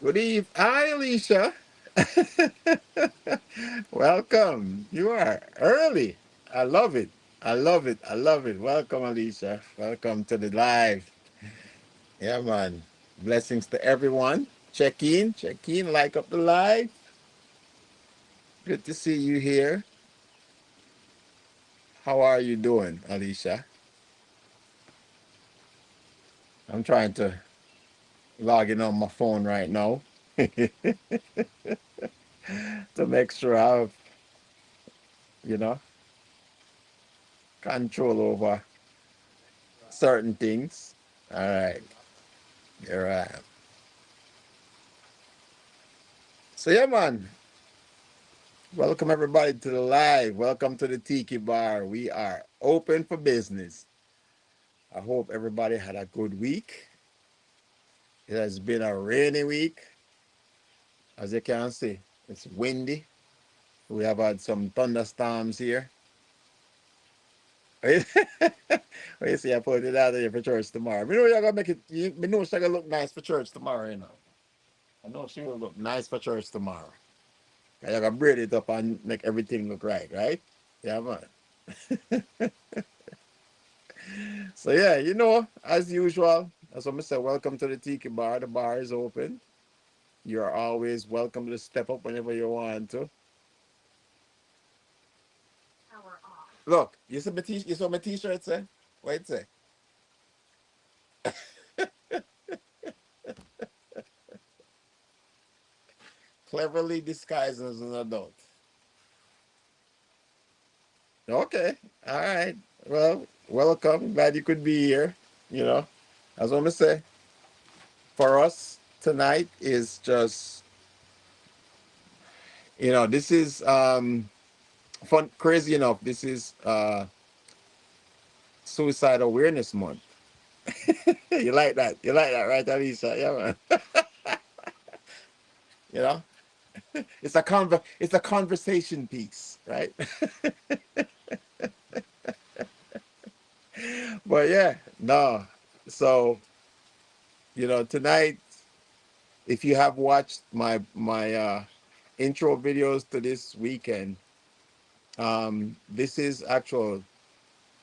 Good eve. Hi, Alicia. Welcome. You are early. I love it. I love it. I love it. Welcome, Alicia. Welcome to the live. Yeah, man. Blessings to everyone. Check in, like up the live. Good to see you here. How are you doing, Alicia? I'm trying to log in on my phone right now to make sure I have, you know, control over certain things. All right. Here I am. So yeah, man. Welcome everybody to the live. Welcome to the Tiki Bar. We are open for business. I hope everybody had a good week. It has been a rainy week, as you can see. It's windy. We have had some thunderstorms here. Wait, you see, I put it out there for church tomorrow. Me know you're gonna make it. Me know she's gonna look nice for church tomorrow. I know she will look nice for church tomorrow. And you're gonna braid it up and make everything look right, right? Yeah, man. So yeah, as usual, as I said, welcome to the Tiki Bar. The bar is open. You are always welcome to step up whenever you want to. Look, you saw my t-shirt say? What it say? Cleverly disguised as an adult. Okay. All right. Well, welcome. Glad you could be here. You know, as I say, for us tonight is just, this is fun, crazy enough. This is Suicide Awareness Month. You like that? You like that, right, Alicia? Yeah, man. You know, it's a conversation piece, right? But yeah, no. So tonight, if you have watched my intro videos to this weekend, this is actual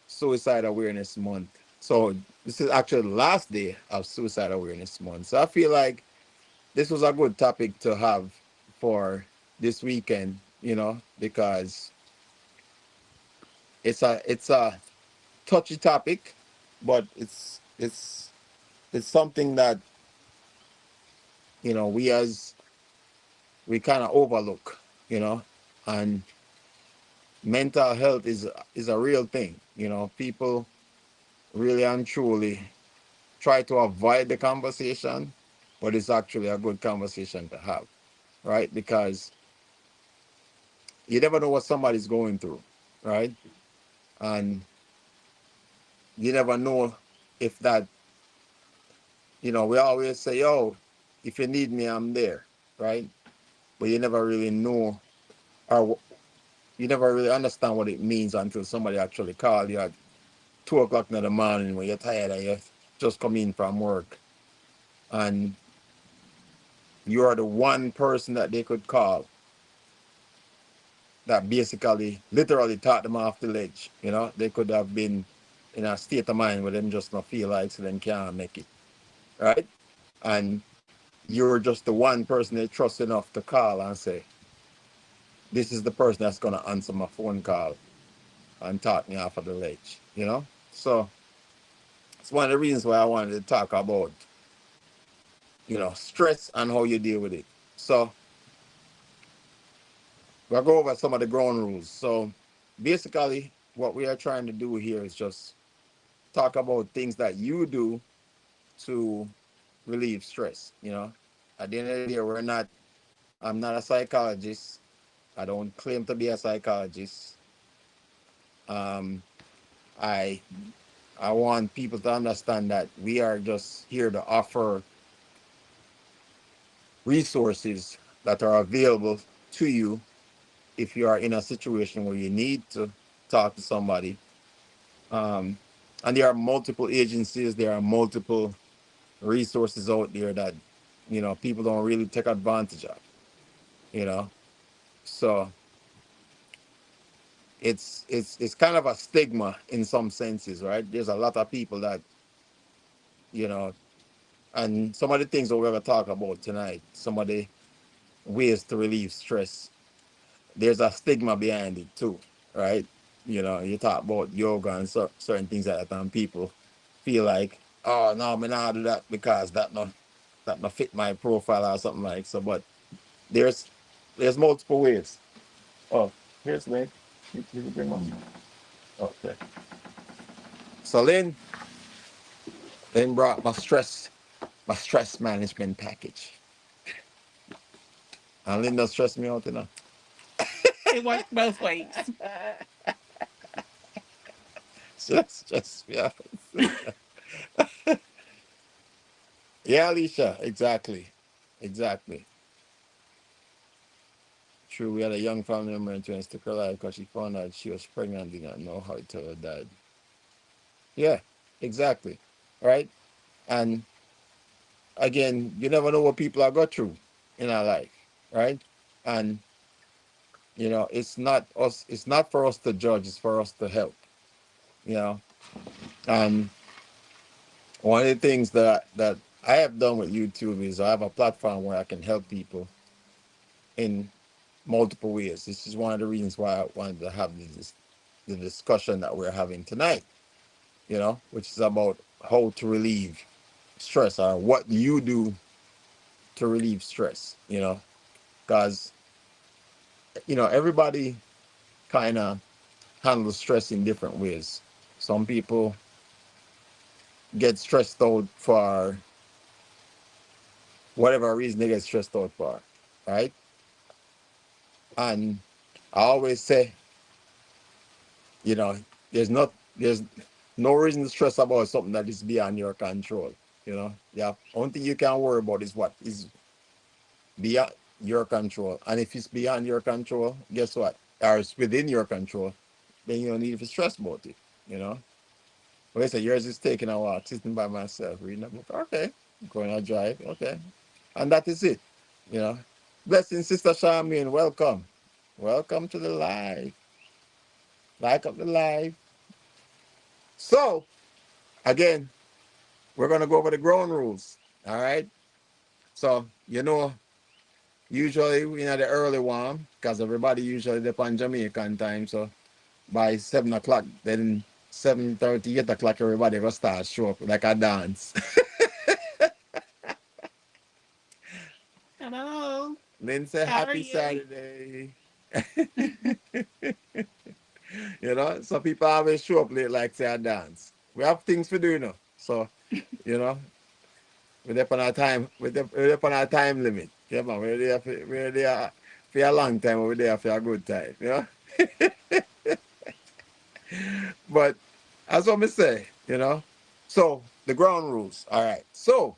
Suicide Awareness Month. So this is actually the last day of Suicide Awareness Month. So I feel like this was a good topic to have for this weekend, because it's a touchy topic, but it's something that we kind of overlook, and mental health is a real thing. People really and truly try to avoid the conversation, but it's actually a good conversation to have, right? Because you never know what somebody's going through, right? And you never know if that, we always say, "Oh, if you need me, I'm there," right? But you never really know, or you never really understand what it means until somebody actually call you at 2 o'clock in the morning when you're tired and you just come in from work, and you are the one person that they could call that basically literally taught them off the ledge. They could have been in a state of mind where them just not feel like so them can't make it, right? And you're just the one person they trust enough to call and say, this is the person that's gonna answer my phone call and talk me off of the ledge. So it's one of the reasons why I wanted to talk about, stress and how you deal with it. So we'll go over some of the ground rules. So basically what we are trying to do here is just talk about things that you do to relieve stress. At the end of the day, I'm not a psychologist. I don't claim to be a psychologist. Um, I I want people to understand that we are just here to offer resources that are available to you if you are in a situation where you need to talk to somebody. Um, and there are multiple agencies, there are multiple resources out there that people don't really take advantage of, you know. So it's kind of a stigma in some senses, right? There's a lot of people that, you know, and some of the things that we're gonna talk about tonight, some of the ways to relieve stress, there's a stigma behind it too, right? You talk about yoga and certain things like that, and people feel like, oh no, me not do that because that not fit my profile or something like so. But there's there's multiple ways. Oh, here's Lynn. You bring one. Okay. So Lynn brought my stress management package. And Lynn does stress me out, It works both ways. Stress me out. Yeah, Alicia, exactly. Exactly. True, we had a young family member in trying to took her life because she found out she was pregnant, did not know how to tell her dad. Yeah, exactly. Right? And again, you never know what people are go through in our life, right? And it's not for us to judge, it's for us to help, you know. And one of the things that I have done with YouTube is I have a platform where I can help people in multiple ways. This is one of the reasons why I wanted to have the discussion that we're having tonight, which is about how to relieve stress or what you do to relieve stress, because, everybody kind of handles stress in different ways. Some people get stressed out for whatever reason they get stressed out for, right? And I always say, you know, there's no reason to stress about something that is beyond your control. Yeah. Only thing you can worry about is what is beyond your control. And if it's beyond your control, guess what? Or it's within your control, then you don't need to stress about it. You know. Like I said, yours is taking a walk, sitting by myself, reading a book. Okay. Going on a drive. Okay. And that is it. You know. Blessing, Sister Charmaine. Welcome. Welcome to the live. Like up the live. So, again, we're going to go over the ground rules. All right. So, usually we know the early one because everybody usually depend Jamaican time. So, by 7 o'clock, then 7:30, 8 o'clock, everybody will start show up like a dance. Hello. Then say How are happy you? Saturday. Some people always show up late like say a dance. We have things to do, So, you know, we're there on our time limit. Yeah, man. We're there for a long time, we're there for a good time. But that's what me say. So the ground rules. All right. So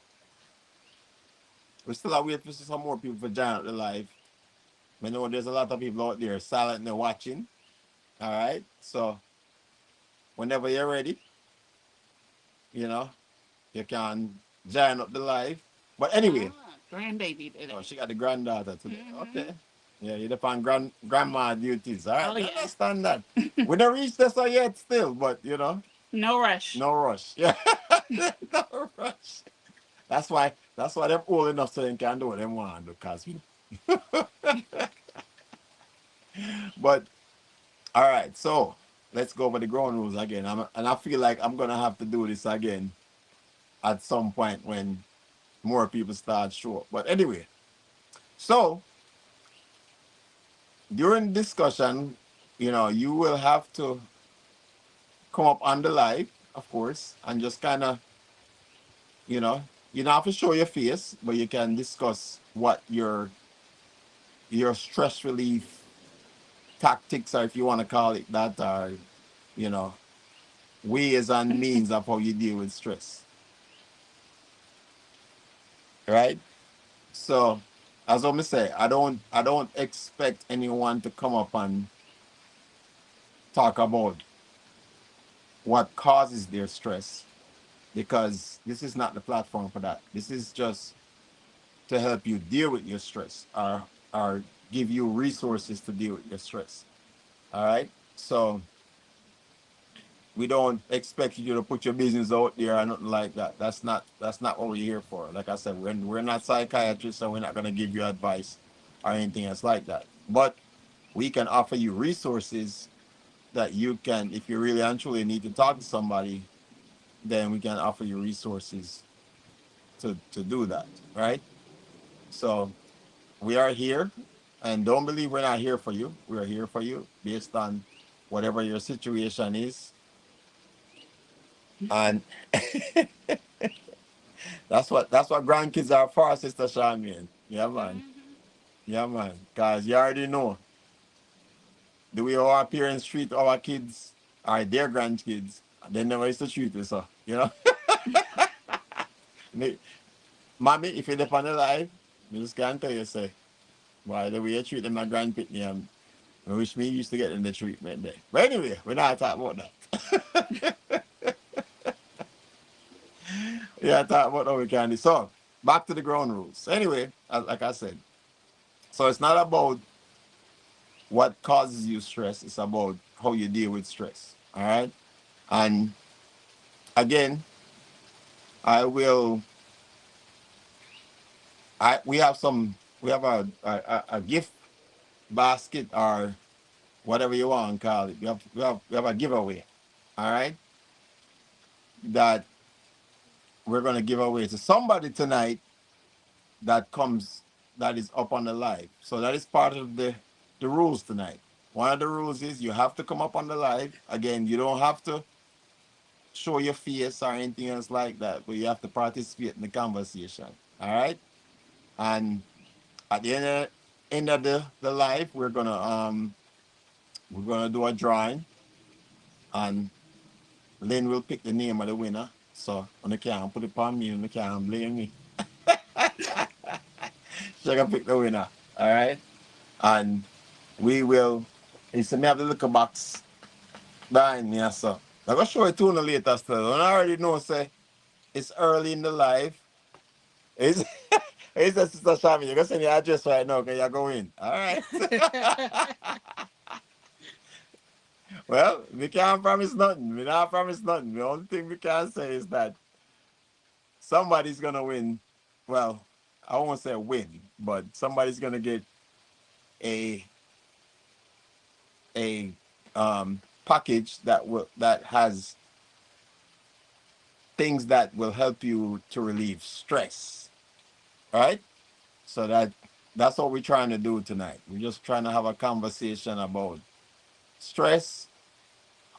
we still are waiting for some more people to join up the live. I know there's a lot of people out there silently watching. All right. So whenever you're ready, you know, you can join up the live. But anyway, Grandbaby oh, today. she got the granddaughter today. Mm-hmm. Okay. Yeah, you're upon grandma duties. All right. Oh I yeah. understand that. We don't reach this yet still, but No rush. no rush. Yeah. No rush. That's why they're old enough so they can do what they want to do, cause but all right, so let's go over the ground rules again. And I feel like I'm gonna have to do this again at some point when more people start show up. But anyway, so during discussion, you will have to come up on the live, of course, and just kind of, you know, you don't have to show your face, but you can discuss what your stress relief tactics, or if you want to call it that, are, you know, ways and means of how you deal with stress, right? So, as I say, I don't expect anyone to come up and talk about what causes their stress because this is not the platform for that. This is just to help you deal with your stress, or give you resources to deal with your stress. All right. So we don't expect you to put your business out there or nothing like that. That's not what we're here for. Like I said, we're not psychiatrists, so we're not gonna give you advice or anything else like that. But we can offer you resources that you can, if you really and truly need to talk to somebody, then we can offer you resources to do that. Right. So we are here, and don't believe we're not here for you. We are here for you based on whatever your situation is. And that's what grandkids are for, Sister Charmian. Yeah, man. Mm-hmm. Yeah, man. Cause you already know the way our parents treat our kids or their grandkids, they never used to treat us. So, Me- mommy, if you live on the life, me just can't tell you, say, why the way you treat them, my grandpitney, I wish me used to get in the treatment there. But anyway, we're not talking about that. Yeah, talking about how we can do. So, back to the ground rules. Anyway, like I said, so it's not about what causes you stress. It's about how you deal with stress. All right. And again, I will. We have some. We have a gift basket or whatever you want to call it. We have a giveaway. All right. That we're gonna give away to somebody tonight that comes that is up on the live. So that is part of the rules tonight. One of the rules is you have to come up on the live. Again, you don't have to show your face or anything else like that, but you have to participate in the conversation. All right. And at the end of the live, we're gonna do a drawing, and Lynn will pick the name of the winner. So when they can't put it on me, when they can't blame me. She can pick the winner. All right. And we will, you see me have the little box behind me, so I'm gonna show it to you later still. And I already know, say it's early in the life. It's it's a Sister Shami. You're gonna send your address right now, okay? You're going. All right. Well, we can't promise nothing. We not promise nothing. The only thing we can say is that somebody's gonna win. Well, I won't say win, but somebody's gonna get a a package that has things that will help you to relieve stress. Right? So that's what we're trying to do tonight. We're just trying to have a conversation about stress,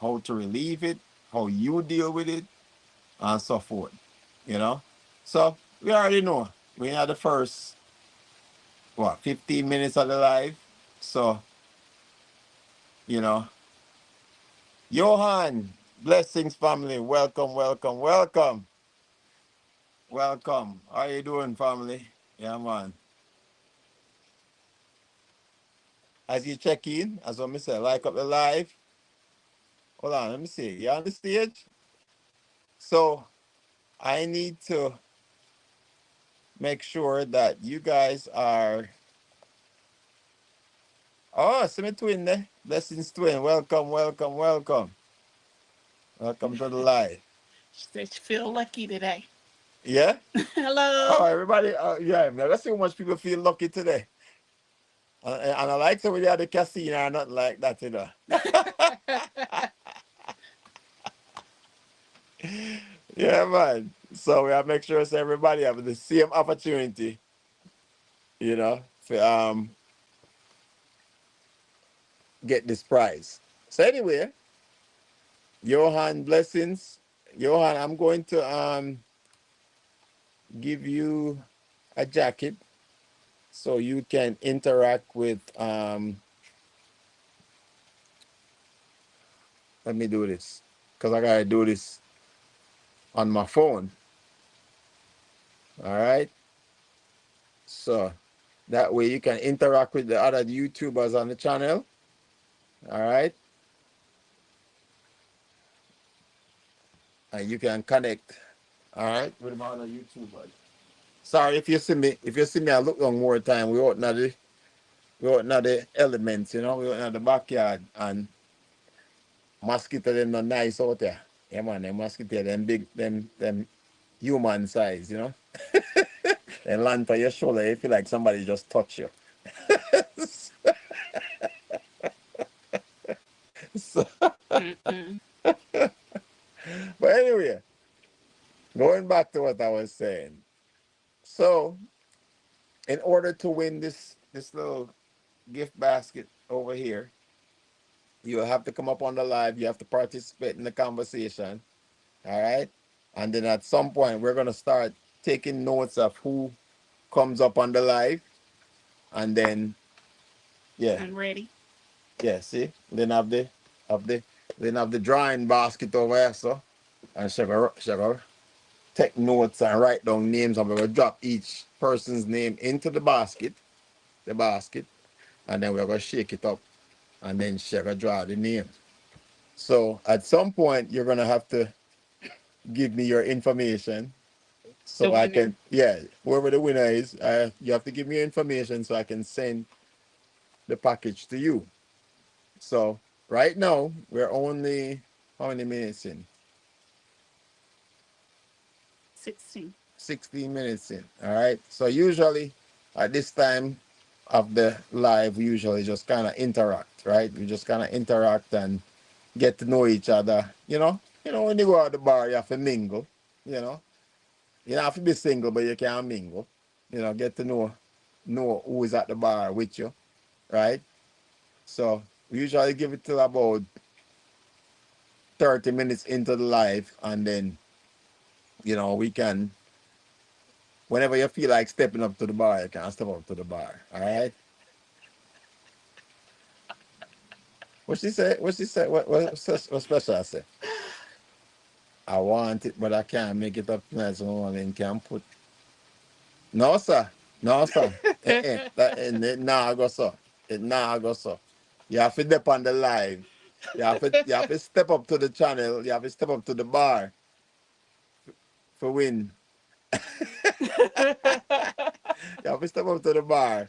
how to relieve it, how you deal with it, and so forth. You know? So we already know. We had the first 15 minutes of the live. So, you know, Johan, blessings family. Welcome, welcome, welcome. Welcome. How you doing, family? Yeah, man. As you check in, as I say, like up the live. Hold on, let me see. You on the stage? So I need to make sure that you guys are. Oh, see me twin there. Blessings twin. Welcome, welcome, welcome. Welcome to the live. She said she feel lucky today. Yeah? Oh, Hello. everybody. Yeah, man. Let's see how much people feel lucky today. And I like somebody at the casino or nothing like that. Yeah, man. So we have to make sure so everybody have the same opportunity, for get this prize. So anyway, Johan, blessings. Johan, I'm going to give you a jacket so you can interact with let me do this. Because I gotta do this on my phone. All right. So that way you can interact with the other YouTubers on the channel. All right. And you can connect. All right. With my other YouTubers. Sorry if you see me. If you see me, I look one more time. We out now the elements. You know, we out now the backyard and mosquito them not nice out there. Yeah man, them mosquito them big them human size. You know, they land on your shoulder. You feel like somebody just touch you. So, Mm-mm. but anyway, going back to what I was saying. So, in order to win this little gift basket over here, you have to come up on the live. You have to participate in the conversation. All right. And then at some point, we're going to start taking notes of who comes up on the live. And then, yeah, I'm ready. yeah, see? Then have the, then have the drawing basket over here. So, and she go take notes and write down names. And we're going to drop each person's name into the basket. And then we're going to shake it up. And then she going to draw the name. So at some point, you're going to have to give me your information The so I winner. can, yeah, whoever the winner is, you have to give me your information so I can send the package to you. So right now we're only how many minutes in? 16. 16 minutes in. All right. So usually at this time of the live, we usually just kind of interact, right? We just kind of interact and get to know each other. When you go out the bar, you have to mingle. You know, you don't have to be single, but you can mingle. Get to know who is at the bar with you, right? So we usually give it till about 30 minutes into the live, and then we can, whenever you feel like stepping up to the bar, you can step up to the bar. All right. What she said? What she said? What special I say? I want it, but I can't make it up tonight, so no one can put. No sir, no sir. It nah go so. It nah go so. You have to dip on the live. You have to step up to the channel. You have to step up to the bar for win. You have to step up to the bar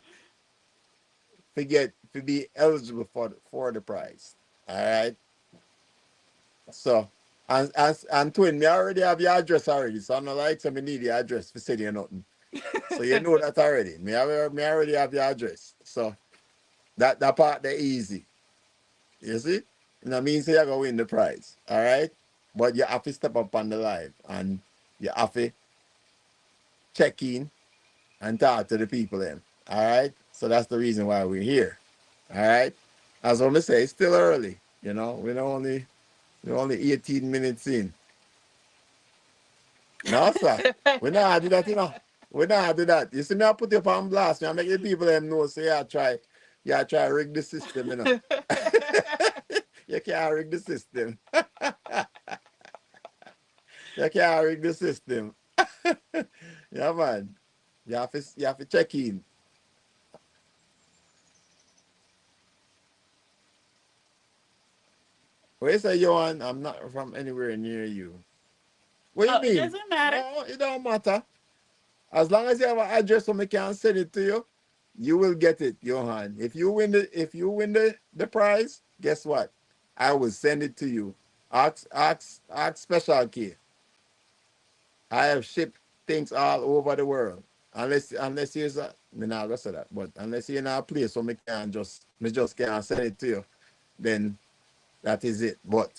to be eligible for the prize. All right. So and twin, me already have your address already. So I'm not like so me need your address for sending you nothing. So you know that already. Me already have your address. So that part there easy. You see? And that means you're gonna win the prize. All right. But you have to step up on the live and you have to check in and talk to the people then. All right. So that's the reason why we're here. All right. As I say, it's still early. We're only 18 minutes in. No, sir. We not do that, We not do that. You see me, I put you up on blast. Me, I make the people them know. So yeah, try rig the system. You can't rig the system. You can't rig the system. Yeah, man. You have to check in. Where you say, Johan, I'm not from anywhere near you. What you Oh, it mean? doesn't matter. No, it don't matter. As long as you have an address so me can send it to you, you will get it, Johan. If you win the prize, guess what? I will send it to you. Ask special key. I have shipped things all over the world. Unless you're me not gonna say that, but unless you're in a place so me just can't send it to you, then that is it. But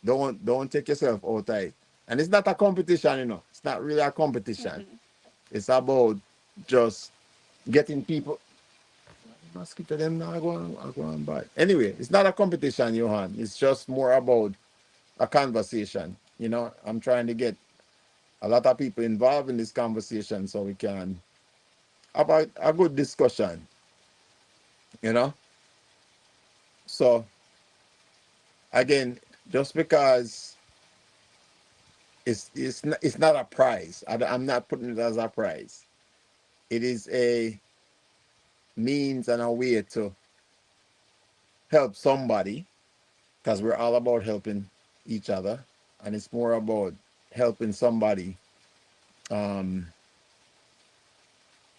don't take yourself out of it. And it's not a competition. It's not really a competition. Mm-mm. It's about just getting people. Mosquito them now I go on by. Anyway, it's not a competition, Johan. It's just more about a conversation. I'm trying to get a lot of people involved in this conversation so we can have a good discussion. You know. So again, just because it's not a prize. I'm not putting it as a prize. It is a means and a way to help somebody because we're all about helping each other, and it's more about helping somebody um,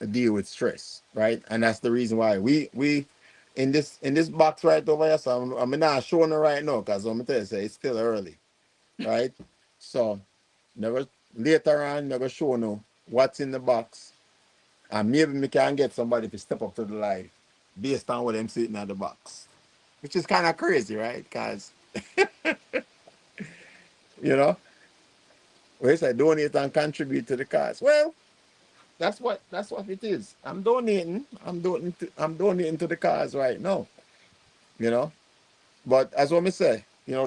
deal with stress, right? And that's the reason why we in this box right over here. So I'm not showing it right now because I'm gonna tell you, say it's still early, right? So never later on, never show no what's in the box, and maybe we can get somebody to step up to the live based on what them sitting at the box, which is kind of crazy, right? Because you know, we say donate and contribute to the cause. Well, that's what it is. I'm donating. I'm donating to the cause right now. You know, but as what me say, you know,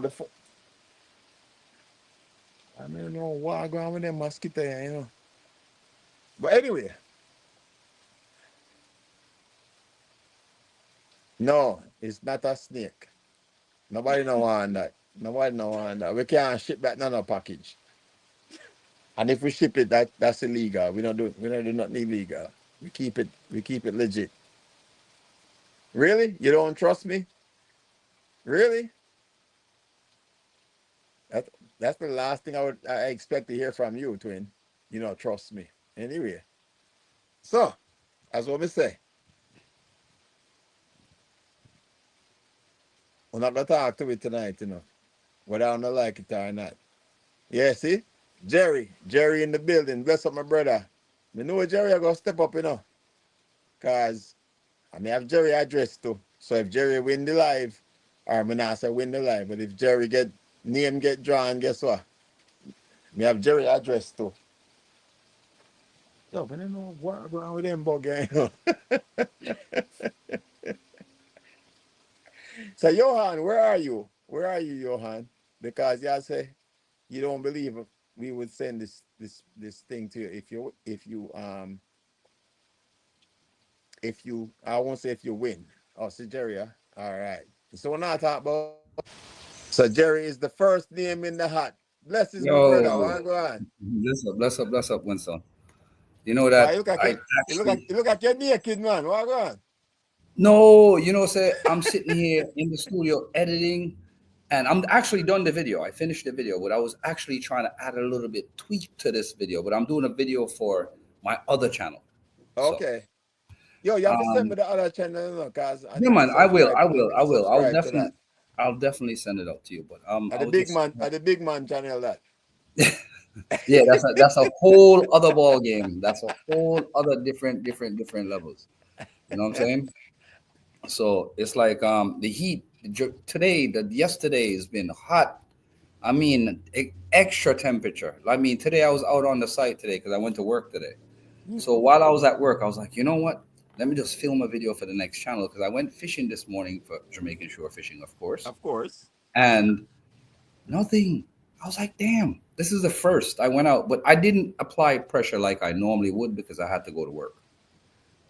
I don't know what going on with them mosquito, you know. But anyway, no, it's not a snake. Nobody know want that. Nobody know want that. We can't ship back none of package. And if we ship it, that's illegal. We don't do nothing illegal. We keep it legit. Really? You don't trust me? Really? That that's the last thing I expect to hear from you, twin. You know, trust me. Anyway. So, as what we say, we're not gonna talk to it tonight, you know. Whether I don't like it or not. Yeah, see? Jerry in the building. Bless up my brother. Me know Jerry I gonna step up, you know. Cause I may have Jerry address too. So if Jerry win the live, or me not say win the live, but if Jerry get name get drawn, guess what? Me have Jerry address too. Yo, but I don't know what going on with them bug, you know. So Johan, where are you? Where are you, Johan? Because you say you don't believe we would send this thing to you if you I won't say if you win. Oh, so Jerry, huh? All right. So we're not talking about so Jerry is the first name in the hat. Blessings, my brother. Yo, What go on? bless up, Winston. You know Why that you look like I actually you look like you're naked, man. What go on? no, say I'm sitting here in the studio editing, and I'm actually done the video. I finished the video, but I was actually trying to add a little bit tweak to this video. But I'm doing a video for my other channel. So, Okay. Yo, you have to send me um, the other channel, because I yeah, need to man, subscribe. I I will. subscribe to that. I'll definitely send it out to you. But At I the was just big man channel that. yeah, that's a whole other ball game. That's a whole other different levels. You know what I'm saying? So it's like the heat today, the yesterday has been hot. I mean, extra temperature. I mean, today I was out on the site today because I went to work today. So while I was at work, I was like, you know what? Let me just film a video for the next channel because I went fishing this morning for Jamaican shore fishing, of course, Of course. and nothing. I was like, damn, this is the first I went out, but I didn't apply pressure like I normally would because I had to go to work.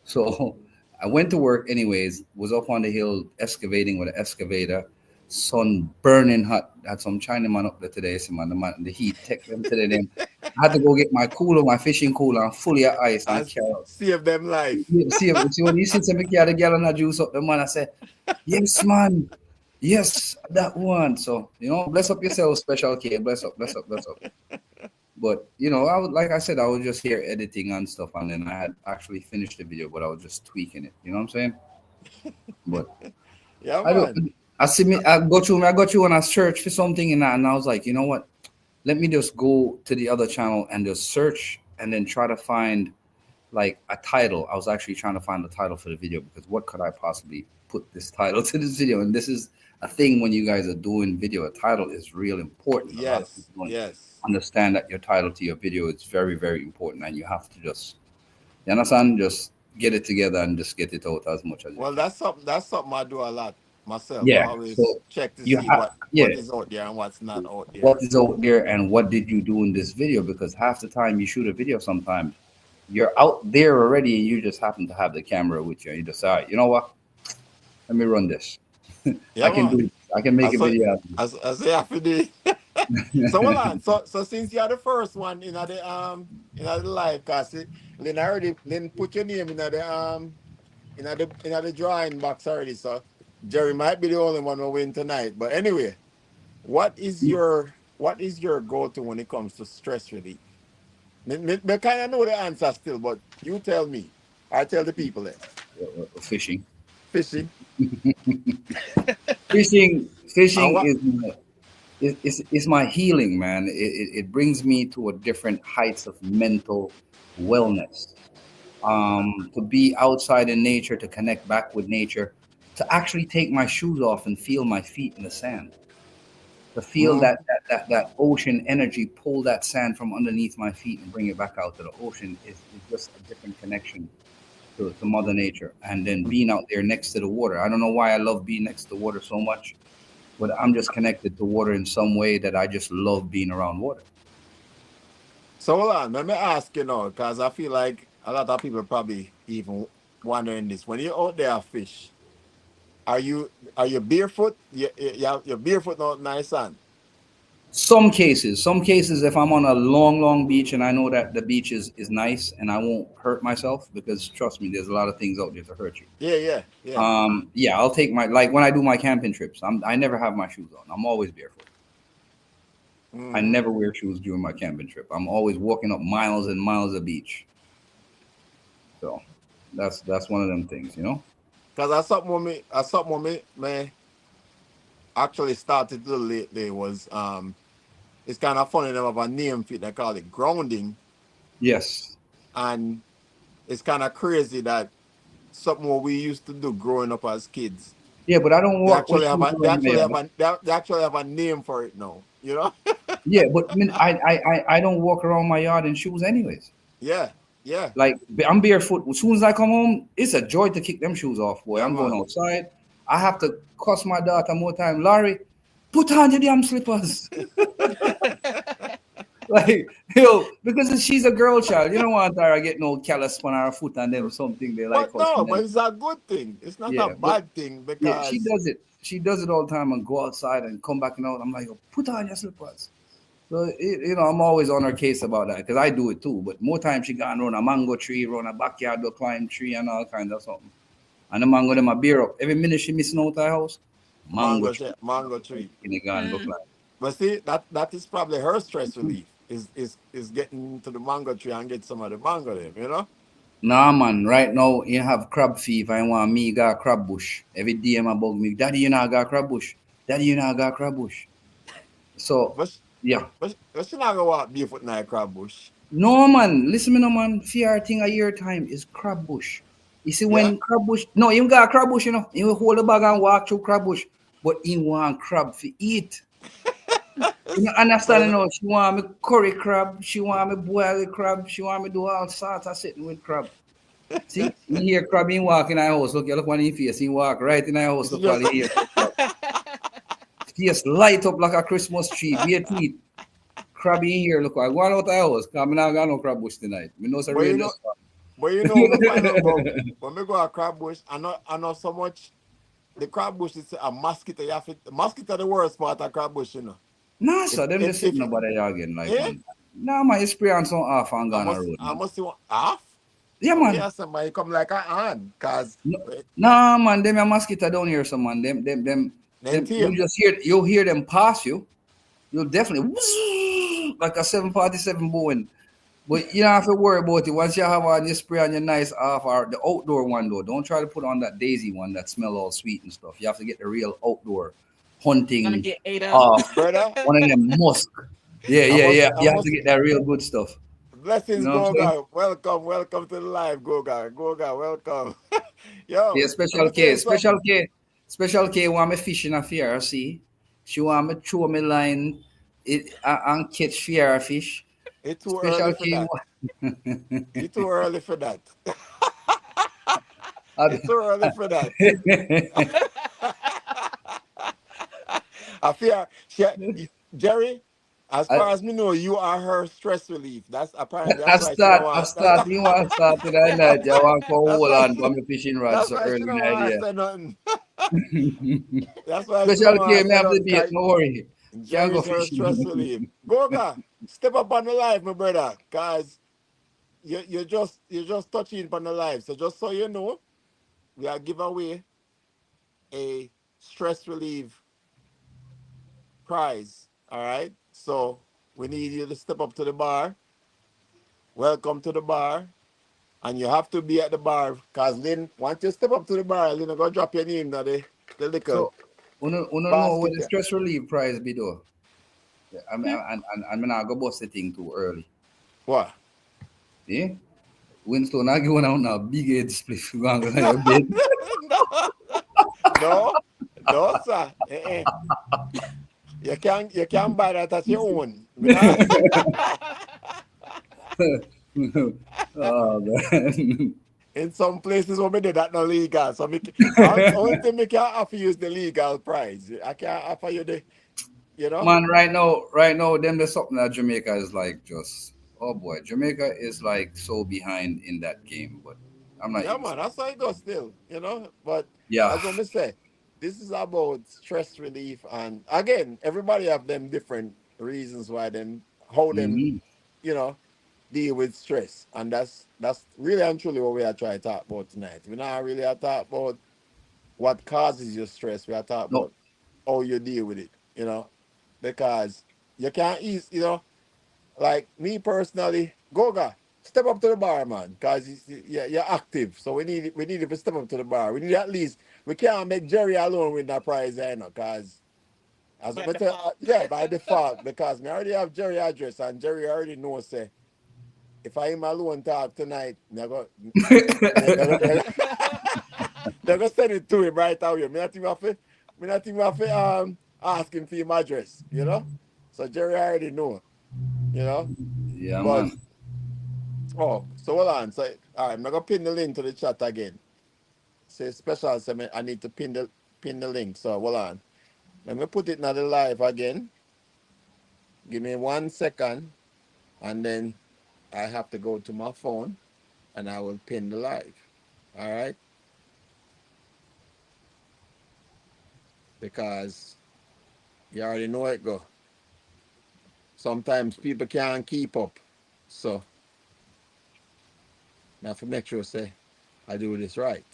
So I went to work anyways, was up on the hill excavating with an excavator, sun burning hot. Had some Chinaman up there today, so man, the heat take them today. Then I had to go get my cooler, my fishing cooler, fully of ice and As carry out. save them life. See when you see some carry the girl and the juice up the man, I said, yes, man. Yes, that one. So, bless up yourself, special K. Bless up, bless up, bless up. But I would like I said, I was just here editing and stuff, and then I had actually finished the video, but I was just tweaking it. You know what I'm saying? But Yeah, I don't. man. I see me. I got you on a search for something, and I was like, you know what? Let me just go to the other channel and just search, and then try to find like a title. I was actually trying to find the title for the video because what could I possibly put this title to this video? And this is a thing when you guys are doing video. A title is real important. A lot of Yes. people don't Yes. understand that your title to your video is very, very important, and you have to just, you understand, just get it together and just get it out as much as you Well, can. that's something I do a lot myself. I Yeah. always So check to you see have, what yeah, is out there and what's not out what there. is out there and what did you do in this video? Because half the time you shoot a video, sometimes you're out there already and you just happen to have the camera with you and you decide, you know what? Let me run this. I Yeah, can man. do. I can make a As I, video out of as I have to do. So hold on. So since you're the first one in the live, cause Lynn already Lynn put your name in the drawing box already. So Jerry might be the only one who win tonight. But anyway, it. what is your go to when it comes to stress relief? Me kind of know the answer still, but you tell me. I tell the people that Fishing. fishing and Fishing what. is my healing, man. It brings me to a different heights of mental wellness. To be outside in nature, to connect back with nature, to actually take my shoes off and feel my feet in the sand, to feel Mm. that ocean energy pull that sand from underneath my feet and bring it back out to the ocean is just a different connection to Mother Nature. And then being out there next to the water. I don't know why I love being next to water so much, but I'm just connected to water in some way that I just love being around water. So hold on, let me ask you now, because I feel like a lot of people probably even wondering this. When you're out there fish, are you barefoot? You're barefoot out nice sand. Some cases, if I'm on a long, long beach and I know that the beach is nice and I won't hurt myself, because trust me, there's a lot of things out there to hurt you. Yeah, yeah, yeah. Yeah, I'll take my, like when I do my camping trips, I never have my shoes on. I'm always barefoot. I Mm-hmm. never wear shoes during my camping trip. I'm always walking up miles and miles of beach. So that's one of them things, you know. Because I something when me actually started to do lately was it's kind of funny they have a name for it. They call it grounding, Yes. and it's kind of crazy that something what we used to do growing up as kids. Yeah, but I don't walk with shoes They around actually there. have a they actually have a name for it now. You know? Yeah, but I don't walk around my yard in shoes anyways. Yeah, yeah, Like I'm barefoot. As soon as I come home, it's a joy to kick them shoes off, boy. yeah, I'm going man. outside. I have to cuss my daughter more time. Larry, put on your damn slippers. Like, because she's a girl child. You don't want her to get no callus on her foot and them something they like But no, cussing but them. it's a good thing. It's not a Yeah, but bad thing yeah, she because does it. She does it all the time and go outside and come back and out. I'm like, "Oh, put on your slippers." So I'm always on her case about that because I do it too. But more time she gone run a mango tree, run a backyard, do climb tree and all kinds of something. And the mango them a beer up. Every minute she missing out her house, mango tree. mango tree. In the gun go Mm. climb. But see, that is probably her stress relief. Is getting to the mango tree and get some of the mango there. You know. Nah man, right now you have crab fever and want me got crab bush. Every day my bug me, Daddy you not got crab bush. Daddy you not got crab bush. So But yeah. but she not gonna walk barefoot in a crab bush. No man, listen me no man. Fear thing a year time is crab bush. You see Yeah. when crab bush, no, you got crab bush, you will hold the bag and walk through crab bush, but you want crab to eat. You know, understand? You Well, know, she want me curry crab, she want me boil the crab, she want me do all sorts of sitting with crab. See, you hear crab in walk in our house. Look one in his face. He walk right in our house. she Look all just he hear crab. Face light up like a Christmas tree. Be teeth. Crab in here. Look, I going out our house. Cause me not got no crab bush tonight. Me know some but rain just you know when me find out about when we go a crab bush, I know so much. The crab bush is a mosquito. You have to, mosquito the worst part of crab bush. You know. Nah, so them they If sitting about a again like eh, man. Nah, man, you spray on some off and gone a road, I man. must see one half. Yeah, Okay, man. I somebody come like a hand, cause No, nah, man, them a mosquito down here, some man. then You team. just hear them pass you. You'll definitely like a 747 Boeing. But you don't have to worry about it. Once you have on your spray on your nice off or the outdoor one though, don't try to put on that daisy one that smell all sweet and stuff. You have to get the real outdoor Gonna hunting get ate up. off. Brother, One of them musk. Yeah, I yeah, must yeah. say, I You have to must get that real good stuff. You blessings, know what I'm saying? Goga. Welcome, welcome to the live, Goga. Goga, welcome. Yeah, Yo, let Special me K. say something. Special K want me fishing a fear, see? She want me throw me line and catch fear fish. It's too early Special for K that. want It's too early for that. I- It's too early for that. I fear, Jerry. As I, far as me know, you are her stress relief. That's apparently that's why she don't I want. start, you want to start tonight night. I want to That's hold why on for my fishing rod that's so why she early in don't the want to idea. say nothing. That's why she don't Special K, want to me say have the nothing. date, 'Cause no worry. Can't go Jerry's her stress fishing. relief. Goga, step up on the live, my brother. Cause you're just touching upon the live. So just so you know, we are giving away a stress relief prize. All right. So we need you to step up to the bar. Welcome to the bar. and you have to be at the bar because Lynn, once you step up to the bar, Lynn, go drop your name now the little So, uno know what basket the there. stress relief prize be though. Yeah, Hmm. I'm not go bust the thing too early. What? Yeah, Winston, I give one out now. Big head split. You go on No, your bed. no, no, no, sir. You can't buy that as your own. Me not. Oh man. In some places where me do that not legal. So only thing me can offer you is the legal price. I can't offer you the, you know. Man, right now, them there's something that Jamaica is like just oh boy, Jamaica is like so behind in that game, but I'm not Yeah, even man, that's how it goes still, you know. But yeah. as what me say, this is about stress relief, and again, everybody have them different reasons why them how them, Hmm. you know, deal with stress, and that's really and truly what we are trying to talk about tonight. We're not really are talk about what causes your stress. We are talking No, about how you deal with it, because you can't ease, like me personally, Goga, step up to the bar, man, because you're active. So we need to step up to the bar. We need at least we can't make Jerry alone with that prize, because as By I tell, default. yeah, by default, because me already have Jerry address and Jerry already knows say if I him alone talk tonight, they're gonna send it to him right away. Me not even have to ask him for him address. So Jerry already know, you know. yeah, But man. oh, so hold on. So all right, I'm gonna pin the link to the chat again. Say special. So I need to pin the link. So hold on. Let me put it in the live again. Give me 1 second, and then I have to go to my phone, and I will pin the live. All right, because you already know it go. Sometimes people can't keep up, so I have to make sure say I do this right.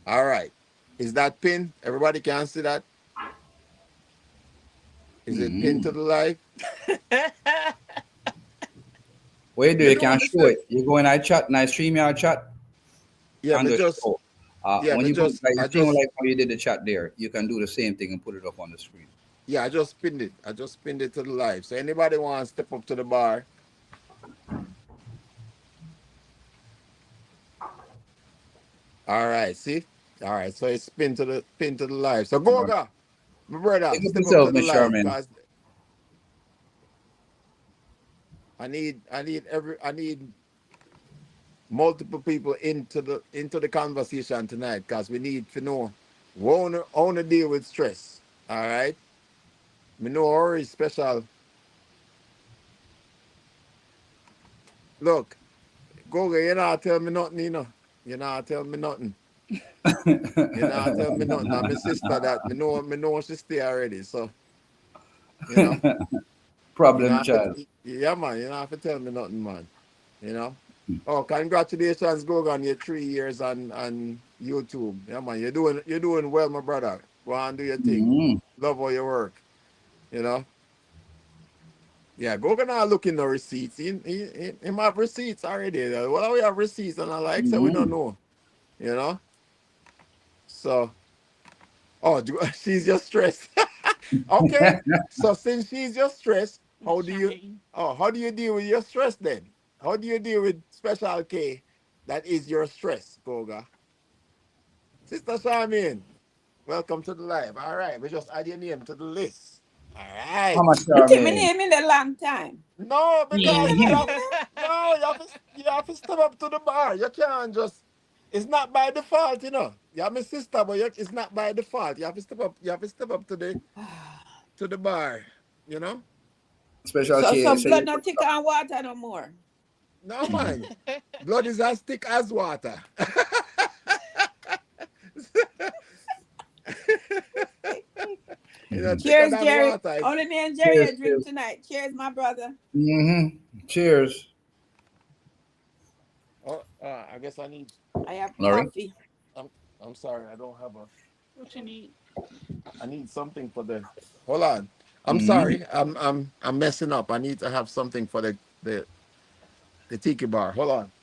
All right, is that pin? Everybody can see that? Is it pinned to Hmm. the live? What you do, Me you do can show understand. it. You go in our chat, nice stream your chat, Yeah, and but just just show. yeah, When but you put just like I same just like how you did the chat there, you can do the same thing and put it up on the screen. yeah, I just pinned it. I just pinned it to the live. So anybody want to step up to the bar? All right, see? All right, so it's pinned to the live. So Right. Goga, my brother, Pick up step up yourself, to the Miss live Sherman. because I need multiple people into the conversation tonight because we need to know we wanna deal with stress. All right. Me know Ori is special. Look, Goga, you not tell me nothing, You not tell me nothing. You not tell me nothing. I'm my sister that me know she stay already. So, you know, you Problem not have child. to, yeah, man, you not have to tell me nothing, man. You know. Oh, congratulations, Goga, on your 3 years on YouTube. Yeah, man, you're doing well, my brother. Go on, do your thing. Hmm. Love all your work. You know. Yeah, Goga not looking no receipts. He have receipts already. Well, we have receipts, and I like say we don't Hmm. know. You know. So, oh, she's just stressed. Okay. So since she's just stressed, I'm how do you trying. how do you deal with your stress then? How do you deal with special K that is your stress, Goga? Sister Charmaine, welcome to the live. All right, we just add your name to the list. All right. Mama You take my Sherman. name in a long time. No, because Never Hmm. no, you have to step up to the bar. You can't just it's not by default, You're my sister, but it's not by default. You have to step up. You have to step up to the bar, you know? Special So K. So blood you not thick on water no more. No, man. Blood is as thick as water. Thicker Cheers, than Jerry. water. Only me and Jerry cheers, a drink cheers. tonight. Cheers, my brother. Cheers. Oh, I guess I have Laurie. coffee. I'm, I'm sorry. I don't have a. What you need? I need something for the. Hold on. I'm Hmm. sorry. I'm messing up. I need to have something for the the Tiki Bar. Hold on.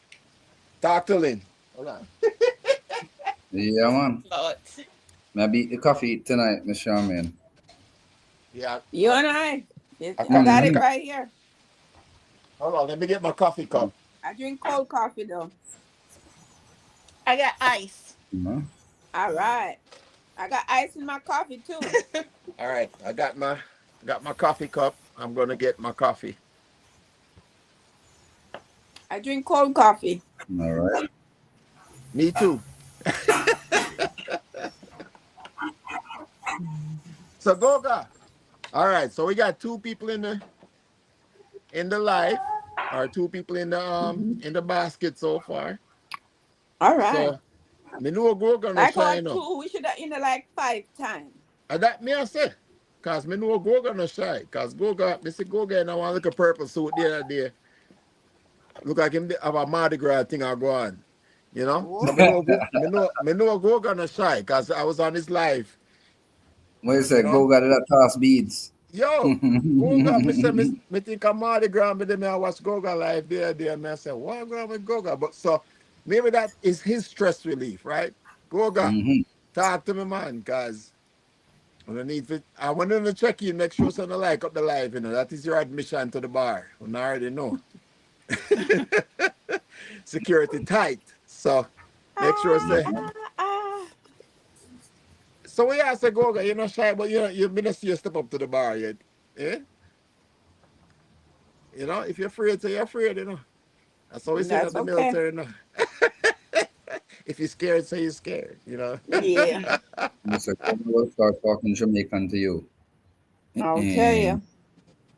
Talk to Lynn. Hold on. Yeah, man. Lord. Maybe the coffee tonight, Miss Charmaine. Yeah, You and I. I, I ca- got I, it Mm-hmm. ca- right here. hold on. Let me get my coffee cup. I drink cold coffee though. I got ice. Mm-hmm. All right. I got ice in my coffee too. All right, I got my coffee cup. I'm gonna get my coffee. I drink cold coffee. All right. Me too. So Goga. All right, so we got two people in the live, or two people Mhm. in the basket so far. All right. So me know Goga no Like our shine up. two, we should have in the like 5 times. And that me I say. Cause me know Goga no shy. Cause Goga, me see Goga in a one little purple suit the other day. Look like him have a Mardi Gras thing I go on. You know? So Whoa. me know Goga no shy, cause I was on his live, What you you say? know. Go got it up, toss beads. Yo, Goga, me say me think a Mardi Gras, but then I watch Goga live there, and I say, what going on with Goga? But so maybe that is his stress relief, right? Goga, Mm-hmm. talk to me, man, cause I want to check in, make sure someone like up the live, That is your admission to the bar. I already know. Security tight. So make sure say. Ah, ah. So we ask a Goga, you're not shy, but you've been to see you step up to the bar yet. Eh? If you're afraid, say you're afraid. That's how we say that That's the okay. military. If you're scared, say you're scared. Yeah. Mr. Go will start talking Jamaican to you. I'll tell And you.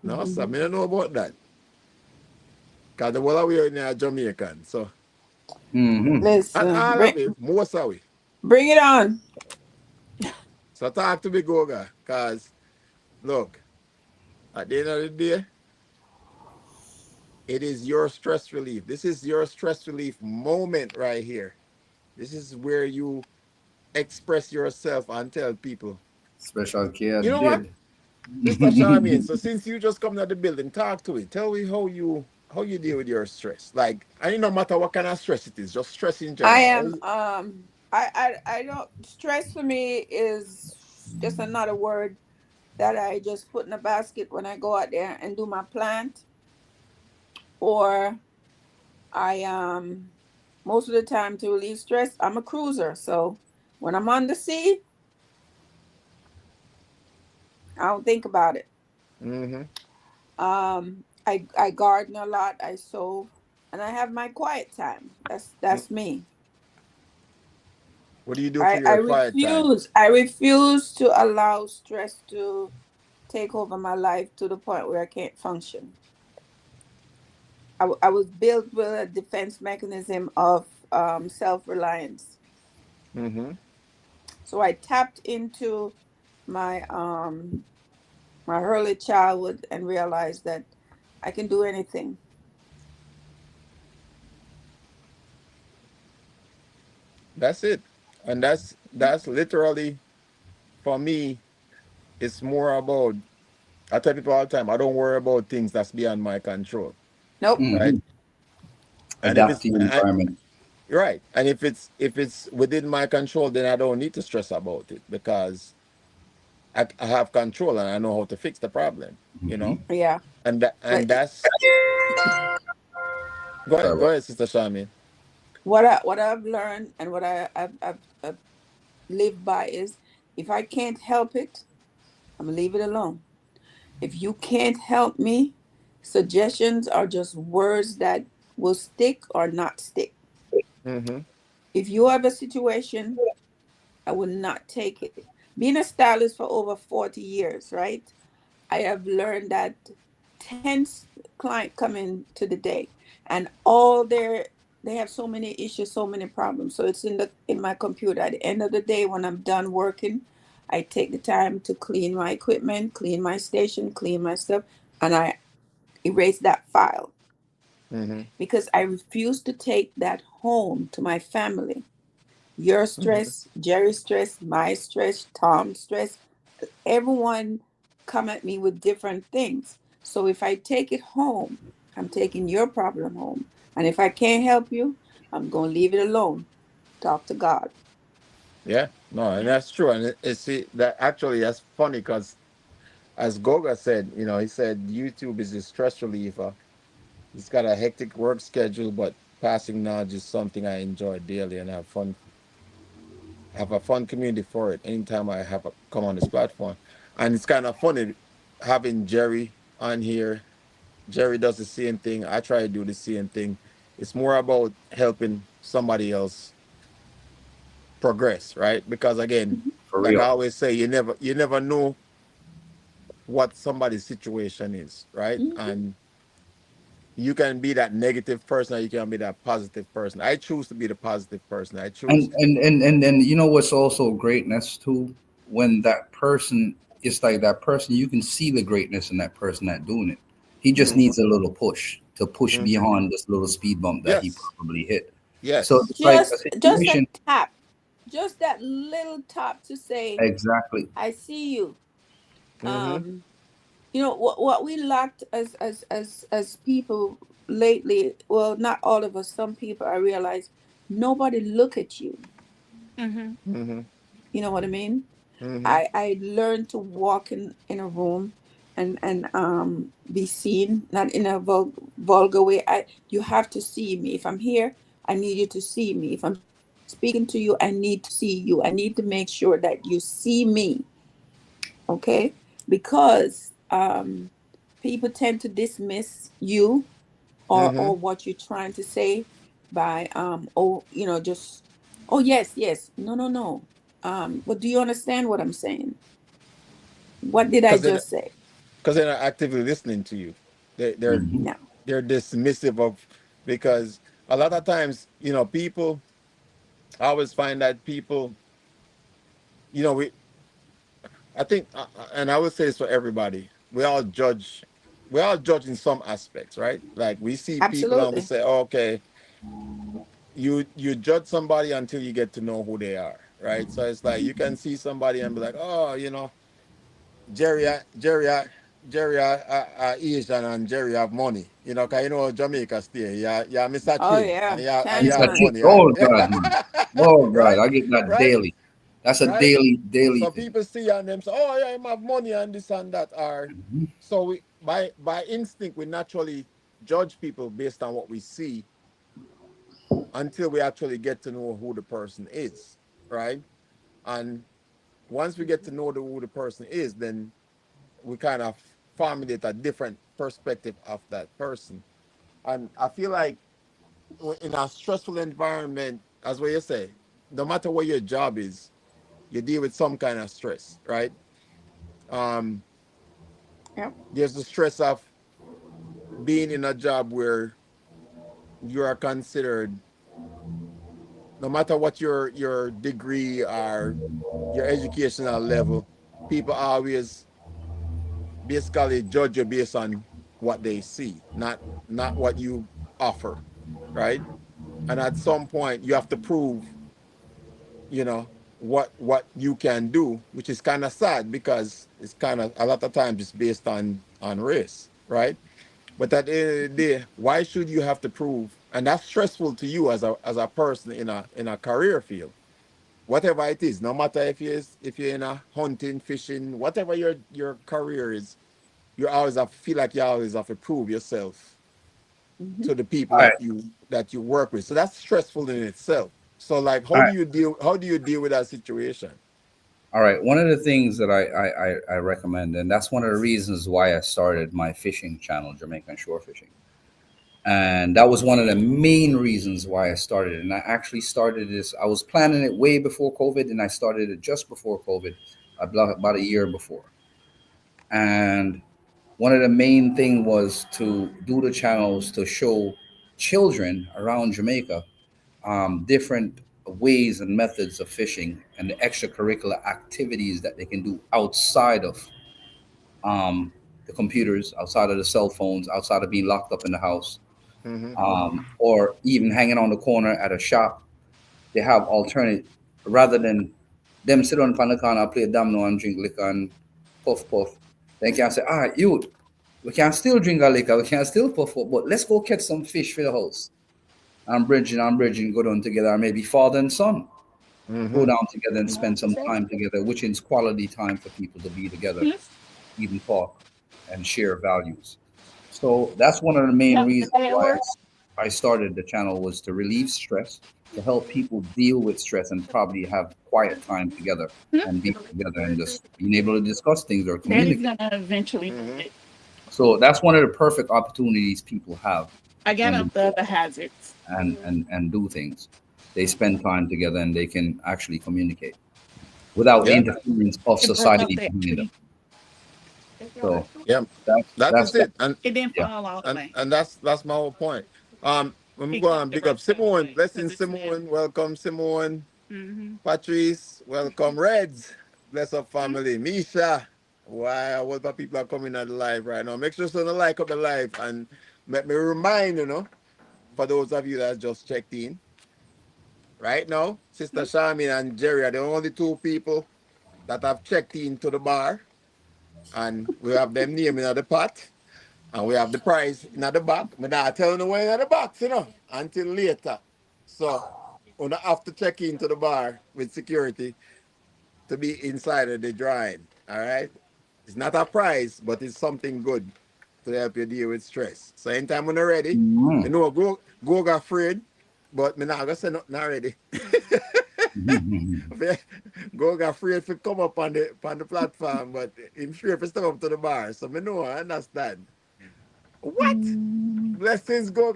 No, sir, I don't know about that. Because the whole of we are in Jamaican. So, mm-hmm. and Listen, all of bring it, most of we. bring it on. So talk to me, Goga. Because, look, at the end of the day, it is your stress relief. This is your stress relief moment right here. This is where you express yourself and tell people, Special care you know what, did. Sister Charmaine. So since you just come to the building, talk to it. Tell me how you deal with your stress. Like, and no matter what kind of stress it is, just stress in I general. am I don't stress for me is just another word that I just put in a basket when I go out there and do my plant, or I most of the time to relieve stress, I'm a cruiser. So when I'm on the sea, I don't think about it. Mm-hmm. I garden a lot, I sew, and I have my quiet time. That's me. What do you do for I your quiet time? refuse to allow stress to take over my life to the point where I can't function. I was built with a defense mechanism of self-reliance. Mm-hmm. So I tapped into my my early childhood and realized that I can do anything. That's it. And that's literally, for me, it's more about, I tell people all the time, I don't worry about things that's beyond my control. Nope. Mm-hmm. Right. And if Adapt it's to your environment. right. And if it's within my control, then I don't need to stress about it because I have control and I know how to fix the problem, you Mm-hmm. know? Yeah. And But that's go Sorry ahead, about go ahead, Sister Shami. what I've learned and what I've lived by is if I can't help it, I'm gonna leave it alone. If you can't help me, suggestions are just words that will stick or not stick. Mm-hmm. If you have a situation, I will not take it. Being a stylist for over 40 years, right? I have learned that 10 client come in to the day and all they have so many issues, so many problems. So it's in my computer. At the end of the day, when I'm done working, I take the time to clean my equipment, clean my station, clean my stuff, and I erase that file Mm-hmm. because I refuse to take that home to my family. Your Mm-hmm. stress, Jerry's stress, my stress, Tom's stress, everyone come at me with different things. So if I take it home, I'm taking your problem home. And if I can't help you, I'm going to leave it alone. Talk to God. Yeah, no, and that's true. And it's see that actually that's funny because as Goga said, he said YouTube is a stress reliever. He's got a hectic work schedule, but passing knowledge is something I enjoy daily and have a fun community for it. Anytime I come on this platform, and it's kind of funny having Jerry on here. Jerry does the same thing. I try to do the same thing. It's more about helping somebody else progress, right? Because again, For like I real. always say, you never know what somebody's situation is, right? Mhm. And you can be that negative person or you can be that positive person. I choose to be the positive person. I choose. And you know what's also greatness too, when that person is like that person, you can see the greatness in that person that doing it. He just Hmm. needs a little push to push Hmm. beyond this little speed bump that he Yes, probably hit. So yes. it's like a Just a situation. tap. Just that little tap to say, Exactly. I see you. Hmm. Um, what we lacked as people lately, well, not all of us, some people, I realize nobody look at you. Mm-hmm. Hmm. You know what I mean? Hmm. I learned to walk in a room and be seen, not in a vulgar way. You have to see me. If I'm here, I need you to see me. If I'm speaking to you, I need to see you. I need to make sure that you see me. Okay? Because people tend to dismiss you or Hmm. what you're trying to say by just, oh yes, yes, no, no, no. But do you understand what I'm saying? What did I Because just say? they're not actively listening to you. They they're Hmm. No. they're dismissive of because a lot of times people. I always find that people, we I think, and I would say this for everybody. We all judge in some aspects, right? Like we see people and we Absolutely. say, oh, okay, you judge somebody until you get to know who they are, right? So it's like you can see somebody and be like, oh, Jerry, Jerry, Asian and Jerry have money, cause Jamaica stay, yeah, Mr. Oh Chin, yeah, and you It's have a Chinese. trick. money, yeah, Oh God, man. Oh God, right, I get that right, daily. That's a right. daily So thing. people see and them say, "Oh yeah, him have money and this and that." Are Mhm. so we by instinct we naturally judge people based on what we see until we actually get to know who the person is, right? And once we get to know who the person is, then we kind of formulate a different perspective of that person. And I feel like in a stressful environment, as what you say, no matter what your job is, you deal with some kind of stress, right? Um, Yep. there's the stress of being in a job where you are considered, no matter what your degree or your educational level, people always basically judge you based on what they see, not what you offer, right? And at some point you have to prove, you know, what you can do, which is kind of sad because it's kind of a lot of times it's based on race, right? But at the end of the day, why should you have to prove? And that's stressful to you as a person in a career field, whatever it is. No matter if you're in a hunting, fishing, whatever your career is, you always have feel like you always have to prove yourself Hmm. to the people All right, that you work with. So that's stressful in itself. So like, all how do right, you deal with that situation? all right. One of the things that I recommend, and that's one of the reasons why I started my fishing channel, Jamaican Shore Fishing. And that was one of the main reasons why I started. And I actually started this. I was planning it way before COVID, and I started it just before COVID, about a year before. And one of the main thing was to do the channels to show children around Jamaica different ways and methods of fishing and the extracurricular activities that they can do outside of um, the computers, outside of the cell phones, outside of being locked up in the house, Mm-hmm. or even hanging on the corner at a shop. They have alternate rather than them sit on the corner, play domino and drink liquor and puff puff. They can say, "Ah, you, we can still drink our liquor, we can still puff puff, but let's go catch some fish for the house." I'm bridging, go down together, or maybe father and son go Mm-hmm. down together and spend some Exactly. time together, which is quality time for people to be together, even talk and share values. So that's one of the main Yep. reasons And why we're I started the channel, was to relieve stress, to help people deal with stress and probably have quiet time together and be together and just being able to discuss things or Daddy's communicate. gonna eventually do Mm-hmm. it. So that's one of the perfect opportunities people have I got when they up the other hazards. and do things. They spend time together and they can actually communicate without the Yeah. interference of It broke up society that behind them. tree. So Yeah. That that's is it. And It didn't yeah. fall all the and way. and that's my whole point. When we It go kept on, the big up rest of the Simone, way because blessing it snapped. Simone, welcome Simone, Mm-hmm. Patrice, welcome Reds, bless up family, Misha. Why what the people are coming on the live right now? Make sure to like up the live and let me remind for those of you that just checked in right now, Sister Charmin and Jerry are the only two people that have checked into the bar, and we have them name in the pot. And we have the prize in the back. I'm not telling you where in the box, until later. So, we don't have to check into the bar with security to be inside of the drawing. All right? It's not a prize, but it's something good to help you deal with stress. So, anytime when you're ready, I Mhm. know go got afraid, but me not gonna say nothing already. Go got afraid to come up on the platform, but I'm sure if you step up to the bar. So, me know, I understand. What? Blessings go.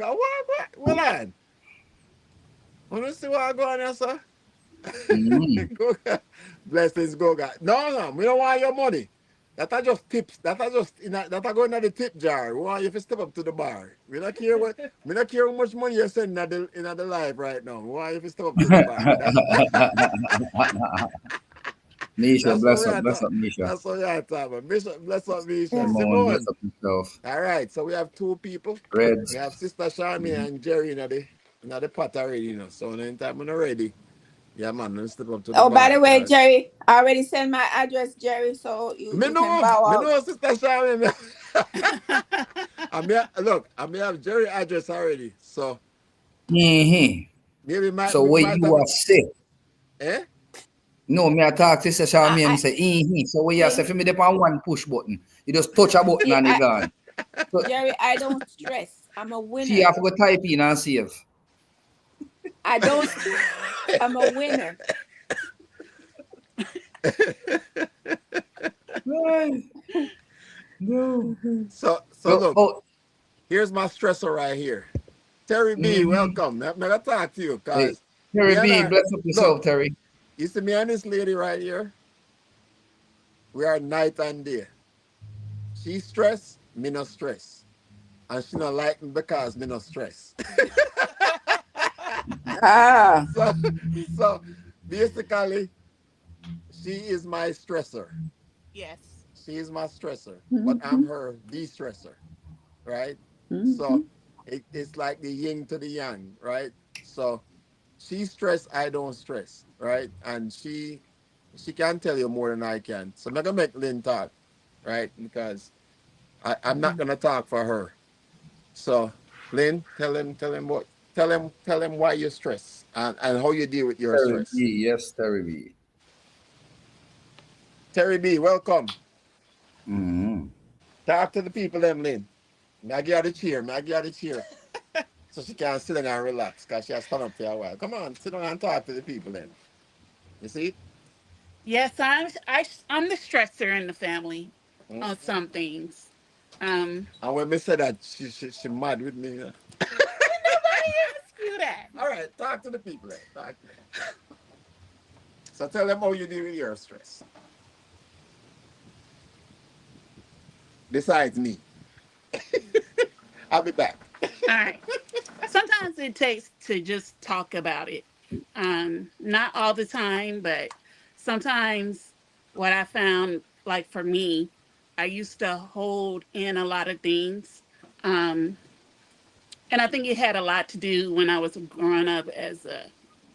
What on? Wanna see what I go on here, sir? Mhm. Go, blessings go. No, no, we don't want your money. That are just tips. That are just that are going in the tip jar. We want you to step up to the bar. We not care how much money you're sending in the live right now. We want you to step up to the bar. Misha, That's what we are bless talking. up, Misha. That's what we are talking about. Bishop, bless up, Misha. Yeah. Simone, bless Simone. up yourself. All right, so we have two people. We Reds. have Sister Shami Mhm. and Jerry in the pot already, So anytime when you're ready, yeah, man, let's step up to the Oh, by bar. the way, Cause Jerry, I already sent my address, Jerry, so you can bow me out. know, Sister Shami. I may have Jerry address already. So Mhm. maybe So we where might you have are say? eh? No, me I talk to Sister me and I say, So where you say see, for me dip on one push button. You just touch a button see, and it gone. So Jerry, I don't stress. I'm a she winner. have to go type in and save. I don't stress. I'm a winner. Right. No. So So, look, oh, here's my stressor right here. Terry B, mhm. welcome. I'm gonna talk to you, Hey, cause Terry me and B, her bless up look. yourself, Terry. You see me and this lady right here. We are night and day. She stress, me no stress. And she not like me because me no stress. Ah. so so basically, she is my stressor. Yes. She is my stressor. But I'm Mhm. her de-stressor, right? So Mhm. it's like the yin to the yang, right? So she stress, I don't stress, right? And she can tell you more than I can. So I'm not gonna make Lynn talk, right? Because I'm not gonna talk for her. So, Lynn, tell him why you're stressed and how you deal with your Terry stress. B, yes, Terry B. Terry B, welcome. Mm-hmm. Talk to the people, them, Lynn. Maggie out the chair, Maggie out the chair. So she can sit down and relax because she has stand up for a while. Come on, sit down and talk to the people, then. You see? Yes, I'm the stressor in the family on Mhm. some things. Um, And when me say that, she mad with me. nobody asked you that. All right, talk to the people, then. Talk to them. So tell them how you deal with your stress. Besides me. I'll be back. All right. Sometimes it takes to just talk about it. Not all the time, but sometimes what I found, like for me, I used to hold in a lot of things. Um, and I think it had a lot to do when I was growing up as a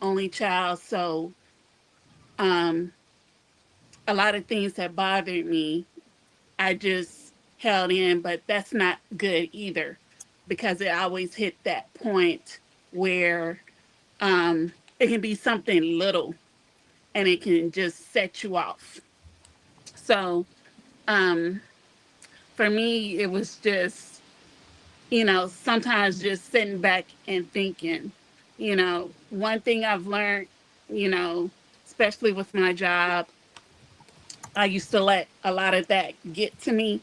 only child. So um, a lot of things that bothered me, I just held in, but that's not good either because it always hit that point where it can be something little and it can just set you off. So um, for me, it was just, sometimes just sitting back and thinking, one thing I've learned, you know, especially with my job, I used to let a lot of that get to me.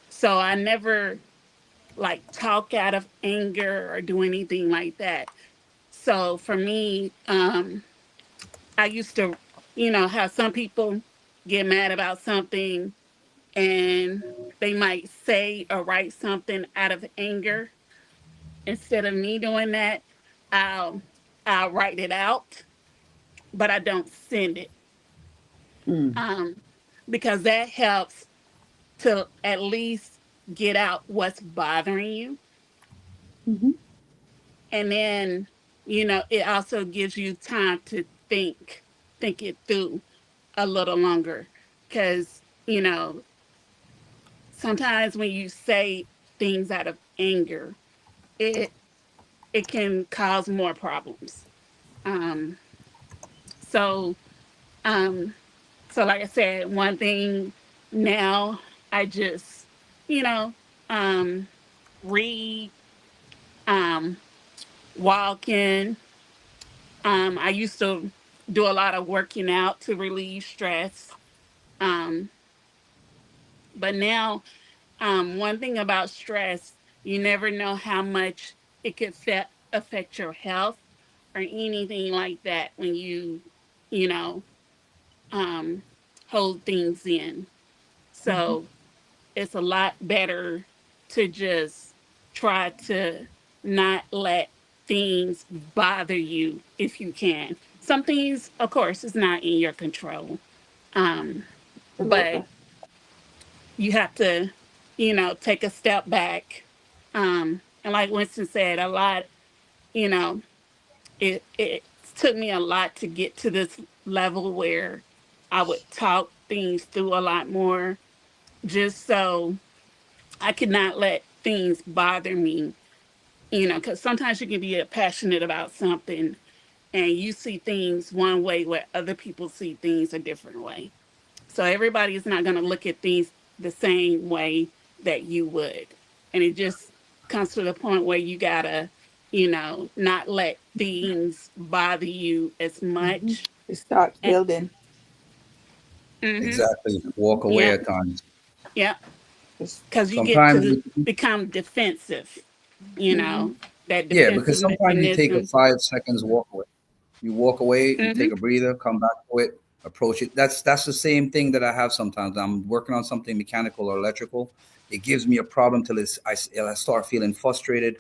So I never like talk out of anger or do anything like that. So for me, I used to, have some people get mad about something and they might say or write something out of anger. Instead of me doing that, I'll I'll write it out, but I don't send it. Mm. Um, because that helps to at least get out what's bothering you. Mhm. And then, it also gives you time to think it through a little longer. Because, sometimes when you say things out of anger, it it can cause more problems. Um, so um, so like I said, one thing now I just, you know, um, read, um, walking. I used to do a lot of working out to relieve stress. Um, but now, one thing about stress, you never know how much it could affect your health or anything like that when you know, um, hold things in. Mhm. So it's a lot better to just try to not let things bother you if you can. Some things, of course, is not in your control. Um, but Absolutely. you have to, take a step back. And like Winston said, a lot, you know, it took me a lot to get to this level where I would talk things through a lot more, just so I could not let things bother me, because sometimes you can be passionate about something and you see things one way where other people see things a different way. So everybody is not going to look at things the same way that you would. And it just comes to the point where you got to, not let things bother you as Mhm. much. It starts And, building. mm-hmm, Exactly. Walk away yeah, at times. yeah, It's, because you get Sometimes, to become defensive, you mhm. know, that yeah, defensive because sometimes you take a mechanism. 5 seconds walk away. You walk away, you Mm-hmm, take a breather, come back to it, approach it. That's the same thing that I have sometimes. I'm working on something mechanical or electrical. It gives me a problem till I start feeling frustrated.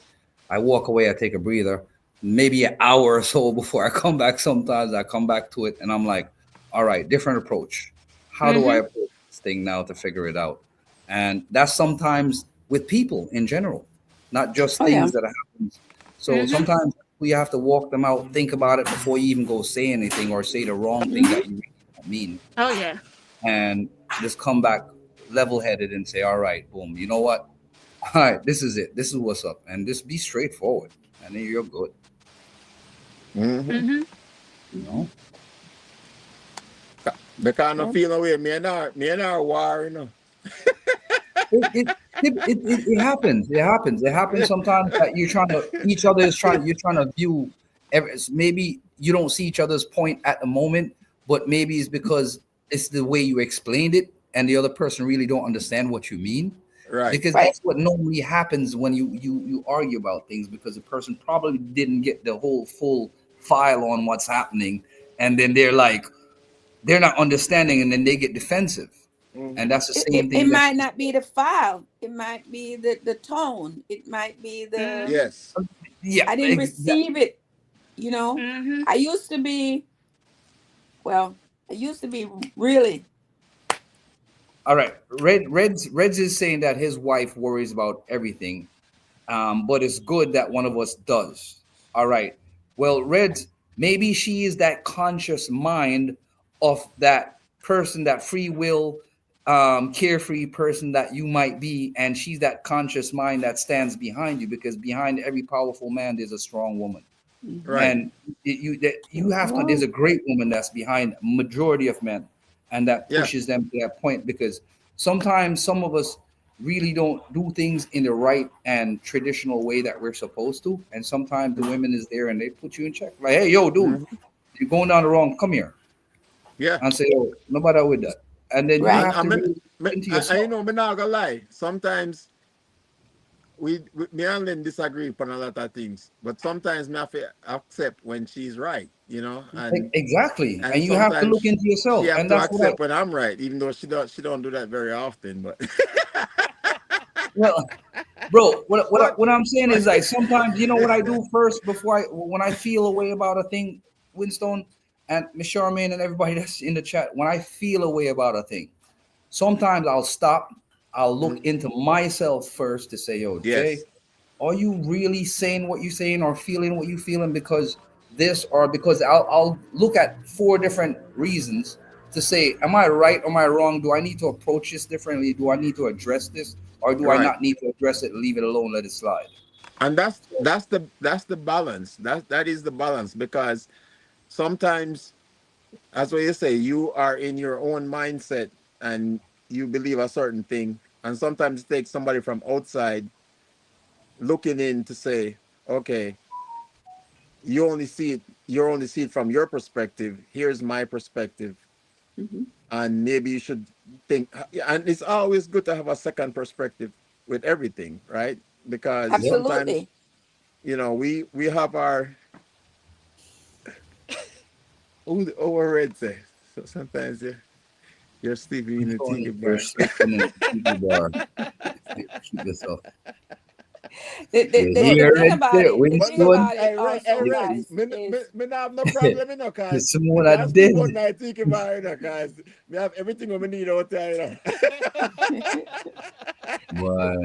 I walk away, I take a breather, maybe an hour or so before I come back. Sometimes I come back to it and I'm like, all right, different approach. How do I mm-hmm, approach this thing now to figure it out? And that's sometimes with people in general, not just Oh yeah. things that happen. So mm-hmm. sometimes we have to walk them out, think about it before you even go say anything or say the wrong thing Mhm. that you really don't mean, Oh, yeah. and just come back level headed and say, all right, boom, you know what? All right, this is it. This is what's up. And just be straightforward. And then you're good. Mm-hmm. Mm-hmm. You know? Because I Yeah. feel away, me and our war, It happens. It happens. It happens sometimes that you're trying to you're trying to view maybe you don't see each other's point at the moment, but maybe it's because it's the way you explained it and the other person really don't understand what you mean. Right. Because Right. that's what normally happens when you argue about things, because the person probably didn't get the whole full file on what's happening, and then they're not understanding, and then they get defensive. And Mm-hmm. that's the It, same it, it thing that might not be the file. It might be the tone. It might be the Mm-hmm. Yes. yeah, I didn't receive it. You know, Mm-hmm. I used to be, well, I used to be really, all right. Reds is saying that his wife worries about everything, but it's good that one of us does. All right. Well, Reds, maybe she is that conscious mind of that person, that free will, carefree person that you might be, and she's that conscious mind that stands behind you, because behind every powerful man there's a strong woman. Hmm. Right. And you have to. There's Wow. a great woman that's behind majority of men, and that Yeah. pushes them to that point, because sometimes some of us really don't do things in the right and traditional way that we're supposed to, and sometimes the women is there and they put you in check, like, hey, yo, dude, Mhm. you're going down the wrong, come here, Yeah. and say, oh, no matter with that, and then you And have Right. to really look into I yourself. know me not gonna lie. Sometimes me and Lynn disagree on a lot of things, but sometimes me have to accept when she's right, Exactly, and and you have to sometimes look into she yourself, have and to that's what I accept when I'm right, even though she don't do that very often. But well, bro, but what I'm saying but is, like, sometimes, you know what I do first before I when I feel a way about a thing, Winston and Miss Charmaine and everybody that's in the chat, when I feel a way about a thing, sometimes I'll stop, I'll look Mm, into myself first to say, yo, Jay, yes, are you really saying what you're saying or feeling what you're feeling because this, or because I'll look at four different reasons to say, am I right? Am I wrong? Do I need to approach this differently? Do I need to address this? Or do I right. not need to address it, leave it alone, let it slide? And that's the balance. That is the balance, because sometimes, as what you say, you are in your own mindset and you believe a certain thing, and sometimes it takes somebody from outside looking in to say, okay, you only see it from your perspective. Here's my perspective, Hmm. and maybe you should think. And it's always good to have a second perspective with everything, right? Because Yep. sometimes, Absolutely. we have our overread say. So sometimes you're sleeping in the So tiki if you're bar. sleeping in the Tiki Bar, keep yourself. The, You the, No, the hear thing it, about it, the but thing look, Winston? about it I also, read. guys, is Me not have no problem, cause Someone me I can't sleep did. on night tiki bar, cause me have everything we need out there, Boy.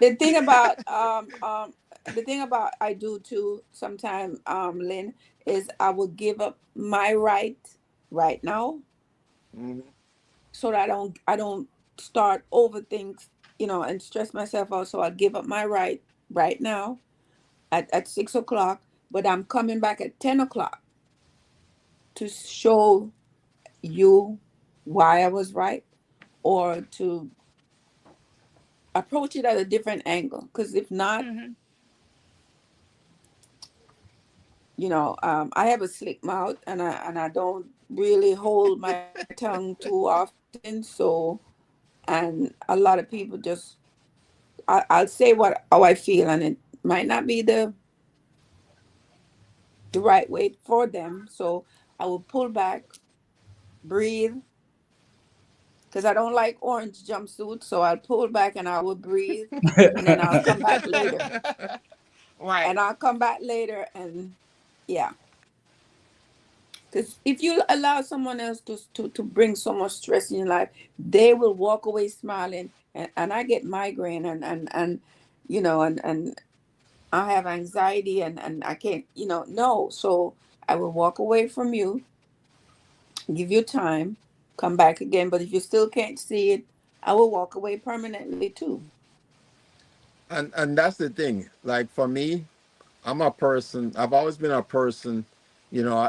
the thing about the thing about I do too sometimes, Lynn, is I will give up my right now, Mhm. so that I don't start overthink, and stress myself out. So I give up my right now at 6 o'clock, but I'm coming back at 10 o'clock to show you why I was right, or to approach it at a different angle. Because if not, Mm-hmm. I have a slick mouth, and I don't really hold my tongue too often. So, and a lot of people just, I'll say how I feel, and it might not be the right way for them. So I will pull back, breathe, because I don't like orange jumpsuits. So I'll pull back and I will breathe, and then I'll come back later, Right. and yeah. Because if you allow someone else to bring so much stress in your life, they will walk away smiling. And I get migraine, and I have anxiety, and I can't, no. So I will walk away from you, give you time, come back again. But if you still can't see it, I will walk away permanently too. and that's the thing. Like for me, I'm a person. I've always been a person.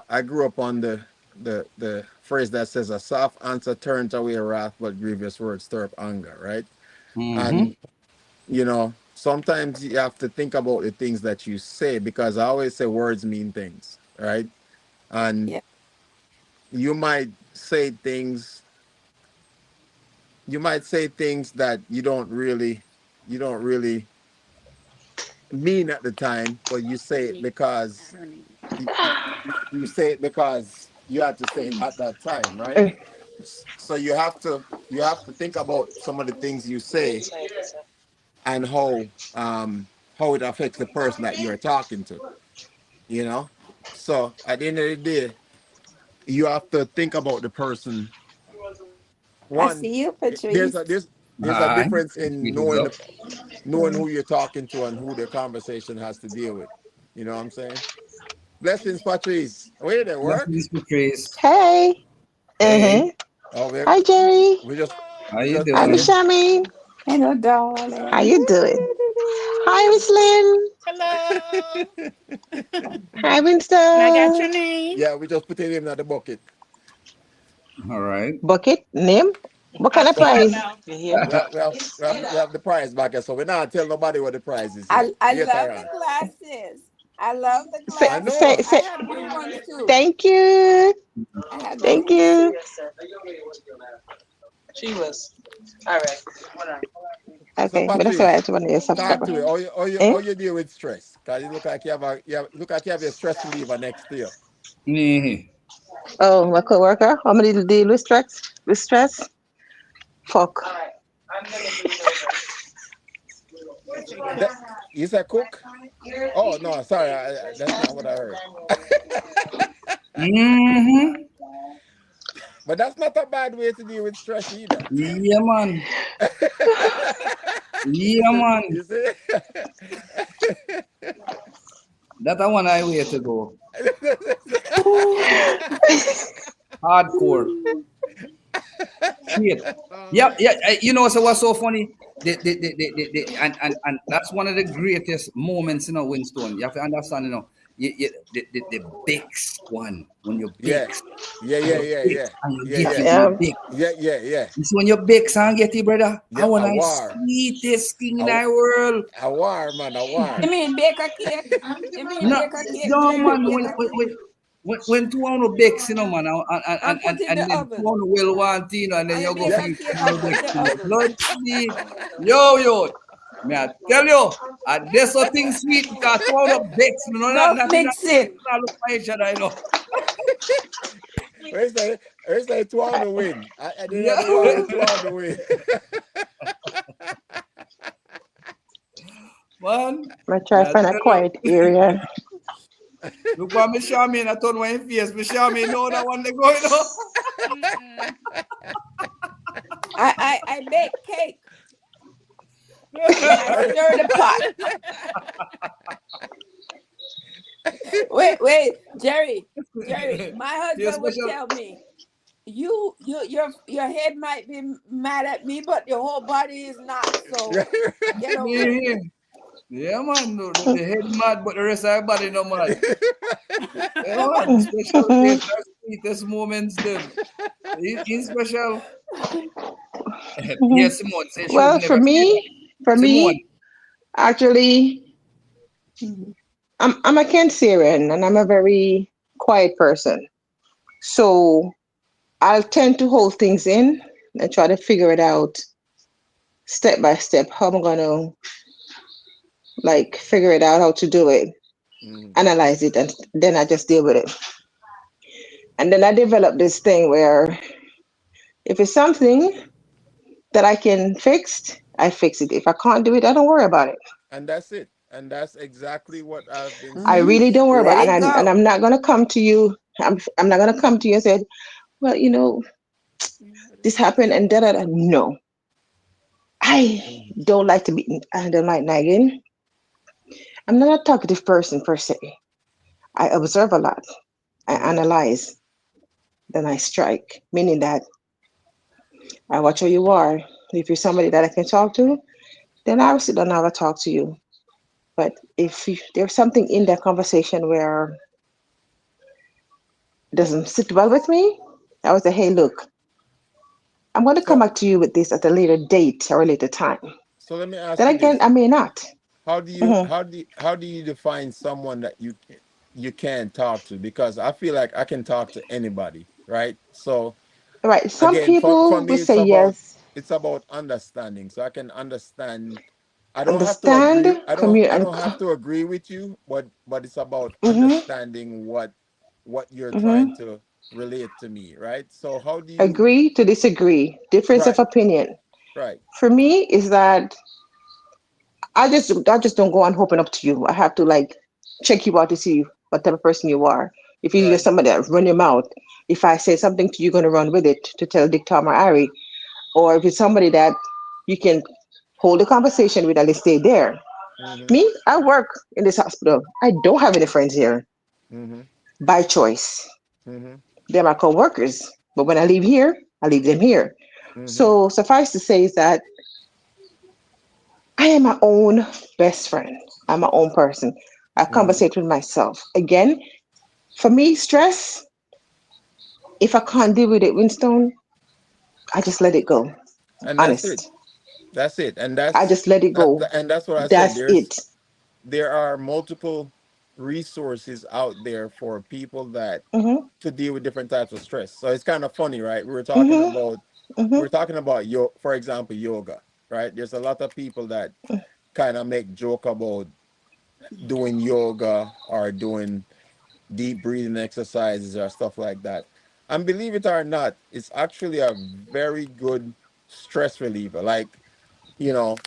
I grew up on the phrase that says, "A soft answer turns away wrath, but grievous words stir up anger." Right? Mm-hmm. And sometimes you have to think about the things that you say, because I always say words mean things, right? And Yeah, you might say things. You might say things that you don't really mean at the time, but you say it Honey, because honey. you say it because you had to say it at that time, right? So you have to think about some of the things you say, and how it affects the person that you're talking to. You know. So at the end of the day, you have to think about the person. I One, see you, there's a Patrice. there's there's a All right. difference in Keep it up. knowing who you're talking to and who the conversation has to deal with. You know what I'm saying? Blessings, Patrice. Wait, there work? Blessings, Patrice. Hey. Hey, Mm-hmm. Oh, Hi, Jerry. we just how we you just Hi, got Miss doing? in. Shami. Hello, How darling. you doing? Hi, Miss Lynn. Hello. Hi, And I got Winston. your name. Yeah, we just put it in the bucket. All right. Bucket name? What I kind of swear prize? about. You hear? We have the prize back here, so we're not telling nobody what the prize is yet. I love Later the on. glasses. I love the Say, I say, glasses. know. I say. had blue ones too. Thank you. I had Thank blues. you. So Okay, but that's all right. I Patrice, just want to talk subscribe. to it. Eh? How you deal with stress? Cause you look like look like you have a stress reliever next to you. Mhm. Oh, my coworker. How many deal with stress? With stress? Fuck. What you do? That you said cook? Oh no, sorry, that's not what I heard. Mhm. But that's not a bad way to deal with stress either. Yeah, man. you Yeah, see, man. you see. That a one I way to go. Hardcore. Shit. Yeah, yeah. You know, so what's so funny? And that's one of the greatest moments, Winston. You have to understand, the bakes one. When you Yeah, bakes, yeah, and yeah, you yeah, bakes, yeah, and you yeah, get yeah, it, and you Yeah. bake. yeah, yeah, yeah, You see, when you bakes and get it, brother, I yeah. want A the war, sweetest thing in a, the world. a war, man, a You war. mean bake a cake? You mean No, bake a cake, no Jerry? man, Bake a cake. when two on the bakes, man, And put in and the then two oven. on the well want, and then And you you go bake Yeah, a feed cake two on and the put in bakes, the oven. blood sweet. Yo, may I tell you, and this so thing sweet because two on the bakes, Enough nothing mixing. that look for each other. where's that 2 on the win? I didn't Yeah, have war with 2 on the win. man, I may try to I find a tell you, quiet area. look what me show me, and I turn my face, me show me, know that one they going. Mm-mm. I bake cake and I stir the pot. Wait, Jerry. Jerry, my Your husband would special. tell me, your head might be mad at me, but your whole body is not. So get over it. Yeah, yeah, man. The head mad, but the rest of the body no mad. Yeah, man. Special case are sweetest moments, them. In special. Here, Simone says she would Well, never say that. for Simone. me, actually, I'm a Cancerian and I'm a very quiet person. So I'll tend to hold things in and try to figure it out step by step how I'm gonna like figure it out how to do it, Mhm. analyze it, and then I just deal with it. And then I developed this thing where if it's something that I can fix, I fix it. If I can't do it, I don't worry about it. And that's it. And that's exactly what I've been I saying. really Hmm. don't worry Let about it. it And go. I'm not gonna come to you. I'm not gonna come to you and say, well, this happened and da da da. No, I Mhm. don't like to be. I don't like nagging. I'm not a talkative person per se. I observe a lot. I Mhm. analyze. Then I strike, meaning that I watch who you are. If you're somebody that I can talk to, then I will sit down and I will talk to you. But if there's something in that conversation where it doesn't sit well with me, I would say, hey, look, I'm going to come So back to you with this at a later date or a later time. so let me ask Then you again, this. I may not. Mhm. How do you define someone that you can talk to? Because I feel like I can talk to anybody, right? So Right. Some again, for people will me say yes, it's about understanding. So I can understand. I don't have to understand, agree. commute, I and don't have to agree with you, but it's about hmm understanding what you're trying hmm to relate to me, right? So how do you agree to disagree, difference of right, opinion. right. For me, is that I just don't go on hoping up to you. I have to like check you out to see what type of person you are. If you're just Right. somebody that run your mouth, if I say something to you, you're gonna run with it to tell Dick, Tom, or Harry, or if it's somebody that you can hold a conversation with and they stay there. Mm-hmm. Me, I work in this hospital. I don't have any friends here Mm-hmm. by choice. Mm-hmm. They're my co-workers. But when I leave here, I leave them here. Mm-hmm. So suffice to say is that I am my own best friend. I'm my own person. I Mhm. conversate with myself. Again, for me, stress, if I can't deal with it, Winstone, I just let it go. And that's it. Honest. That's it. And I just let it go. that's what I said. That's it. There are multiple resources out there for people that Mm-hmm. to deal with different types of stress. So it's kind of funny, right? Mm-hmm. We're Mm-hmm. talking about for example, yoga, right? There's a lot of people that kind of make joke about doing yoga or doing deep breathing exercises or stuff like that. And believe it or not, it's actually a very good stress reliever. Like, you know,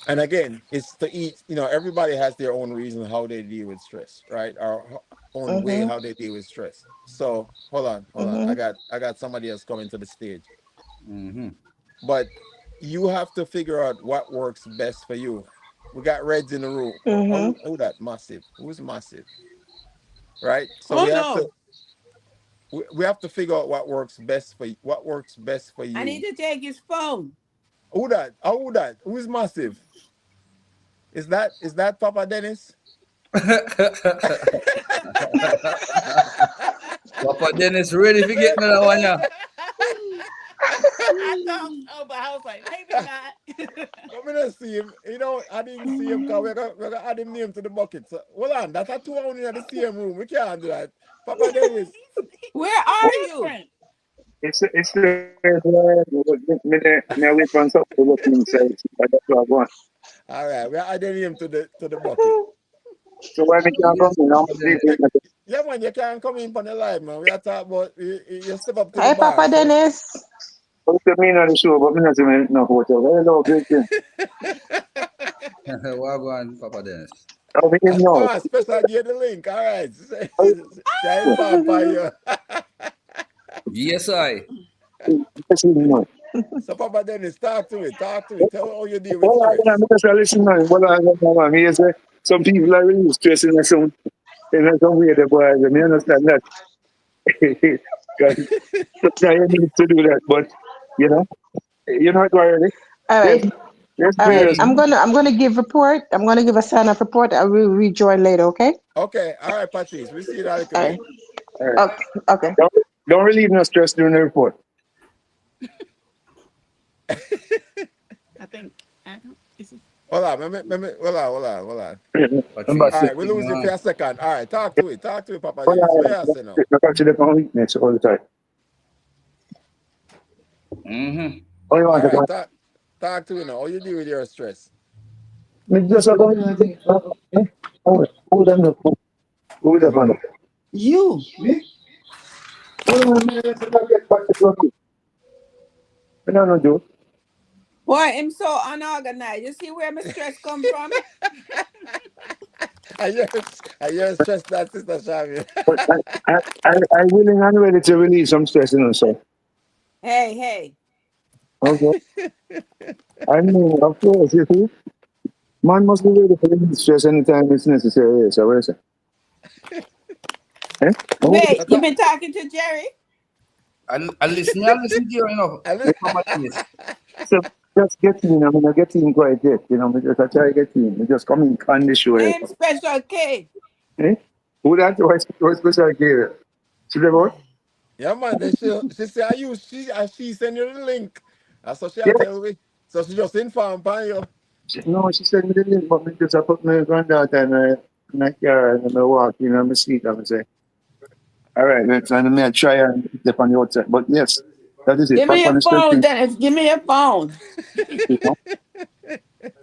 and again, it's to eat, everybody has their own reason how they deal with stress, right? Or own way Mm-hmm. how they deal with stress. So hold on. Mm-hmm. I got somebody else coming to the stage. Mm-hmm. But you have to figure out what works best for you. We got Reds in the room. Mm-hmm. Oh, that massive. Who's massive? Right? So Oh no. we have to figure out what works best for I need you. to take his phone. Who that? Oh, who that? Who's massive? Is that Papa Dennis? Papa Dennis ready to get me that one, yeah. I thought so, but I was like, maybe not. I'm gonna see him. I didn't see him because we're gonna add him name to the bucket. So hold on, that's a two only in the same room. We can't do that. Papa Dennis. Where He's are you? different. It's me wait for something to look inside. But that's what I want. All right, we're adding him to the bucket. So why me can't come Yes, in? I'm Papa Yeah, Dennis. yeah, yeah, man, you can't come in on the live, man. We are talking about you step up to the Hi, bar. Papa So Dennis. to me on the show, but me not see me no hotel. Hello, great thing. Wagwan, Papa Dennis. How me in now? special get the link. All right. How Shine fan for you. Yes, I. you in now? So Papa Dennis, talk to me. Talk to me. Tell me how you deal with Well, I stress. because I listen now. Well, I know, me say some people are really stressing in some way. The boy, me understand that. Because sometimes you need to do that, but you know, you're not worried. All Yes, right. yes, All right. players. Mm-hmm. I'm gonna give report. I'm gonna give a sign up report. I will rejoin later, okay? Okay. All right, Patrice. We see you in a little All bit. right. All right. Okay. Okay. Don't, don't relieve no stress during the report. I think I don't. Is it, Hold on. Hold on. I'm about All Patrice, to right. We lose signal you for on. a second. All right. Talk to it. Talk to it, Papa well, Dennis. What you say now? I consider my weakness all the time. Mm-hmm. All you want All to right. go? Talk to me now. How you deal with your stress? Me just a go. Hold on. Hold on. You. Hold on. Get back to work. I don't know, Joe. Boy, I'm so unorganized. You see where my stress come from? I hear, I hear stress that sister Shami. But I willing and ready to release some stress, so. Hey, hey. Okay. I mean, of course, you see, man must be ready for release stress anytime it's necessary. So, what is it? Eh? Oh, Wait, you been talking to Jerry? I listen to you enough. I li- The Papa Dennis. so just get in. I mean, I get in quite yet. Me just I try to get in. Me just come in on the show. I'm Special K. Eh? Who that was special care? See the boy? yeah, man. Then she say, "Are you she send you the link?" That's what she Yeah. tell me. So she just inform upon you. No, she sent me the link, but me just I put my granddaughter in my car and I walk in on my seat and I say, all right, let's and I try and step on the outside. But yes, that is it. Give me Back on your the stress phone, thing. Dennis. Give me your phone. You know?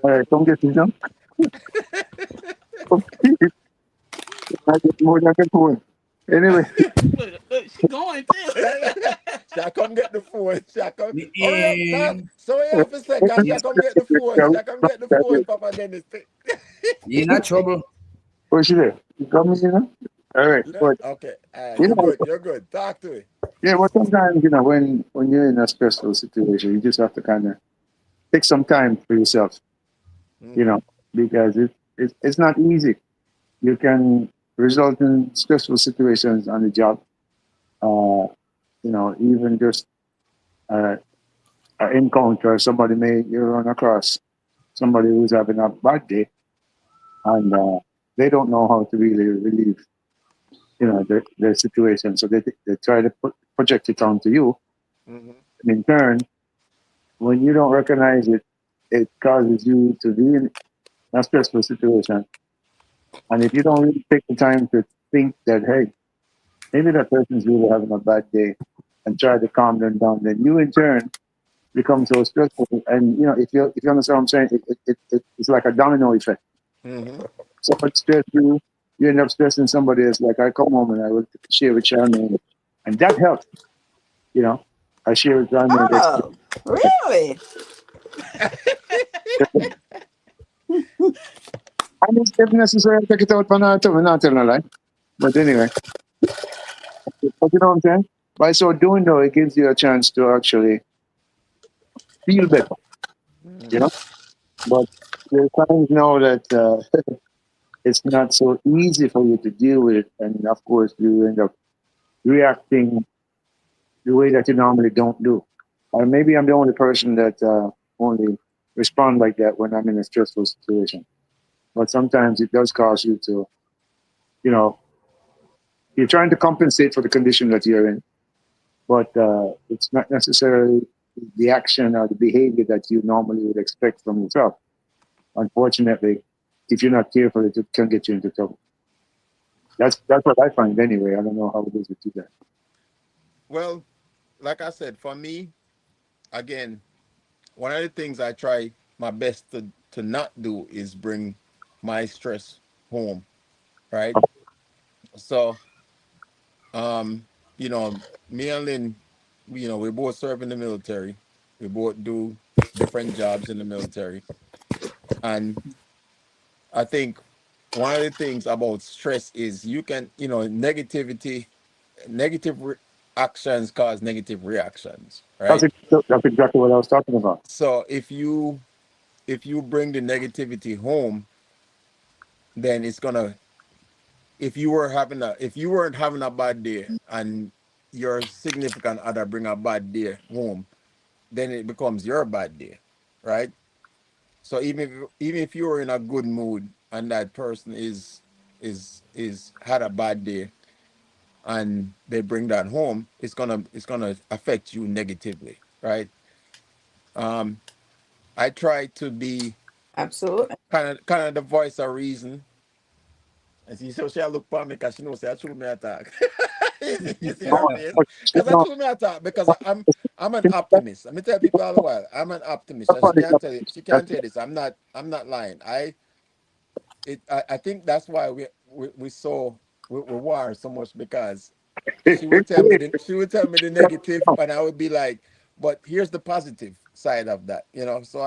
All right, don't get it done. I get more than the phone. Anyway, look, she going too. Shall come get the phone. Shall come. Hurry up, talk. In. So you have a second. Shall come get the phone. Shall come get the phone, Papa Dennis. You in a trouble. where's she there? You come in, All right, No, but okay. you You're know, good. You're good. Talk to me. yeah, but sometimes when you're in a stressful situation, you just have to kind of take some time for yourself, you Mm-hmm. know, because it's not easy. You can result in stressful situations on the job. Even just uh, an encounter somebody may you run across somebody who's having a bad day, and they don't know how to really relieve, their situation. So they try to project it onto you. Mm-hmm. And in turn, when you don't recognize it, it causes you to be in a stressful situation. And if you don't really take the time to think that, hey, maybe that person's really having a bad day, and try to calm them down, then you in turn become so stressful. And if you understand what I'm saying, it's like a domino effect. Mm-hmm. Someone stress you, you end up stressing somebody else. Like I come home and I will share with Charmaine, and that helps. You know, I share with Charmaine. Oh, really? And it's if necessary, take it out for now too. I'm not telling a lie. But anyway, but you know what I'm saying? By so doing though, it gives you a chance to actually feel better. You know, but there's times now that it's not so easy for you to deal with it, and of course you end up reacting the way that you normally don't do. Or maybe I'm the only person that only respond like that when I'm in a stressful situation. But sometimes it does cause you to, you know, you're trying to compensate for the condition that you're in, but it's not necessarily the action or the behavior that you normally would expect from yourself. Unfortunately, if you're not careful, it can get you into trouble. That's what I find anyway. I don't know how it is with you guys. Well, like I said, for me, again, one of the things I try my best to not do is bring my stress home, right? So, um, you know, me and Lynn, we both serve in the military. We both do different jobs in the military. And I think one of the things about stress is you can, negativity, actions cause negative reactions, That's right? ex- that's exactly what I was talking about. So if you bring the negativity home, then it's gonna if you weren't having a bad day and your significant other bring a bad day home, then it becomes your bad day, right? So even if you were in a good mood and that person is had a bad day and they bring that home, it's gonna affect you negatively, right? Um, I try to be Absolutely. kind of the voice of reason. And so she look for me because she knows I true me attack. You see her face? But, you Because I know, true me attack because I'm an optimist. Let me tell people all the while, I'm an optimist. And she can't tell this. I'm not lying. I think that's why we saw we war so much because she would tell me the negative and I would be like, but here's the positive side of that, So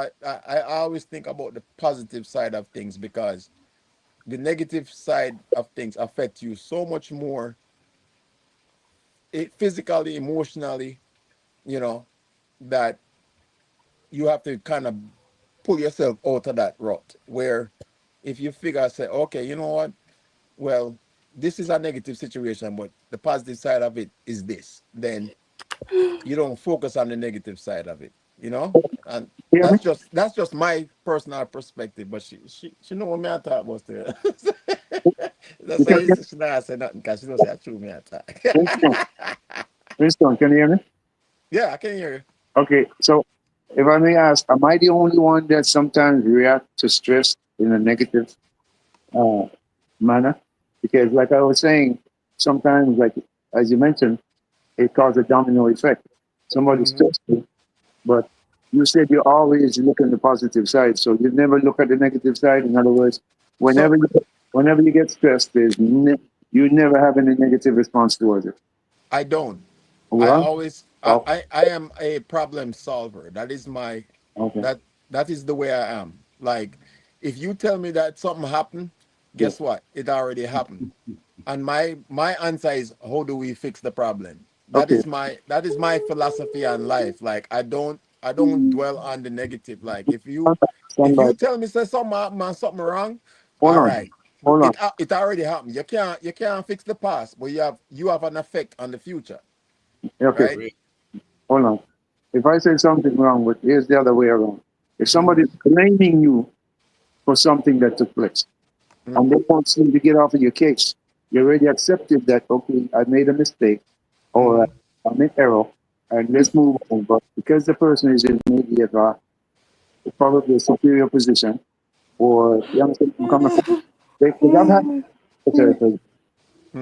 I always think about the positive side of things because the negative side of things affect you so much more, physically, emotionally, you know, that you have to kind of pull yourself out of that rut. Where if you figure, say, okay, you know what? Well, this is a negative situation, but the positive side of it is this. Then you don't focus on the negative side of it, And hear me? that's just my personal perspective. But she know what me I talk about there. That's You why can, she not say nothing because she don't say I true me I talk. Winston, Winston, can you hear me? Yeah, I can hear you. Okay, so if I may ask, am I the only one that sometimes react to stress in a negative uh, manner? Because, like I was saying, sometimes, like as you mentioned, it causes a domino effect. Somebody's Hmm. stressful, but you said you always look at the positive side, so you never look at the negative side. In other words, So whenever you whenever you get stressed, you never have any negative response towards it. I don't. I Well, always oh, I am a problem solver. That is my okay, that that is the way I am. Like if you tell me that something happened, yeah, guess what? It already happened. And my answer is how do we fix the problem? that okay, is my that is my philosophy on life. Like I don't dwell on the negative. Like if you stand if by. you tell me say something happened and something wrong, Hold all on, right, hold on. it already happened. You can't fix the past, but you have an effect on the future, Okay, right? Agree. hold on. If I say something wrong, but here's the other way around. If somebody's blaming you for something that took place and they don't seem to get off of your case, you already accepted that, okay, I made a mistake or I'm in error and let's move on. But because the person is in maybe probably a superior position or you understand where I'm coming from, because I've had therapy,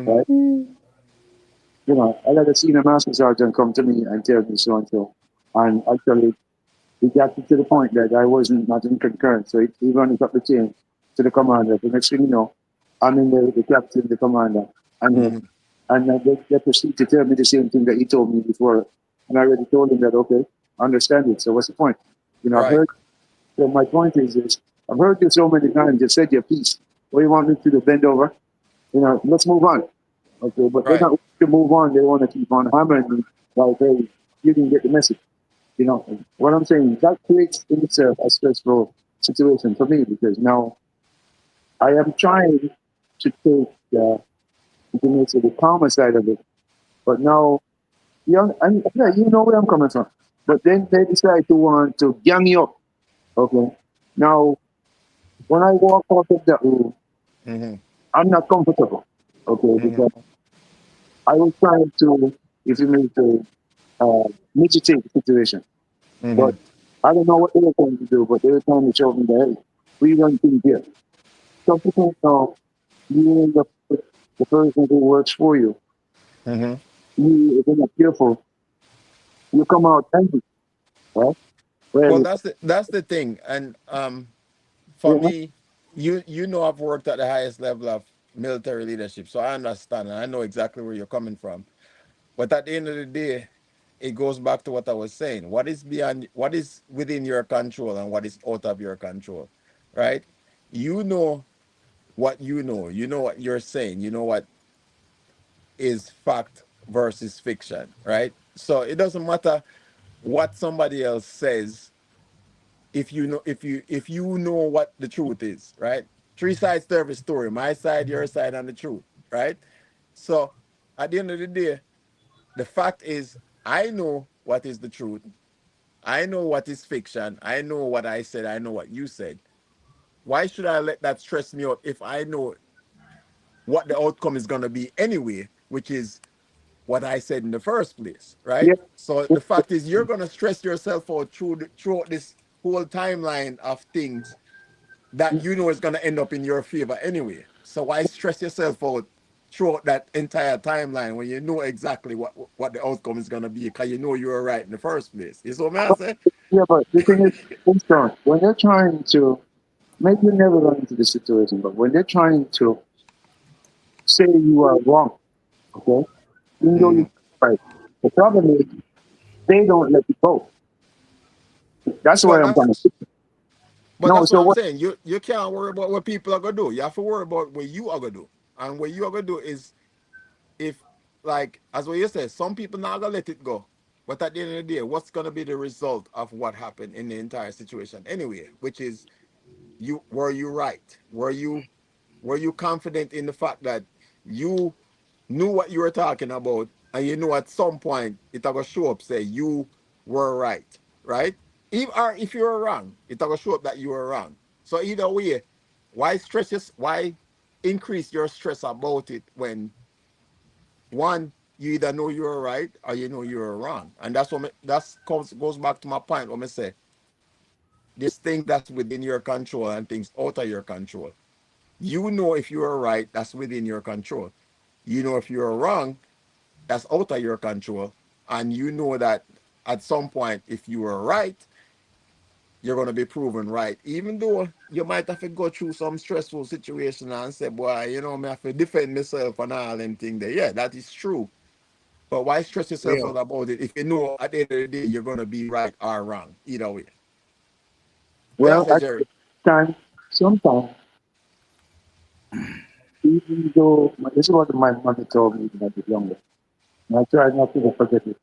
right? You know, I had a senior master sergeant come to me and tell me so and so. And actually, it got to the point that I wasn't not in concurrent. So he running up the chain to the commander. The next thing you know, I'm in the captain, the commander. And they proceed to tell me the same thing that he told me before. And I already told him that, okay, I understand it. So what's the point? You know, I've Right. heard, so my point is this, I've heard you so many times, you've said your piece. What do you want me to do, bend over? You know, let's move on. Okay, but they're Right. not willing to move on. They want to keep on hammering me like, hey, you didn't get the message. You know, what I'm saying, that creates in itself a stressful situation for me because now I am trying to take the calmer side of it. But now, yeah, you know where I'm coming from. But then they decide to want to gang you up. Okay. Now, when I walk out of that room, Mm-hmm. I'm not comfortable. Okay, Mm-hmm. because I was trying to, if you mean to, mitigate the situation. Mm-hmm. But I don't know what they were trying to do, but they were trying to show me that, hey, we run things here. Some people know you and the person who works for you, Mm-hmm. you, if you're not careful, you come out angry, right? Well, Well, that's the thing, and for you know, me, you know I've worked at the highest level of military leadership, so I understand and I know exactly where you're coming from. But at the end of the day, it goes back to what I was saying. What is within your control and what is out of your control, right? You know what you know. You know what you're saying. You know what is fact versus fiction, right? So it doesn't matter what somebody else says if you know what the truth is, right? Three sides to every story: my side, your side, and the truth, right? So at the end of the day, the fact is, I know what is the truth. I know what is fiction. I know what I said. I know what you said. Why should I let that stress me out if I know what the outcome is going to be anyway, which is what I said in the first place, right? yeah, So the fact is, you're going to stress yourself out throughout this whole timeline of things that you know is going to end up in your favor anyway. So why stress yourself out throughout that entire timeline when you know exactly what the outcome is going to be because you know you were right in the first place? You see what I say? yeah, but the thing is, Winston, when they're trying to, maybe you never run into this situation, but when they're trying to say you are wrong, okay, even though you're Mhm. right, the problem is they don't let you go. That's But where I'm that's coming from. but No, that's what so I'm what? saying. You can't worry about what people are gonna do. You have to worry about what you are gonna do. And what you are gonna do is, if, like, as what you said, some people not gonna let it go. But at the end of the day, what's gonna be the result of what happened in the entire situation anyway? Which is, you right? Were you confident in the fact that you knew what you were talking about, and you know at some point it gonna show up say you were right, right? If you were wrong, it gonna show up that you were wrong. So either way, why increase your stress about it when, one, you either know you're right or you know you're wrong. And that's goes back to my point when I say this thing that's within your control and things out of your control. You know if you're right, that's within your control. You know if you're wrong, that's out of your control. And you know that at some point, if you were right, you're going to be proven right. Even though you might have to go through some stressful situation and say, boy, I have to defend myself and all them things there. Yeah, that is true. But why stress yourself Real. out about it if you know at the end of the day you're going to be right or wrong? Either way. What you Well, say, at Jerry? sometimes, even though, this is what my mother told me when I was younger, and I try not to forget it.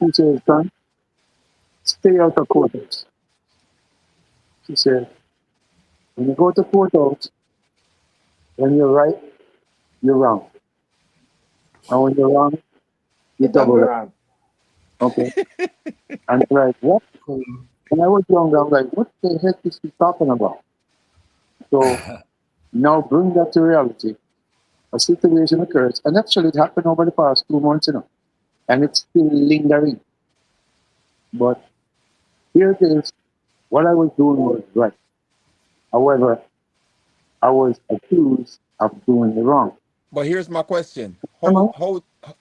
She says, son, stay out of courthouse. She said, when you go to courthouse, when you're right, you're wrong. And when you're wrong, you You double double it. wrong. Okay? And I'm like, what? When I was younger, I'm like, what the heck is he talking about? So now bring that to reality. A situation occurs, and actually it happened over the past 2 months, and it's still lingering. But here it is. What I was doing was right. However, I was accused of doing the wrong. But here's my question. Am I?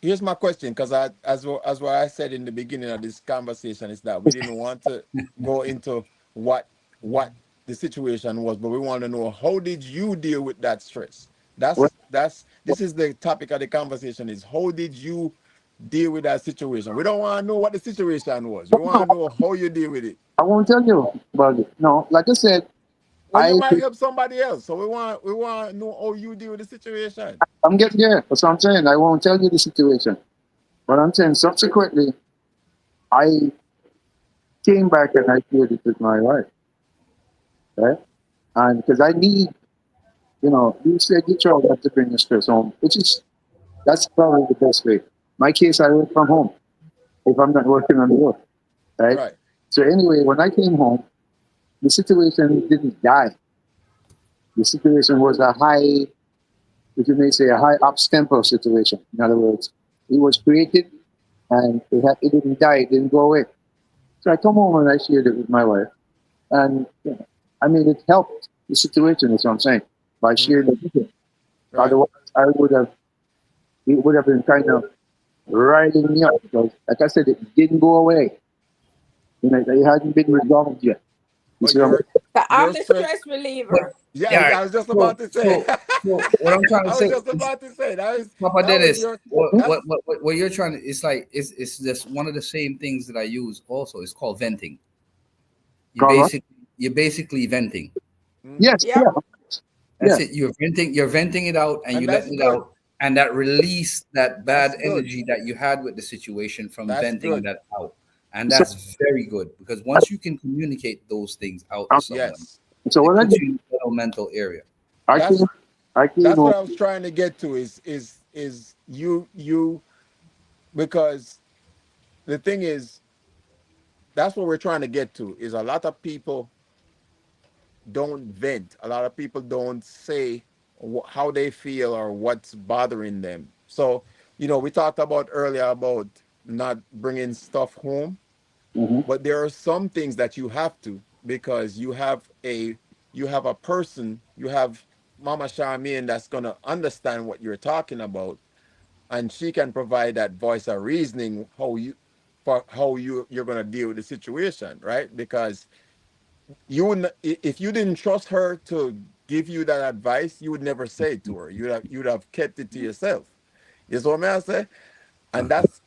Here's my question, because as what I said in the beginning of this conversation is that we didn't want to go into what the situation was, but we want to know, how did you deal with that stress? Well, That's this is the topic of the conversation, is how did you deal with that situation? We don't want to know what the situation was. We want no, to know how you deal with it. I won't tell you about it. No, like I said, Well, you I might help somebody else. So we want to know how you deal with the situation. I'm getting there. That's what I'm saying. I won't tell you the situation, but I'm saying subsequently, I came back and I shared it with my wife, right? And because I need, you said you try not to bring the stress home, which is that's probably the best way. My case, I work from home if I'm not working on the road, right? Right. So anyway, when I came home, the situation didn't die. The situation was a high, if you may say, a high up tempo situation. In other words, it was created and it didn't die, it didn't go away. So I come home and I shared it with my wife, and I mean it helped the situation. Is what I'm saying. By sharing Hmm. it with her. Right. Otherwise, it would have been kind of riding me up because, like I said, it didn't go away. It hadn't been resolved yet. You But see what I'm your saying? I'm your the stress. stress But reliever. Yeah, yeah, I was just so about to say. so so what I'm trying to I was say just is, about to say Papa that was Dennis, your what that's what what what what you're trying to, it's like it's just one of the same things that I use also. It's called venting. You Call what? basically you're basically venting. hmm. Yes, Yep. yeah, That's yeah. it. You're venting it out and And you're that's letting it good. out. And that release that That's bad good. energy that you had with the situation from That's venting good. that out. And So, that's very good because once you can communicate those things out to um, someone, Yes. so it what I puts you did, in a better mental area. I came, That's I came that's home. what I was trying to get to, is you, because the thing is, that's what we're trying to get to, is a lot of people don't vent. A lot of people don't say how they feel or what's bothering them. So, we talked about earlier about not bringing stuff home, Hmm. but there are some things that you have to, because you have a person, you have Mama Charmaine that's gonna understand what you're talking about, and she can provide that voice of reasoning you're gonna deal with the situation, right? Because if you didn't trust her to give you that advice, you would never say it to her. You'd have kept it to yourself. You see what I say? And that's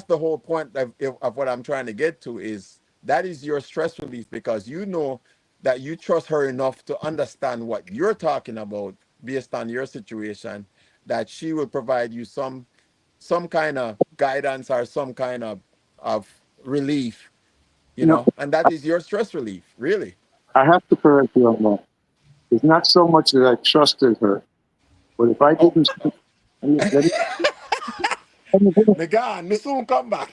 the whole point of what I'm trying to get to, is that is your stress relief, because you know that you trust her enough to understand what you're talking about based on your situation, that she will provide you some kind of guidance or some kind of relief, You know, and that is your stress relief, really. I have to correct you on that. It's not so much that I trusted her, but if I Oh, didn't, let me me gone, me soon come back.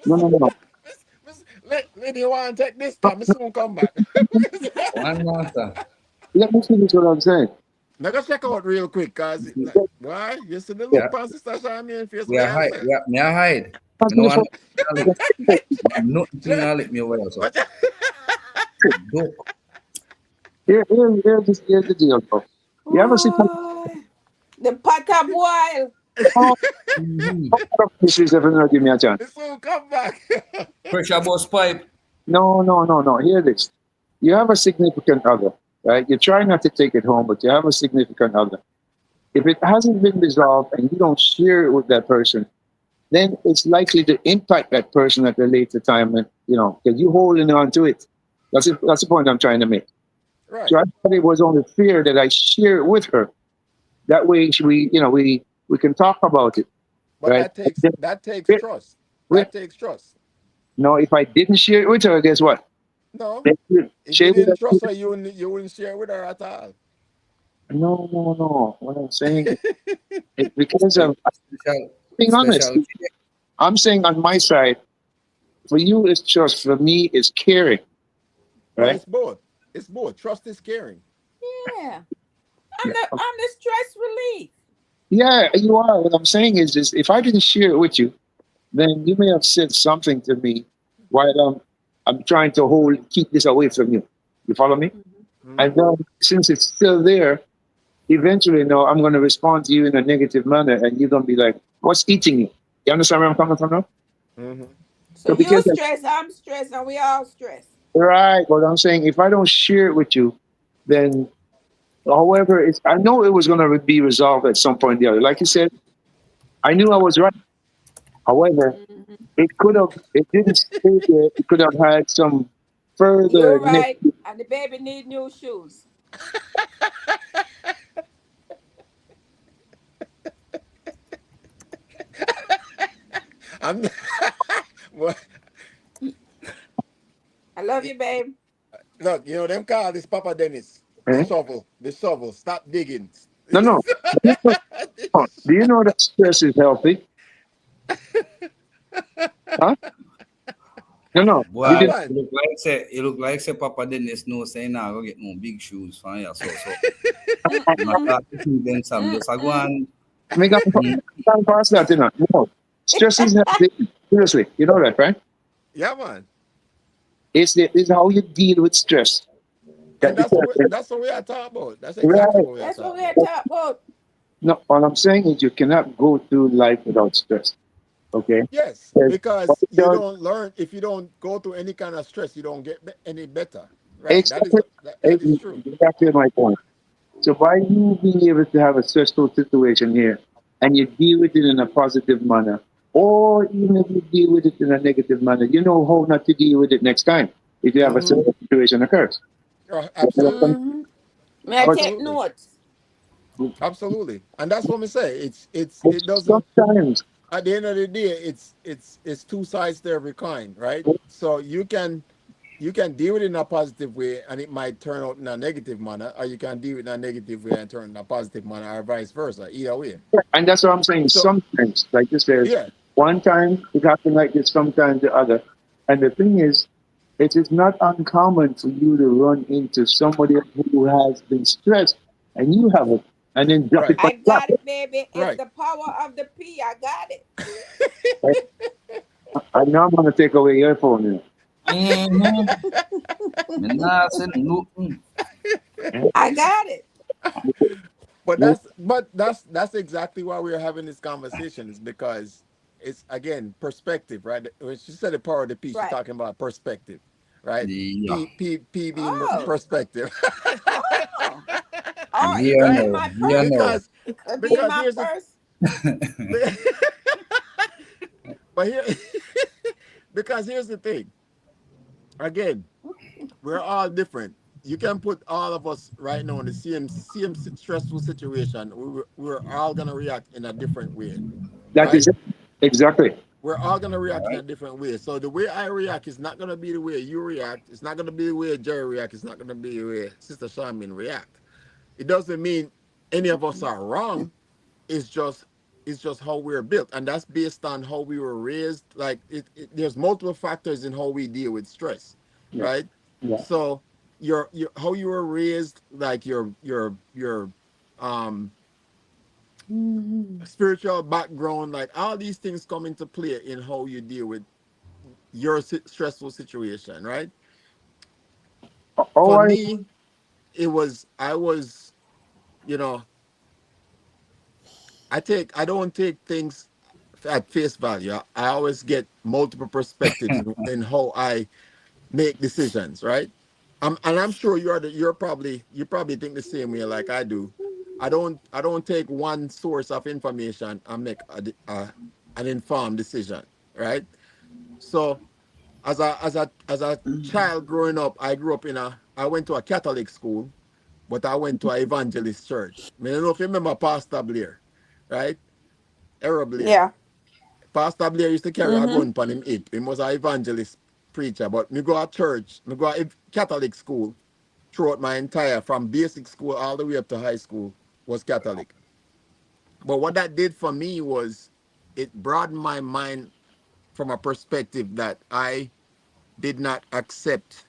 no, no, no, no. Let you want to take this time, me soon come back. One master. Let me finish what I'm saying. Now go check out real quick, cause why? You see the Yeah, look on Sister Charmaine face, we what are you hide. say? Yeah, me I hide. Ask Me me no the want first- nothing to you lick me away also. What you- Go. Here's the deal, bro. You ever see Oh, the pot of boil. how Mm-hmm. this is ever gonna give me a chance? me soon come back. Pressure bust pipe. No, no, no, no. Hear this. You have a significant other, right? You try not to take it home, but you have a significant other. If it hasn't been resolved and you don't share it with that person, then it's likely to impact that person at a later time, and because you're holding on to it. That's the point I'm trying to make. So Right, I thought it was only fair that I share it with her. That way, we can talk about it, but right? that takes Wait, trust. wait. That takes trust. No, if I didn't share it with her, guess what? No, Then if Share you with didn't her. trust her, you wouldn't share with her at all. No, no, no. What I'm saying is, it's because Spe- of Special being honest. specialty. I'm saying on my side, for you it's trust, for me it's caring, Well, right? it's both. It's both. Trust is caring. Yeah. Yeah. I'm the stress relief. Yeah, you are. What I'm saying is if I didn't share it with you, then you may have said something to me while I'm trying to keep this away from you. You follow me? Hmm. And then since it's still there, eventually, no, I'm going to respond to you in a negative manner, and you're going to be like, "What's eating you?" You understand where I'm coming from now? Hmm. So So you because stress, I'm stressed, and we all stress. right, what I'm saying, if I don't share it with you, then however, I know it was going to be resolved at some point or the other. Like you said, I knew I was right. However, Hmm. it didn't stay there. It could have had some further You're right. negative. And the baby need new shoes. I'm well, I love you, babe. look, them call this Papa Dennis. The Eh? shovel. The shovel. Stop digging. No, no. Do you know that stress is healthy? Huh? No, no. Boy, You Yeah, didn't. it man. look like say Papa Dennis no saying now go get no big shoes from here. So my Mm-mm. thought to them some just I go Mm-mm. on. Make up past that, you know. No. Stress is healthy. Seriously, you know that, right? Yeah, man. It's how you deal with stress. And That determines. that's what we are talking about. That's exactly Right. what we are That's what talking we're about. talking about. No, all I'm saying is you cannot go through life without stress. Okay? Yes, Yes. What because it you does, don't learn if you don't go through any kind of stress, you don't get any better. Right? exactly, That is true. exactly my point. So by you being able to have a stressful situation here and you deal with it in a positive manner, or even if you deal with it in a negative manner, you know how not to deal with it next time if you have a Hmm. similar situation occurs. Absolutely. Mm-hmm. May I But, take Absolutely. notes? Absolutely. And that's what we say. but It doesn't sometimes, at the end of the day, it's two sides to every coin, right? So you can deal with it in a positive way and it might turn out in a negative manner, or you can deal with it in a negative way and turn in a positive manner, or vice versa. Either way. and that's what I'm saying, So sometimes, like you said, yeah. one time it happened like this, sometimes the other. And the thing is, it is not uncommon for you to run into somebody who has been stressed and you haven't, and then drop it Right. on I top. got it, baby. It's Right. the power of the P. I got it. And now I'm going to take away your phone. You Mm-hmm. Me nah say nothing. know. I got it. But Eh? that's exactly why we're having this conversation, is because it's again perspective, right? When she said the power of the P, she's Right. talking about perspective, right? Yeah. P being Oh. perspective. Oh. Oh, it Yeah could be Right? no. my Yeah purse. no. Because It could be in because my here's the purse. but here because here's the thing. Again, we're all different. You can put all of us right now in the same stressful situation. We're all gonna react in a different way, That right? is it. Exactly. We're all gonna react in a Right? different way. So the way I react is not gonna be the way you react. It's not gonna be the way Jerry react. It's not gonna be the way Sister Charmin react. It doesn't mean any of us are wrong. It's just it's just how we're built, and that's based on how we were raised. Like there's multiple factors in how we deal with stress, Yeah. right? Yeah. So your how you were raised, like your um Mhm. spiritual background, like all these things come into play in how you deal with your stressful situation, right? Oh, For I, me, I was, you know, I don't take things at face value. I always get multiple perspectives in how I make decisions, right? And I'm sure you probably think the same way like I do. I don't take one source of information and make an informed decision, right? So as a child growing up, I went to a Catholic school, but I went to an evangelist church. I don't know if you remember Pastor Blair, right? Errol Blair. Yeah. Pastor Blair used to carry a Mm-hmm. gun on him hip. He was an evangelist preacher, but me go to church, me go to Catholic school throughout my entire, from basic school all the way up to high school, was Catholic. But what that did for me was it broadened my mind from a perspective that I did not accept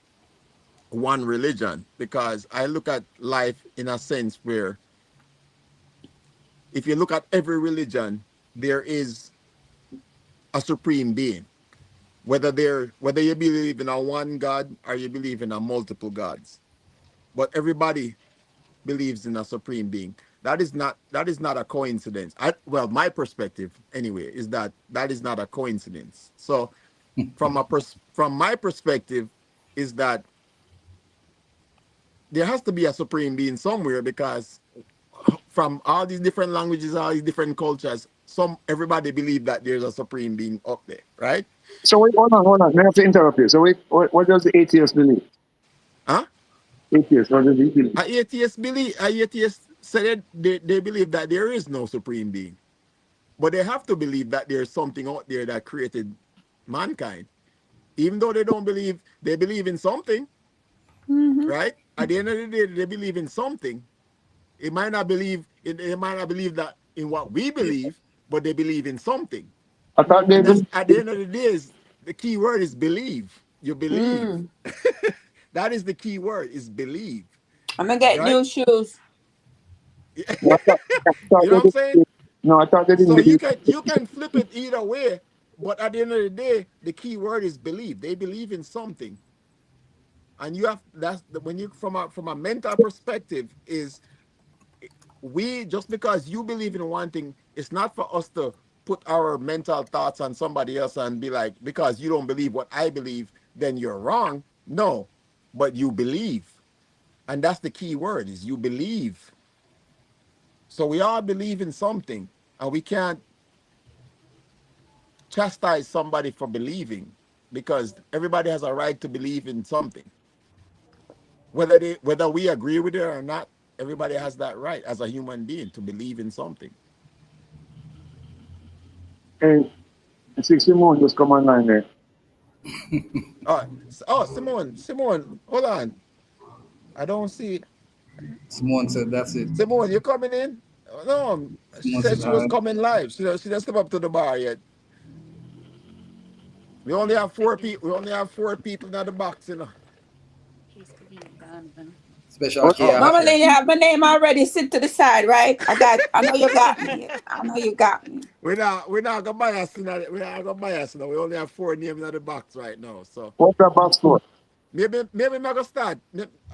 one religion, because I look at life in a sense where if you look at every religion, there is a supreme being. Whether you believe in a one God or you believe in a multiple gods, but everybody believes in a supreme being. That is not a coincidence. Well, my perspective anyway is that that is not a coincidence. So from my perspective is that there has to be a supreme being somewhere, because from all these different languages, all these different cultures, everybody believe that there's a supreme being up there, right? So wait, hold on. I have to interrupt you. So wait, what does the atheist believe? Huh? Atheist, what does he believe? A atheist said they believe that there is no supreme being, but they have to believe that there's something out there that created mankind. Even though they don't believe, they believe in something, Mm-hmm. right? At the end of the day, they believe in something. It might not believe that in what we believe, but they believe in something. I thought they And that's believe. at the end of the day is the key word is believe. You believe. Mm. That is the key word is believe, I'm gonna get right? new shoes. No, I thought You know they what I'm didn't saying? believe. No, I thought they didn't So you believe. can you can flip it either way, but at the end of the day, the key word is believe. They believe in something, and you have when you from a mental perspective is we just because you believe in one thing, it's not for us to put our mental thoughts on somebody else and be like, because you don't believe what I believe, then you're wrong. No, but you believe. And that's the key word is you believe. So we all believe in something, and we can't chastise somebody for believing, because everybody has a right to believe in something. Whether we agree with it or not, everybody has that right as a human being to believe in something. And see, Simone just come online there. Oh, Simone, hold on. I don't see it. Simone said that's it. Simone, you coming in? Oh, no, she Simone said said, she was coming live. She didn't step up to the bar yet. We only have four people. We only have four people in the box, you know. Christine Donovan. Special What, K Oh, out Mama there. Lynn, you have my name already. Sit to the side, right? I know you got me. I know you got me. we're not gonna bias in that. We're not gonna bias now. We only have four names in the box right now. So what's that box for? maybe I'm gonna start.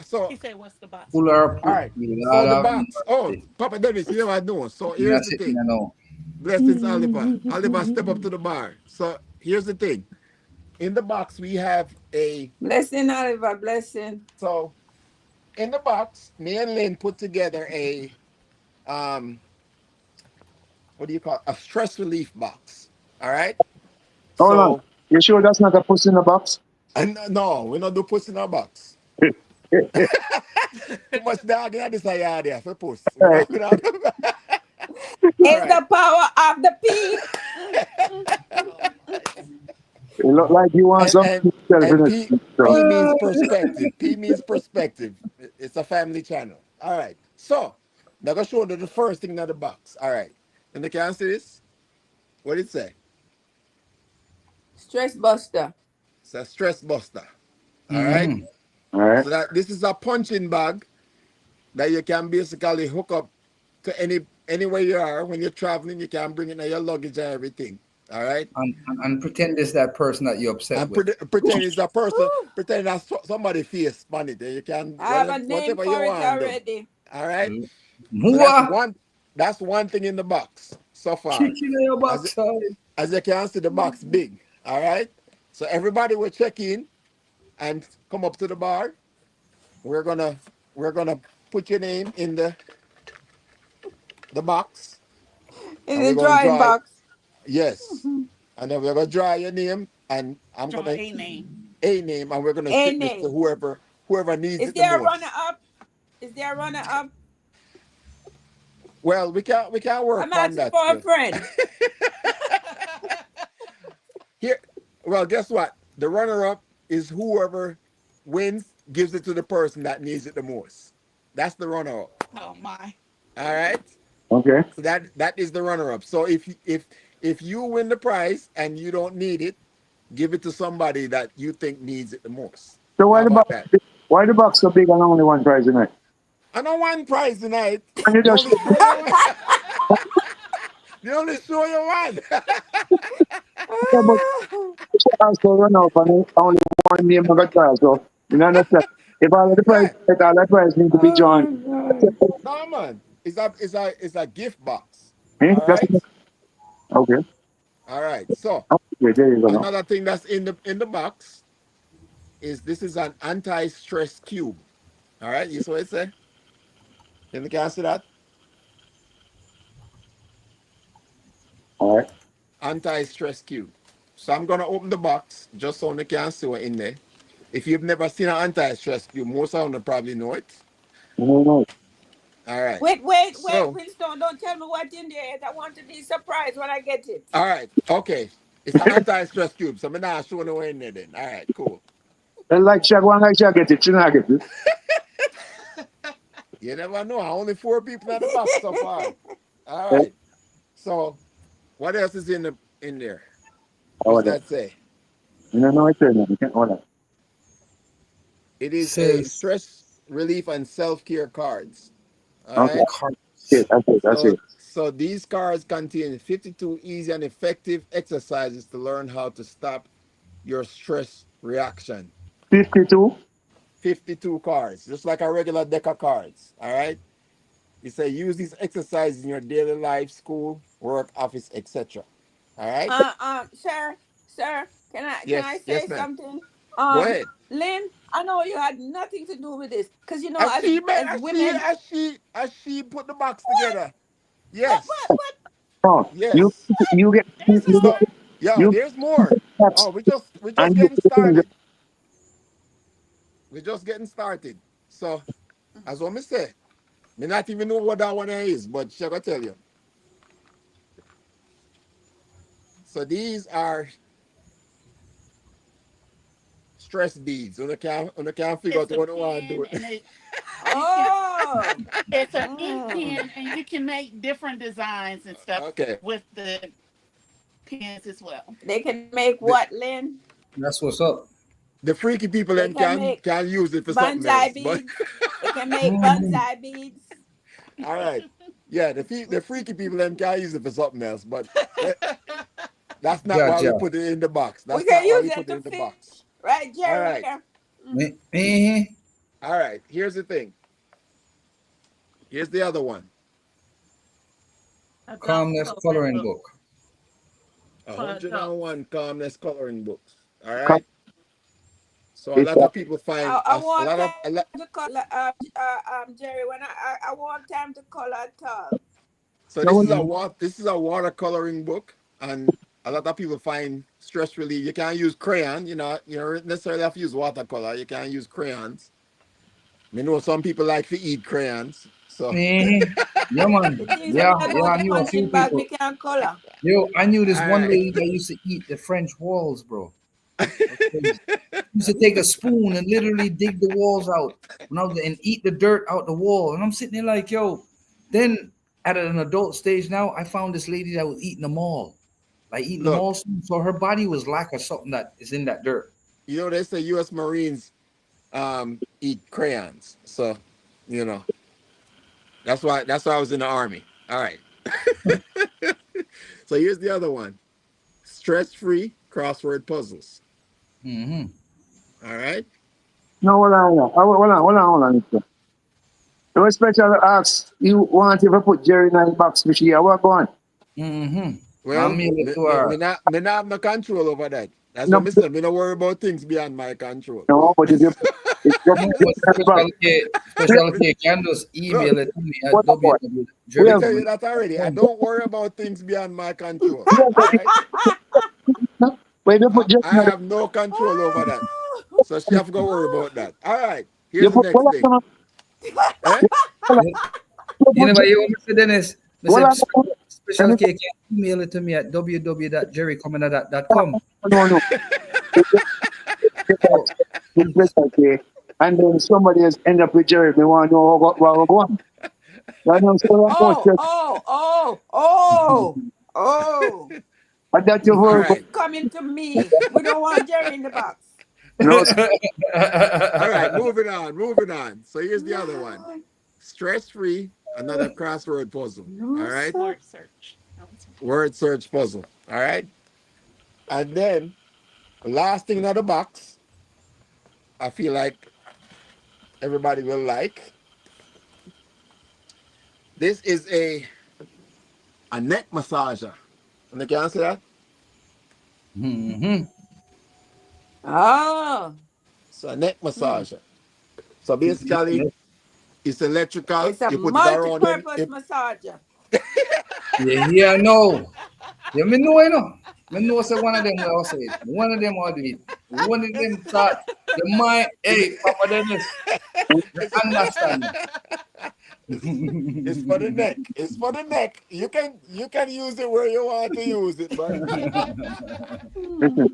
So He said, "What's the box Pull for?" her all put right. me So lot the of box. Oh, Papa Dennis, you know what I know. So me here's a the sitting thing. now. Blessings, Oliver. Oliver, step up to the bar. So here's the thing. In the box, we have a Blessing, Oliver. Blessing. so in the box, me and Lynn put together a um what do you call it? A stress relief box. All right. Hold on. So You sure that's not a puss in the box? and no, we don't do puss in our box. Too much dog in this yard there for puss. We don't all It's right. the power of the P. Oh, yes. It look like you want And something and to yourself and in P it. So, P means perspective. P means perspective. It's a family channel. All right. So now go show you the first thing in the box. All right. And they can see this. What did it say? Stress buster. It's a stress buster. All right. Mm-hmm. all right. So that this is a punching bag that you can basically hook up to anywhere you are when you're traveling. You can bring it in your luggage and everything. All right. And pretend it's that person that you're upset And with. pretend it's a person, Woo. pretend that's somebody face on it. And you can I have a name whatever you for it want to do. already. All right. So that's Mua! one thing in the box so far. Kicking in your As backside. as you can see, the box big. All right. So everybody will check in and come up to the bar. We're gonna we're gonna put your name in the box, In and we're the gonna drawing draw it. box. Yes, and then we're gonna draw your name, and I'm Draw gonna a name. a name, and we're gonna A ship this to name. whoever needs Is it the there a runner most. up? Is there a runner up? Well, we can work I'm on asking that for a still. friend. Here, well, guess what? The runner-up is whoever wins gives it to the person that needs it the most. That's the runner-up. Oh my. All right. Okay. So that is the runner-up. So if If you win the prize and you don't need it, give it to somebody that you think needs it the most. So How about that? why the box so big and only one prize tonight? I know one prize tonight. And you They just only show you one. They only show you one. yeah, but also run out and only one name of a prize. So you understand? If all of the prize, Yeah. if all the prize need to be joined. Oh, No man. It's a gift box. Eh? All That's right. okay. All right. So Okay, there you go now. another thing that's in the box is this is an anti-stress cube. All right. You see what it say? Can you guys see that? All right. Anti-stress cube. So I'm gonna open the box just so you can see what in there. If you've never seen an anti-stress cube, most of them probably know it. No, no. All right. wait, So, Winston, don't tell me what's in there yet. I want to be surprised when I get it. all right. Okay. It's an anti-stress cube. So I'm not showing away in there then. All right, cool. And like Shaq, one like Shaq get it, she not get it. You never know. Only four people in the box so far. All Eh? right. So what else is in there? What's Hold on. that say? You don't know what it is. You can't hold on. It is a Says stress relief and self-care cards. All Okay. right. Okay, cards. that's it. That's So it. so these cards contain 52 easy and effective exercises to learn how to stop your stress reaction. 52. 52 cards, just like a regular deck of cards. All right. You say use these exercises in your daily life, school, work, office, etc. All right. Sir, can I Yes. Yes, say ma'am. something? Go ahead. Lynn, I know you had nothing to do with this, because As she made, as women, as she put the box together. but Yes. Oh, Yes. you get this is So, yo, you there's more. get Oh, we just and you getting put the things. started. We're just getting started. So, as what me say, me not even know what that one is, but she gonna tell you. So these are stress beads. You can't figure It's out a what you want to do pen, it. and you can. oh. It's an ink Mm. pen, and you can make different designs and stuff Okay. with the pens as well. They can make The, what, Lynn? That's what's up. the freaky people They them can can make can use it for something bonsai else. But beads. They can make Mhm. bonsai beads. all right. Yeah, the freaky people them can use it for something else, but that, that's not why we Gotcha. put it in the box. We That's can not why use we them put it to in the fish, box. right, All Jerry? right. Mhm. All right. Here's the thing. Here's the other one. Adult Calmness coloring coloring book book. for adults. 101 calmness coloring books. All Come, right. So a it's lot of people find I a want lot of time a lot. to color, Jerry. When I want time to color at all. So no one this is a watercoloring book, and a lot of people find stress relief. You can't use crayon. You don't necessarily have to use watercolor. You can't use crayons. I know some people like to eat crayons. So Yeah, man. The things when Yeah, I yeah. go I to knew a few punching bag, me people. can color. Yo, I knew this all one right. lady that used to eat the French walls, bro. That's crazy. Used to take a spoon and literally dig the walls out and eat the dirt out the wall. And I'm sitting there like, yo. Then at an adult stage now, I found this lady that was eating them all, like eating them Look, all. So her body was lack of something that is in that dirt. they say U.S. Marines eat crayons. So you know that's why I was in the army. All right. So here's the other one: stress-free crossword puzzles. Hmm. All right. no hold on. No special ask you want if I put Jerry in the box for she what go on? Hmm. I'll Well, mail it me, to me, her. me not have no control over that. That's No what I said. Me not worry about things beyond my control. no, but if you put if you No, put but Jerry in the box, Special K can just Look, email it to me at what about? We me have tell you that already. I don't worry about things beyond my control. All right. when you put I, Jerry I in the have no control over that. So she have to go worry about that. All right. you Here's the put next thing. Eh? you, you you put never Jerry hear what Mr. Dennis. what Mr. and Special K can email it to me at www.jerrycommoner.com. no. So With special K, and then somebody else end up with Jerry. They want to know what we're going. I know so much. Oh, oh, oh, oh, oh. And that your All whole right. Coming to me. We don't want Jerry in the box. no All right. Moving on. Moving on. So here's the other one. No, Stress free. Another crossword puzzle. All no, right. sir. Word search. Word search puzzle. All right. And then last thing in the box, I feel like everybody will like. This is a neck massager. And they can answer that? Mhm. Oh, So a neck hmm. massager. So basically, it's electrical. It's a You put it around them. multi-purpose massager. Yeah, yeah, no. Yeah, me know, you know. Me know say one of them will say it. One of them will do it. One of them start the mind, hey, Papa Dennis, you understand. It's for the neck. It's for the neck. You can use it where you want to use it, but listen,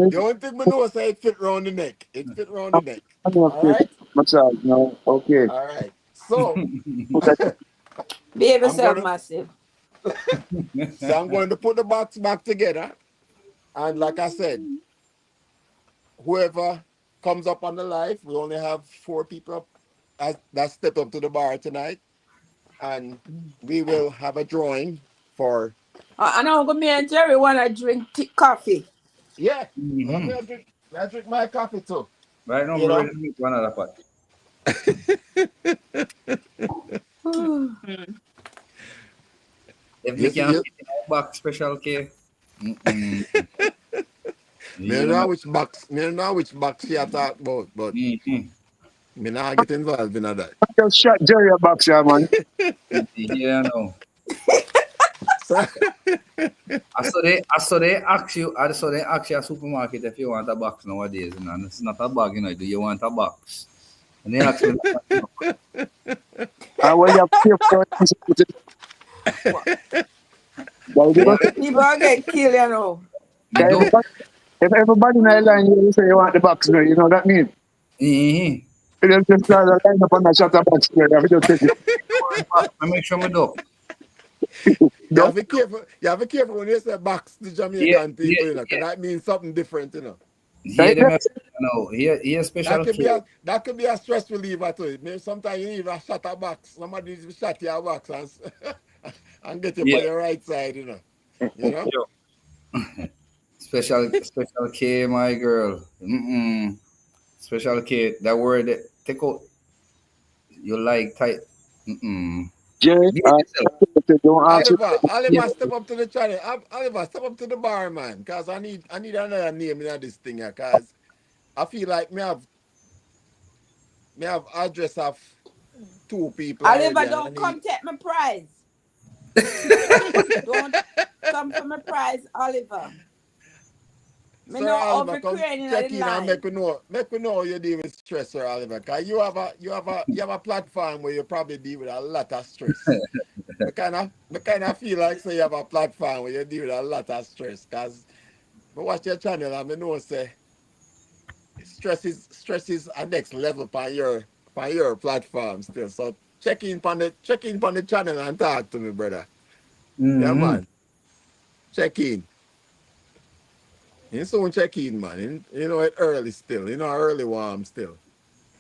the it's only thing we know is that it fit around the neck. It fit around the neck. I'm not All fit right. massage now. Okay. All right. So Put that Behave I'm yourself, gonna massive. I'm going to put the box back together. And like I said, whoever comes up on the live, we only have 4 people up that step up to the bar tonight. And we will have a drawing for I know me and Jerry want to drink coffee. yeah. Let Mhm. me drink my coffee too. Right now, You I'm know? ready to make one other pot. If You me see, can fit in a box special K. Mm-mm. me don't You know know. which box you talk about, but Mm-hmm. me not get involved in that. just shot Jerry a box, yeah, man. Yeah, no. So, I saw they ask you. I saw they ask you a supermarket if you want a box nowadays, and it's not a bag, you know. Do you want a box? And they asked me, And when you have to pay for it, What? but yeah, People are get killed, you know. me do. everybody, if everybody in the line you say you want the box, you know that means. Mm-hmm. You just start a line up on the shot a box, you have to take it. I make sure me do. you No? have to be careful. You have to be careful when you say box to Yeah, Jamaican yeah, people, you know, because yeah. that means something different, you know. Here Right them, there. you know, here That special could K. be a stress reliever too. Maybe sometimes you need a shot a box. Somebody needs to shot your box and get you Yeah, on your right side, you know. You know? yo, special K, my girl. Mm-mm. Special K. That word, take out. You like tight. Mm-mm. Jerry, Behave yourself. don't answer. Yeah. Oliver, step up to the channel. Oliver, step up to the bar, man. Cause I need another name in this thing here. Cause I feel like me have address of 2 people already, Oliver, and I don't need come take my prize. Don't come for my prize, Oliver. Me Sir no Oliver, over come creating check the in and line. make me know how you deal with stress, Sir Oliver. Cause you have a platform where you probably deal with a lot of stress. Me kinda feel like say you have a platform where you deal with a lot of stress. Cause I watch your channel and I know say stress is a next level on your platform still. So check in on the channel and talk to me, brother. Yeah, Mm-hmm. man. Check in. You soon check in, man. It early still. Early warm still.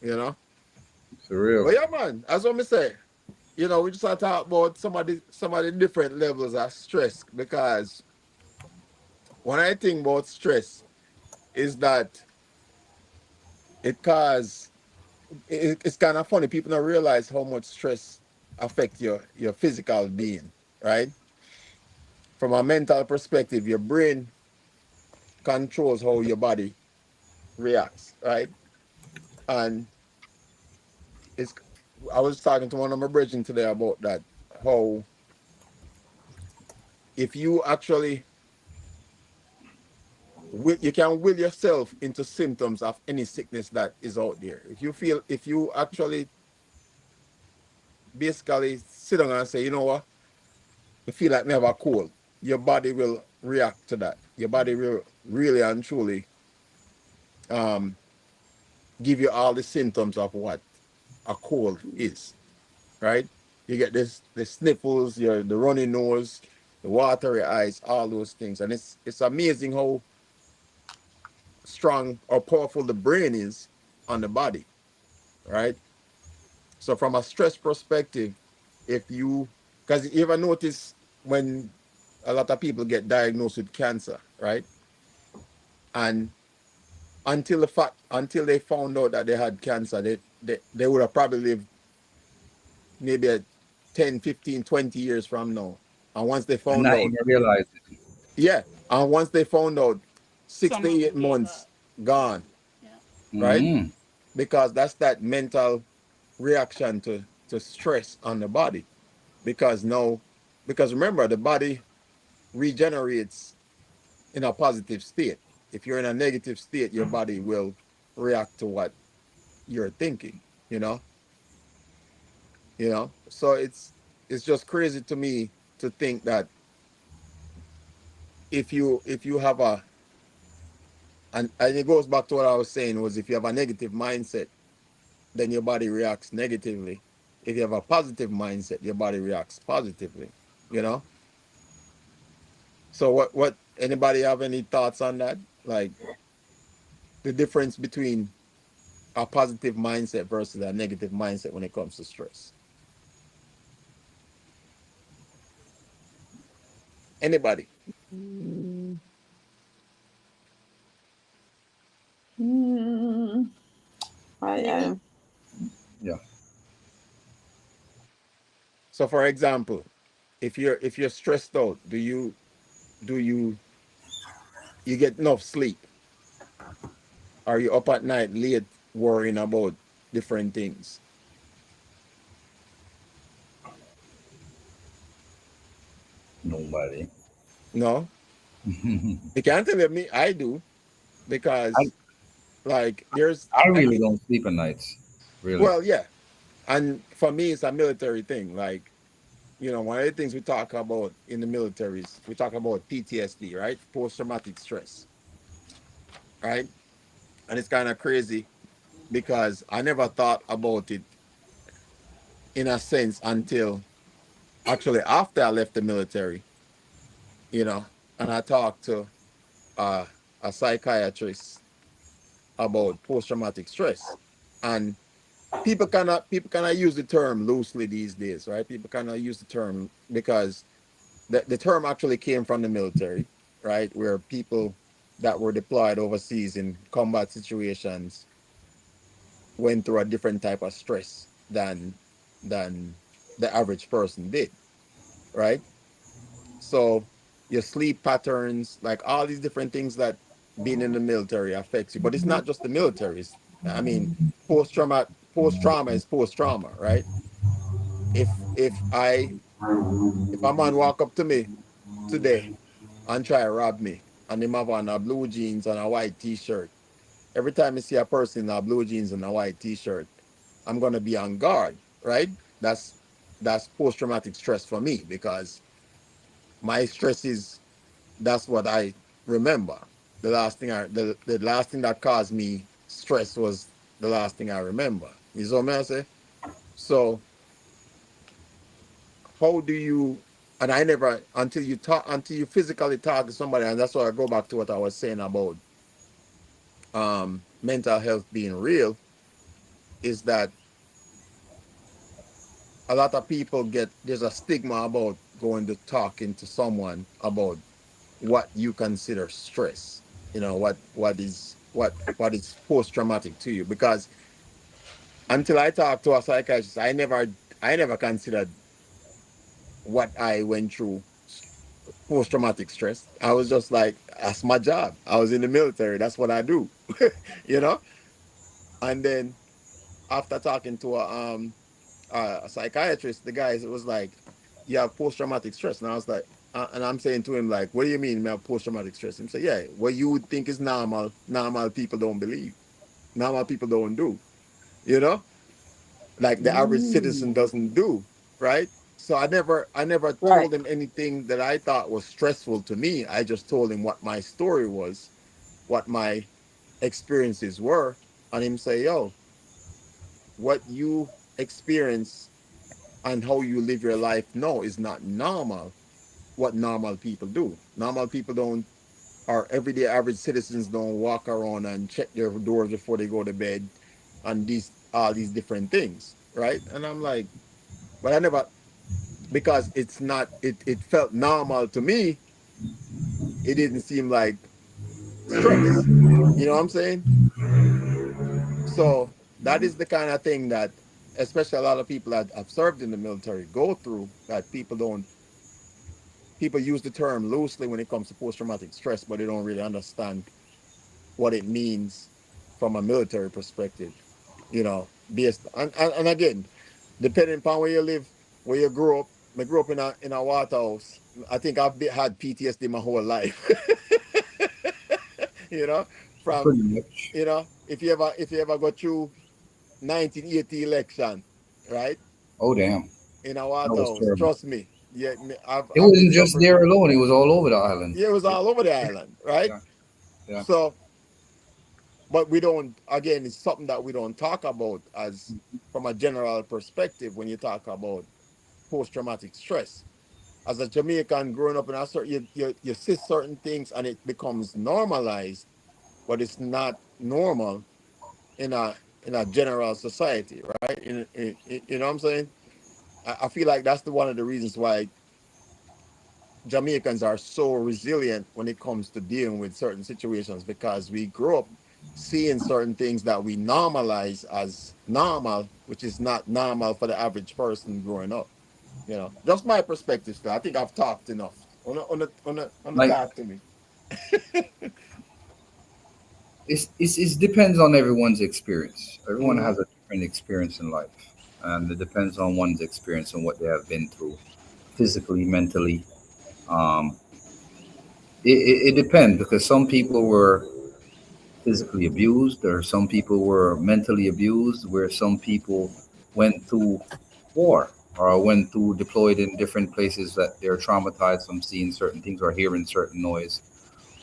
You know. For real. But yeah, man. As what me say, we just want to talk about some of the different levels of stress because one I think about stress is that it cause it's kind of funny. People don't realize how much stress affect your physical being, right? From a mental perspective, your brain controls how your body reacts, right? And it's I was talking to one of my brethren today about that. How if you actually you can will yourself into symptoms of any sickness that is out there. If you actually basically sit down and say, you know what, you feel like me have a cold, your body will react to that. Your body will really and truly um give you all the symptoms of what a cold is, right? You get the sniffles, the runny nose, the watery eyes, all those things. And it's amazing how strong or powerful the brain is on the body, right? So from a stress perspective, if you, because you ever notice when a lot of people get diagnosed with cancer, right? And until they found out that they had cancer, they would have probably lived maybe a 10, 15, 20 years from now. And once they And found not out, even realize it. yeah, and once they found out, six Some to of eight them give months up. Yeah. gone, Yeah. right? Mm. Because that's that mental reaction to stress on the body. Because now, because remember, the body regenerates in a positive state. If you're in a negative state, your body will react to what you're thinking, you know, So it's just crazy to me to think that if you have a and it goes back to what I was saying was if you have a negative mindset, then your body reacts negatively. If you have a positive mindset, your body reacts positively, you know? So what anybody have any thoughts on that? Like the difference between a positive mindset versus a negative mindset when it comes to stress. Anybody? Mm, mm, I Yeah. So for example, if you're stressed out, do you you get enough sleep? Are you up at night late worrying about different things? Nobody. No? You can't tell me I do I because like there's I really don't sleep at nights. Really. well, yeah. And for me it's a military thing. Like, one of the things we talk about in the militaries, we talk about PTSD, right? Post traumatic stress, right? And it's kind of crazy because I never thought about it in a sense until actually after I left the military, you know, and I talked to uh, a psychiatrist about post traumatic stress. And people cannot use the term loosely these days, right? People cannot use the term because the term actually came from the military, right? Where people that were deployed overseas in combat situations went through a different type of stress than the average person did, right? So your sleep patterns, like all these different things that being in the military affects you. But it's not just the military. I mean, post trauma is post trauma, right? If a man walk up to me today and try to rob me, and him have on a blue jeans and a white t-shirt, every time I see a person in a blue jeans and a white t-shirt, I'm gonna be on guard, right? That's post-traumatic stress for me because my stress is that's what I remember. The last thing that caused me stress was the last thing I remember. You know what I say? So how do you and I never until you physically talk to somebody, and that's why I go back to what I was saying about mental health being real, is that a lot of people there's a stigma about going to talking to someone about what you consider stress. What is post traumatic to you, because until I talked to a psychiatrist, I never considered what I went through post traumatic stress. I was just like, that's my job. I was in the military. That's what I do. you know. And then after talking to a psychiatrist, the guy was like, "You have post traumatic stress," and I was like, and I'm saying to him like, "What do you mean, you have post traumatic stress?" He said, "Yeah, what you would think is normal, normal people don't believe, normal people don't do, you know, like the average citizen mm, doesn't do, right?" So I never right. told him anything that I thought was stressful to me. I just told him what my story was, what my experiences were, and him say, "Yo, what you experience and how you live your life now is not normal. what normal people do. Normal people don't, our everyday average citizens don't walk around and check their doors before they go to bed and these all these different things, right? And I'm like, but I never, because it's not, it felt normal to me. It didn't seem like stress. You know what I'm saying? So that is the kind of thing that, especially a lot of people that have served in the military go through, that people use the term loosely when it comes to post-traumatic stress, but they don't really understand what it means from a military perspective, based, and again, depending upon where you live, where you grew up. I grew up in a water house. I think had PTSD my whole life. you know, from Pretty much. if you ever go through 1980 election, right? Oh damn, In a that water was house, terrible. trust me. Yeah, It I've been wasn't just suffering. there alone. It was all over the island. Yeah, it was all over the island, right? Yeah, yeah. So, but we don't. Again, it's something that we don't talk about as from a general perspective when you talk about post-traumatic stress. As a Jamaican growing up in a certain, you see certain things and it becomes normalized, but it's not normal in a general society, right? You know what I'm saying? I feel like that's one of the reasons why Jamaicans are so resilient when it comes to dealing with certain situations, because we grew up seeing certain things that we normalize as normal, which is not normal for the average person growing up. Just my perspective. Still, I think I've talked enough. On the Like talk to me. it depends on everyone's experience. Everyone Mm-hmm. has a different experience in life, and it depends on one's experience and what they have been through, physically, mentally. Um, it depends because some people were physically abused, or some people were mentally abused, where some people went through war or went through deployed in different places that they're traumatized from seeing certain things or hearing certain noise,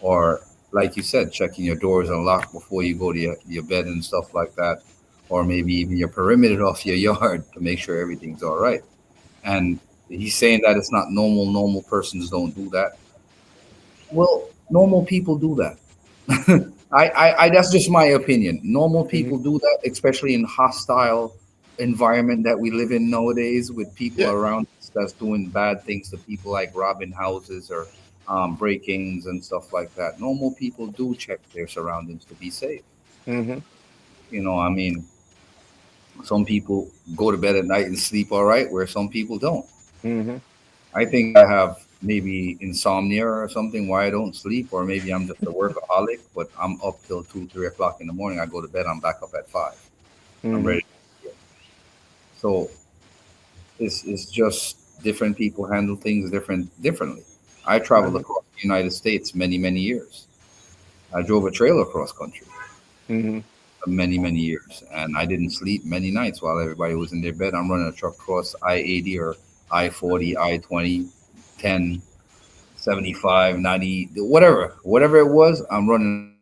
or like you said, checking your doors unlocked before you go to your bed and stuff like that, or maybe even your perimeter of your yard to make sure everything's all right. And he's saying that it's not normal. Normal persons don't do that. Well, normal people do that. That's just my opinion. Normal Mm-hmm. people do that, especially in hostile environment that we live in nowadays, with people Yeah. around us that's doing bad things to people, like robbing houses or break-ins and stuff like that. Normal people do check their surroundings to be safe. Mm-hmm. I mean, some people go to bed at night and sleep all right, where some people don't. Mm-hmm. I think I have maybe insomnia or something why I don't sleep, or maybe I'm just a workaholic, but I'm up till 2, 3 o'clock in the morning. I go to bed, I'm back up at 5. I'm Mm-hmm. ready. So it's just different people handle things differently. I traveled Mm-hmm. across the United States many years. I drove a trailer cross country Mm-hmm. for many years, and I didn't sleep many nights while everybody was in their bed. I'm running a truck across I-80 or I-40, I-20, 10, 75, 90, whatever it was. I'm running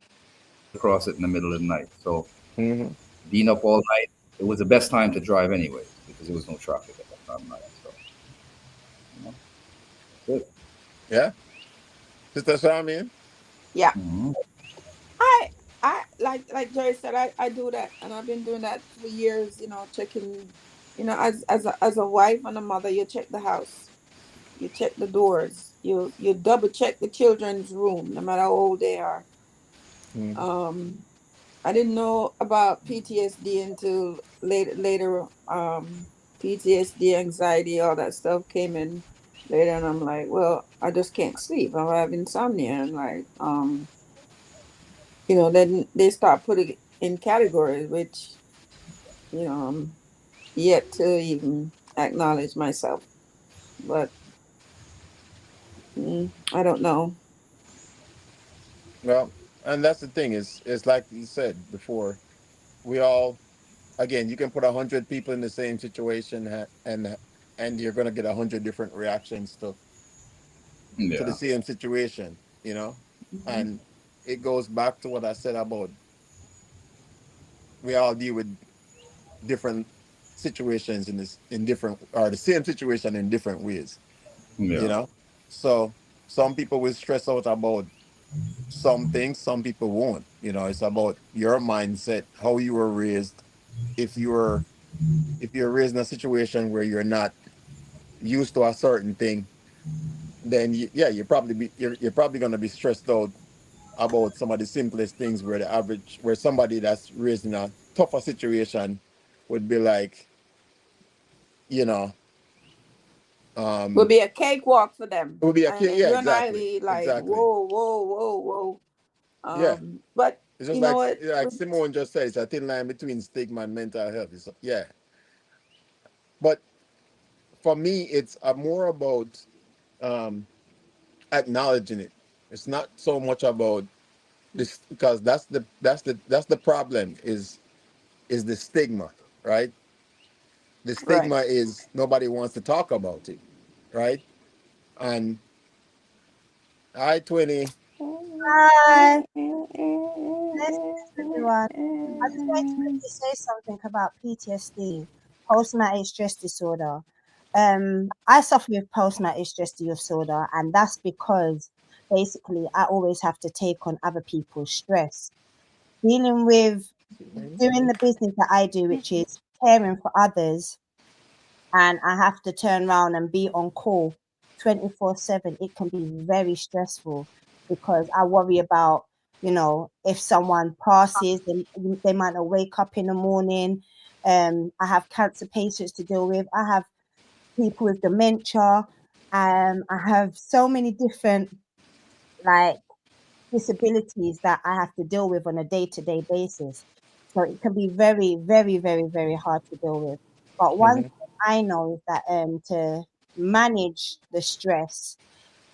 across it in the middle of the night. So Mm-hmm. being up all night, it was the best time to drive anyways because there was no traffic at that time of night. So you know, that's it. Yeah. Sister Charmian. Yeah. Mhm. I like Jerry said, I do that, and I've been doing that for years, checking, as a wife and a mother, you check the house. You check the doors. You double check the children's room, no matter how old they are. Mm-hmm. Um I didn't know about PTSD until later. PTSD, anxiety, all that stuff came in later, and I'm like, well, I just can't sleep. I have insomnia, and like, then they start putting it in categories, which I'm yet to even acknowledge myself. But I don't know. Well, and that's the thing is like you said before. We all, again, you can put 100 people in the same situation, and you're gonna get 100 different reactions to the Yeah, same situation. Mhm. And it goes back to what I said about we all deal with different situations in the same situation in different ways. you yeah, know So some people will stress out about some things, some people won't. It's about your mindset, how you were raised. If you're if you're raised in a situation where you're not used to a certain thing, then yeah, you're probably gonna be stressed out about some of the simplest things where somebody that's raised in a tougher situation would be like, you know, Will um be a cakewalk for them. it would be a kid. And Yeah, you and I exactly. be like, Exactly. whoa, whoa, whoa, whoa. Yeah. But It's just you know like what? Simone just said, it's a thin line between stigma and mental health. Yeah. But for me, it's more about um, acknowledging it. It's not so much about this, because that's the problem is the stigma, right? The Right. stigma is nobody wants to talk about it, right? And I 20. Hi, blessings everyone. I just wanted to quickly say something about PTSD, post-traumatic stress disorder. I suffer with post-traumatic stress disorder, and that's because basically I always have to take on other people's stress. Dealing with doing the business that I do, which is caring for others, and I have to turn around and be on call 24/7, it can be very stressful because I worry about, if someone passes, they might not wake up in the morning. I have cancer patients to deal with. I have people with dementia. I have so many different like disabilities that I have to deal with on a day-to-day basis. So it can be very, very, very, very hard to deal with. But one Mhm. thing I know is that to manage the stress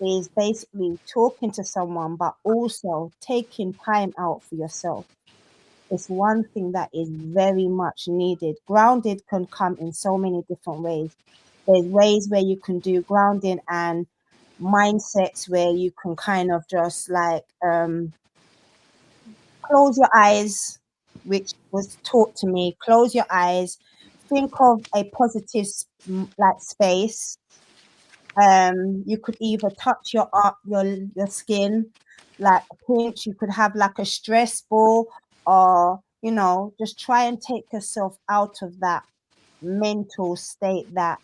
is basically talking to someone, but also taking time out for yourself. It's one thing that is very much needed. Grounded can come in so many different ways. There's ways where you can do grounding and mindsets where you can kind of just like close your eyes, which was taught to me. Close your eyes, think of a positive like space. You could either touch your skin, like a pinch. You could have like a stress ball, or just try and take yourself out of that mental state that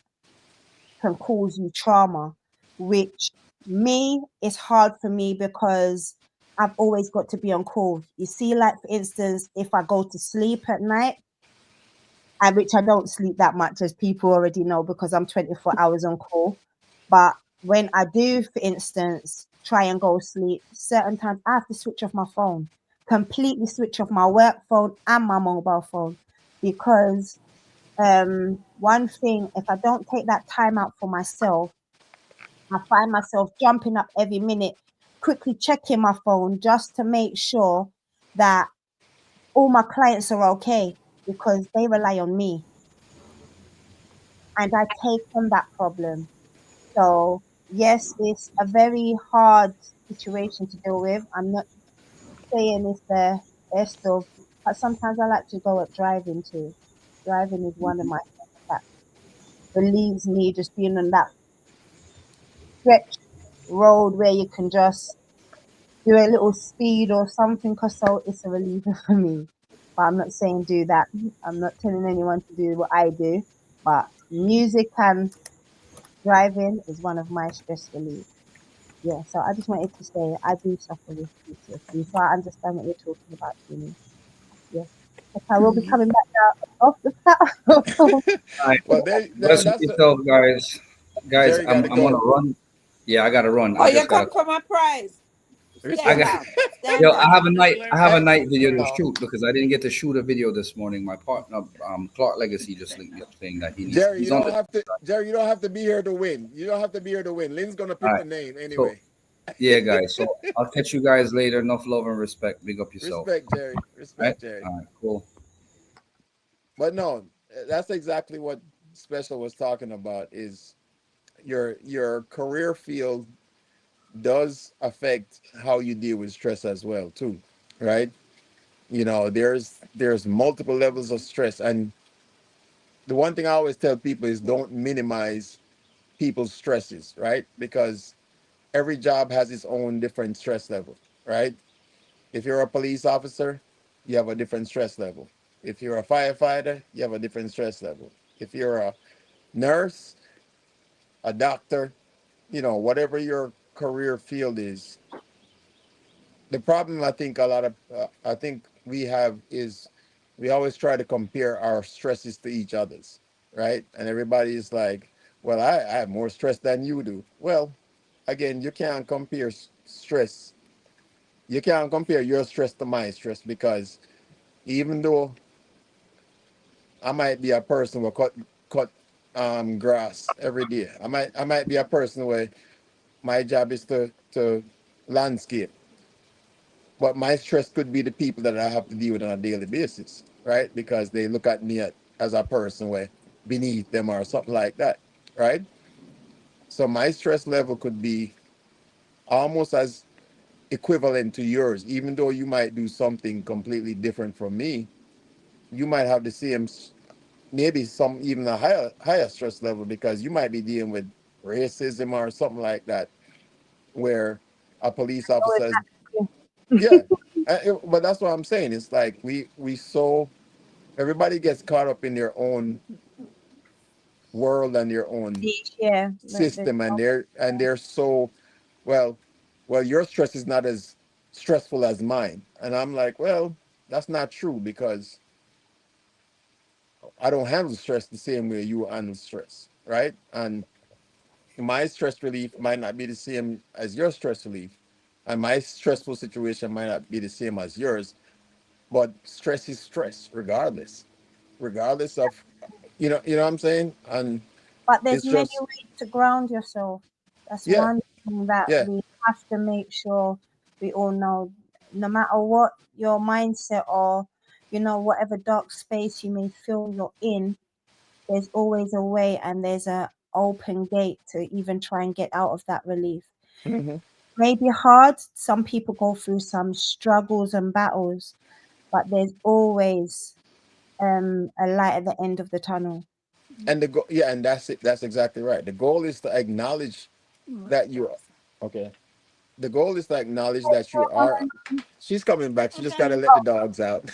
can cause you trauma, which me is hard for me because I've always got to be on call. You see, like for instance, if I go to sleep at night, and which I don't sleep that much, as people already know, because I'm 24 hours on call. But when I do, for instance, try and go sleep, certain times I have to switch off my phone, completely switch off my work phone and my mobile phone, because one thing, if I don't take that time out for myself, I find myself jumping up every minute, quickly checking my phone just to make sure that all my clients are okay, because they rely on me and I take on that problem. So, yes, it's a very hard situation to deal with. I'm not saying it's the best of, but sometimes I like to go at driving too. Driving is one of my things that relieves me, just being on that stretch road where you can just do a little speed or something, because so it's a reliever for me. But I'm not saying do that. I'm not telling anyone to do what I do. But music and driving is one of my stress relief. Yeah, so I just wanted to say I do suffer with PTSD, so I understand what you're talking about, Jimmy. Yes. But I will be coming back now off the platform. All right. Well, there Rest with that's yourself, guys. Guys, Jerry got I'm to I'm gonna go. run. Yeah, I gotta run. Oh, I you just come gotta. for my prize. I Stand got. Respect. up. Stand Yo, up. I have a Hey, night video to no. shoot because I didn't get to shoot a video this morning. My partner, Clark Legacy, just linked me up saying that Jerry, he's on the. You don't have to be here to win. You don't have to be here to win. Lynn's gonna All pick right. the name So anyway. yeah, guys. So I'll catch you guys later. Enough love and respect. Big up yourself. Respect, Jerry. All right. Respect, Jerry. All right. Cool. But no, that's exactly what Special was talking about. Is your career field does affect how you deal with stress as well, too, right? There's multiple levels of stress, and the one thing I always tell people is don't minimize people's stresses, right? Because every job has its own different stress level, right? If you're a police officer, you have a different stress level. If you're a firefighter, you have a different stress level. If you're a nurse, a doctor, whatever your career field is, the problem I think I think we have is we always try to compare our stresses to each other's, right? And everybody is like, well, I have more stress than you do. Well, again, you can't compare stress. You can't compare your stress to my stress because even though I might be a person who cut grass every day, I might be a person where my job is to landscape. But my stress could be the people that I have to deal with on a daily basis, right? Because they look at me as a person where beneath them or something like that, right? So my stress level could be almost as equivalent to yours, even though you might do something completely different from me. You might have the same, maybe some even a higher stress level because you might be dealing with racism or something like that, where a police Oh, officer is, exactly. yeah. But that's what I'm saying. It's like we so everybody gets caught up in their own world and their own Yeah, but there's system, and they're so well your stress is not as stressful as mine, and I'm like, well, that's not true because I don't handle stress the same way you handle stress, right? And my stress relief might not be the same as your stress relief, and my stressful situation might not be the same as yours, but stress is stress regardless of, you know what I'm saying? And but there's it's many just, ways to ground yourself. That's yeah, one thing that yeah. we have to make sure we all know. No matter what your mindset or whatever dark space you may feel you're in, there's always a way and there's a open gate to even try and get out of that relief. Hmm. Maybe hard. Some people go through some struggles and battles, but there's always a light at the end of the tunnel. And yeah, and that's it. That's exactly right. The goal is to acknowledge that you are okay. The goal is to acknowledge that you are. She's coming back. She just got to Okay. let the dogs out.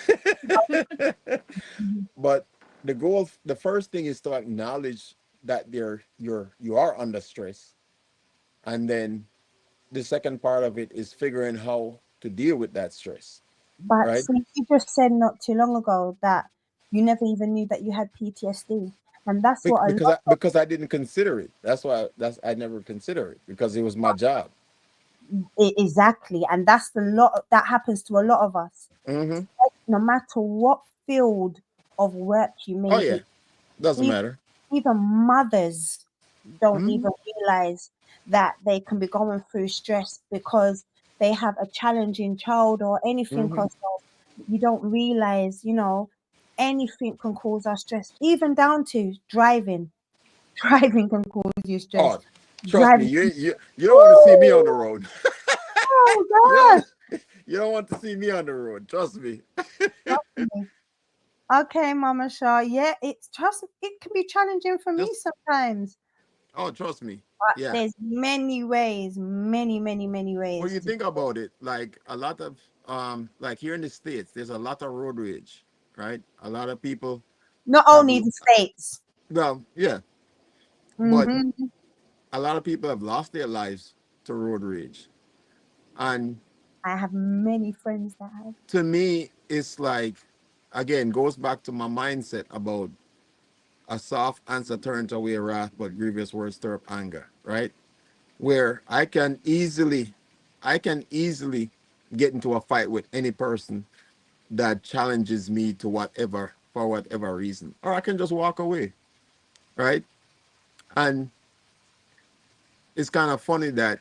Mhm. But the first thing is to acknowledge that you are under stress, and then the second part of it is figuring how to deal with that stress, But right? see, you just said not too long ago that you never even knew that you had PTSD, and that's what a Because lot of I didn't consider it. That's why I never consider it because it was my job. exactly, and that's the lot that happens to a lot of us. Hmm. No matter what field of work you Oh may yeah, be, doesn't even, matter. even mothers don't Hmm. even realize that they can be going through stress because they have a challenging child or anything Hmm. or so. You don't realize, anything can cause us stress, even down to driving. Driving can cause you stress. Oh, trust me, Driving. you don't want to see me on the Ooh, road. oh you don't gosh. you don't want to see me on the road. Trust me. Trust me. Okay, Mama Shaw. Yeah, it can be challenging for me Just sometimes. trust me. But Yeah. there's many ways, many When ways you to think do it. about it, like a lot of like here in the States, there's a lot of road rage, right? A lot of people Not have, only the states. well, yeah, but Hmm. a lot of people have lost their lives to road rage. And I have many friends that have. to me, it's like, again, goes back to my mindset about a soft answer turns away wrath, but grievous words stir up anger, right? Where I can easily get into a fight with any person that challenges me to whatever for whatever reason, or I can just walk away, right? And it's kind of funny that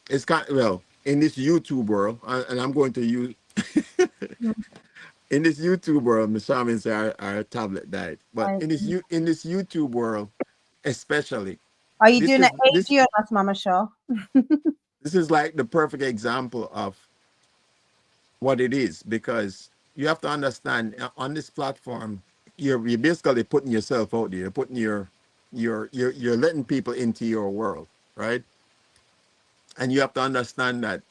it's kind well in this YouTube world, and I'm going to use in this YouTube world. Miss Shaman said our tablet died, but I- in this YouTube world, especially, Are you this doing an is this AG on us, Mama Shaw? this is like the perfect example of what it is because you have to understand on this platform you're basically putting yourself out there. You're putting you're letting people into your world, right? And you have to understand that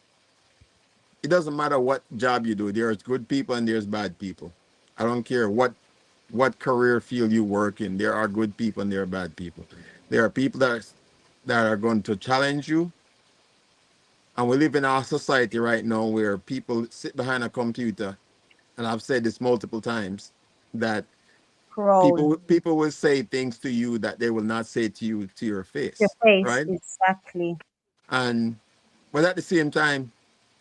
it doesn't matter what job you do. There's good people and there's bad people. I don't care what career field you work in. There are good people and there are bad people. There are people that are going to challenge you. And we live in our society right now where people sit behind a computer, and I've said this multiple times, that Troll. people will say things to you that they will not say to you to your Your face, face, right? exactly. And but at the same time,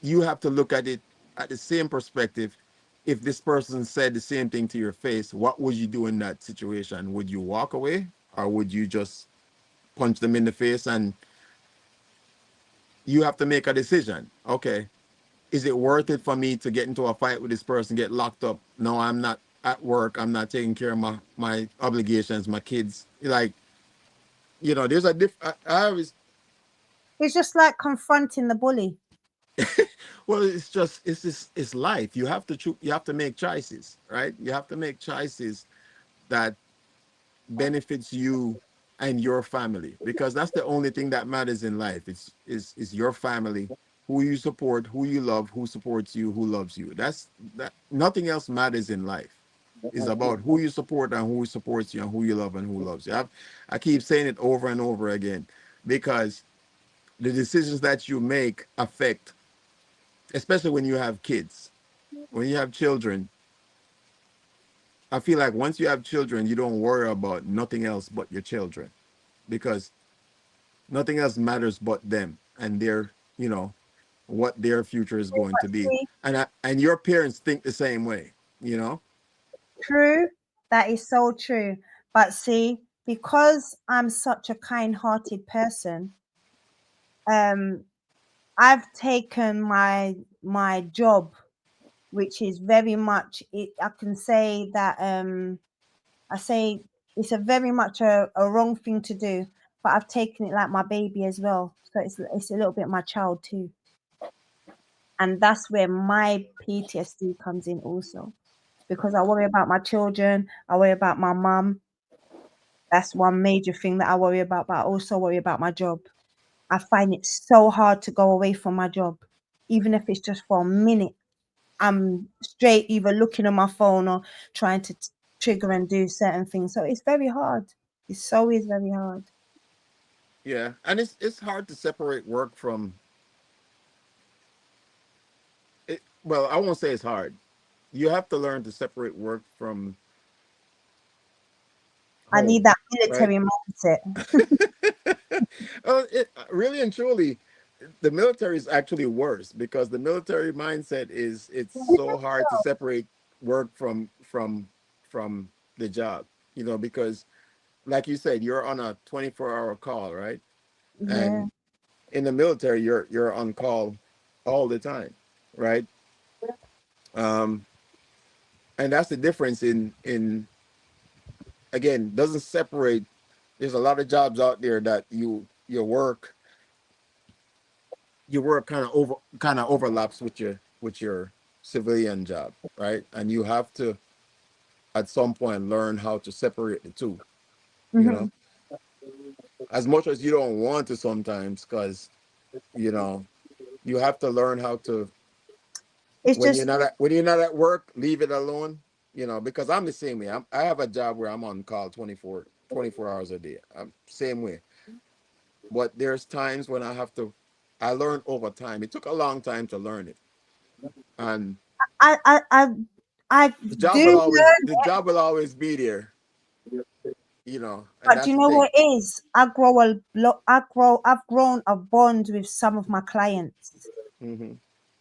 you have to look at it at the same perspective. If this person said the same thing to your face, what would you do in that situation? Would you walk away, or would you just punch them in the face? And you have to make a decision. Okay, is it worth it for me to get into a fight with this person, get locked up? No, I'm not at work. I'm not taking care of my obligations, my kids. Like, there's a I always, It's just like confronting the bully. well, it's just it's life. You have to you have to make choices, right? You have to make choices that benefits you and your family, because that's the only thing that matters in life. Is your family, who you support, who you love, who supports you, who loves you. That's that. Nothing else matters in life. Is about who you support and who supports you and who you love and who loves you. I keep saying it over and over again, because the decisions that you make affect, especially when you have kids, when you have children. I feel like once you have children, you don't worry about nothing else but your children, because nothing else matters but them and their, what their future is going to be. See, And your parents think the same way, you know. true. That is so true. But see, because I'm such a kind-hearted person, um, I've taken my job, which is very much it. I can say that I say it's a very much a wrong thing to do, but I've taken it like my baby as well. So it's a little bit my child too, and that's where my PTSD comes in also, because I worry about my children, I worry about my mum. That's one major thing that I worry about, but I also worry about my job. I find it so hard to go away from my job, even if it's just for a minute. I'm straight either looking on my phone or trying to trigger and do certain things. So it's very hard. It so is very hard. Yeah, and it's hard to separate work from it. Well, I won't say it's hard. You have to learn to separate work from I need home, that right? military mindset. Really and truly, the military is actually worse, because the military mindset is, it's so hard to separate work from the job, because like you said, you're on a 24-hour call, right? Yeah. And in the military, you're on call all the time, right? um and that's the difference in again, doesn't separate. There's a lot of jobs out there that your work kind of overlaps with your civilian job, right? And you have to at some point learn how to separate the two, you Hmm. know, as much as you don't want to sometimes, because you know you have to learn how to, It's when you're just not at work, leave it alone, because I'm the same way. I have a job where I'm on call 24 hours a day. I'm same way. But there's times when I learned over time. It took a long time to learn it. And I I I I the job do will always learn, the job will always be there, and but do that's you the know thing. what it is? I grow a lot. I've grown a bond with some of my clients. Hmm.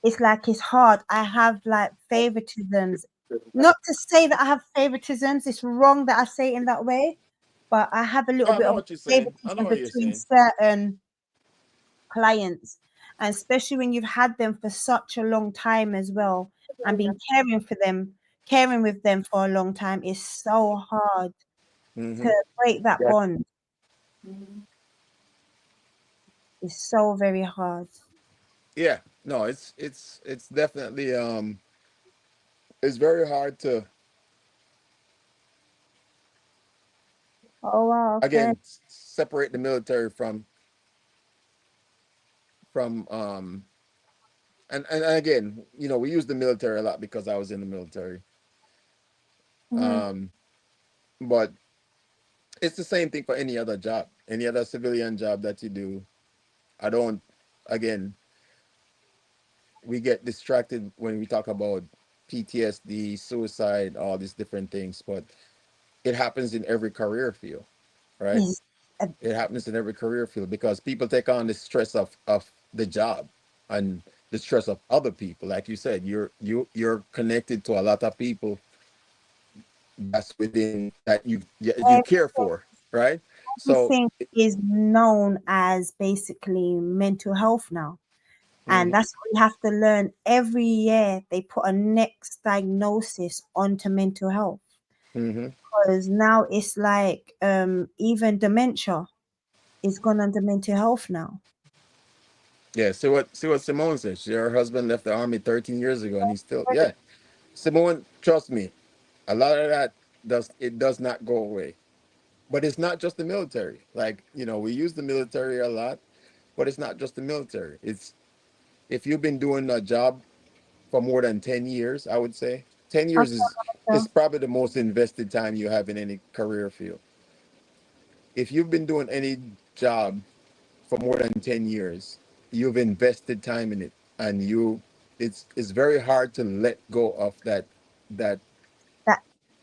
It's like it's hard. I have like favoritisms. Not to say that I have favoritisms. It's wrong that I say it in that way, but I have a little I bit know of what you're saying. I know favoritism what you're between saying. certain clients, and especially when you've had them for such a long time as well, and been caring with them for a long time is so hard Hmm. to break that Yeah. bond. It's so very hard. Yeah. No, it's definitely it's very hard to, Oh wow, okay. again, separate the military from and again, we use the military a lot because I was in the military. Mhm. Um, but it's the same thing for any other job, any other civilian job that you do. I don't, again, we get distracted when we talk about PTSD, suicide, all these different things, but it happens in every career field, right? Yes. Uh, It happens in every career field because people take on the stress of the job and the stress of other people. Like you said, you're connected to a lot of people that's within that you care for, right? So Everything is known as basically mental health now. And mhm, that's what we have to learn. Every year they put a next diagnosis onto mental health. mhm. Because now it's like even dementia is gone under mental health now. Yeah, see what Simone said. Her husband left the army 13 years ago, and he's still, yeah. Simone, trust me, a lot of that does not go away. But it's not just the military. Like, we use the military a lot, but it's not just the military. It's if you've been doing a job for more than 10 years, I would say 10 years is So probably the most invested time you have in any career field. If you've been doing any job for more than 10 years, you've invested time in it, and it's very hard to let go of that that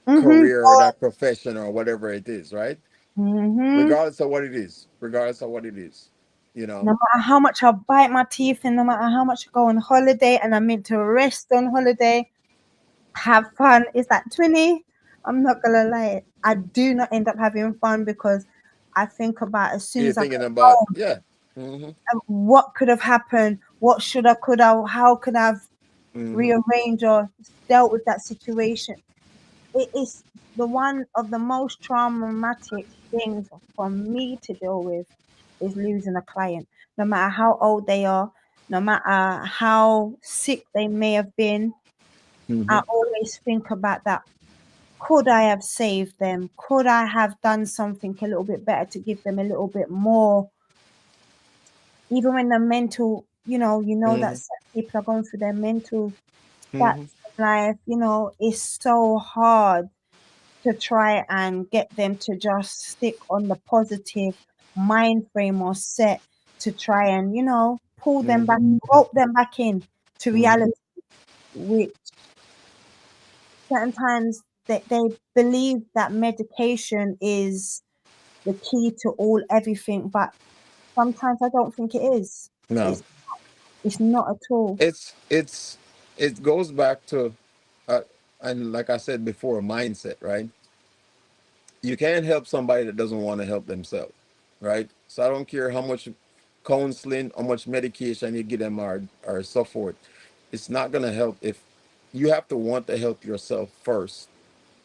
mm-hmm. career or that profession or whatever it is, right? Mm-hmm. Regardless of what it is, you No know. matter how much I bite my teeth and no matter how much I go on holiday and I'm meant to rest on holiday, have fun. Is that Twinny? I'm not gonna lie. I do not end up having fun because I think about as soon You're as I thinking get about, home, yeah. Hmm. what could have happened, what should I, could I, how could I have Hmm. rearranged or dealt with that situation. It is the one of the most traumatic things for me to deal with is losing a client. No matter how old they are, no matter how sick they may have been, I Hmm. always think about that. Could I have saved them? Could I have done something a little bit better to give them a little bit more? Even when the mental, that Hmm. certain people are going through their mental Hmm. stats of life, it's so hard to try and get them to just stick on the positive mind frame or set to try and, pull them back, Hmm. rope them back in to Hmm. reality, which certain times they believe that medication is the key to all everything, but sometimes I don't think it is. No, It's not at all. it's it goes back to, uh, and like I said before, mindset, right? You can't help somebody that doesn't want to help themselves, right? So I don't care how much counseling, how much medication you give them, or so forth. It's not gonna help if you have to want to help yourself first,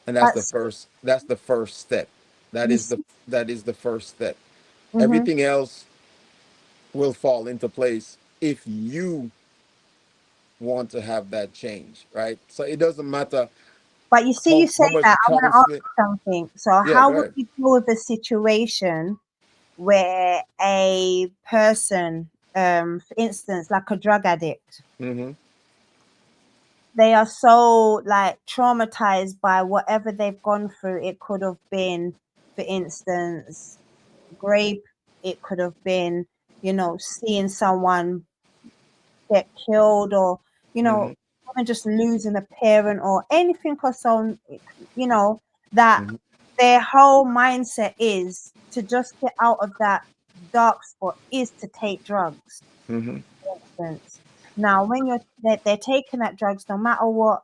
and that's the That's first. That's the first step. That you is see. the first step. Hmm. Everything else will fall into place if you want to have that change, right? So it doesn't matter But you see, you how say how much that. I want to counseling. ask something. So, Yeah, how go would ahead. you deal with a situation where a person, for instance, like a drug addict, Mm-hmm. they are so like traumatized by whatever they've gone through? It could have been, for instance, rape. It could have been, seeing someone get killed, or Mm-hmm. even just losing a parent or anything or so, that Mm-hmm. their whole mindset is to just get out of that dark spot is to take drugs, Mm-hmm. for instance. Now when they're taking that drugs, no matter what,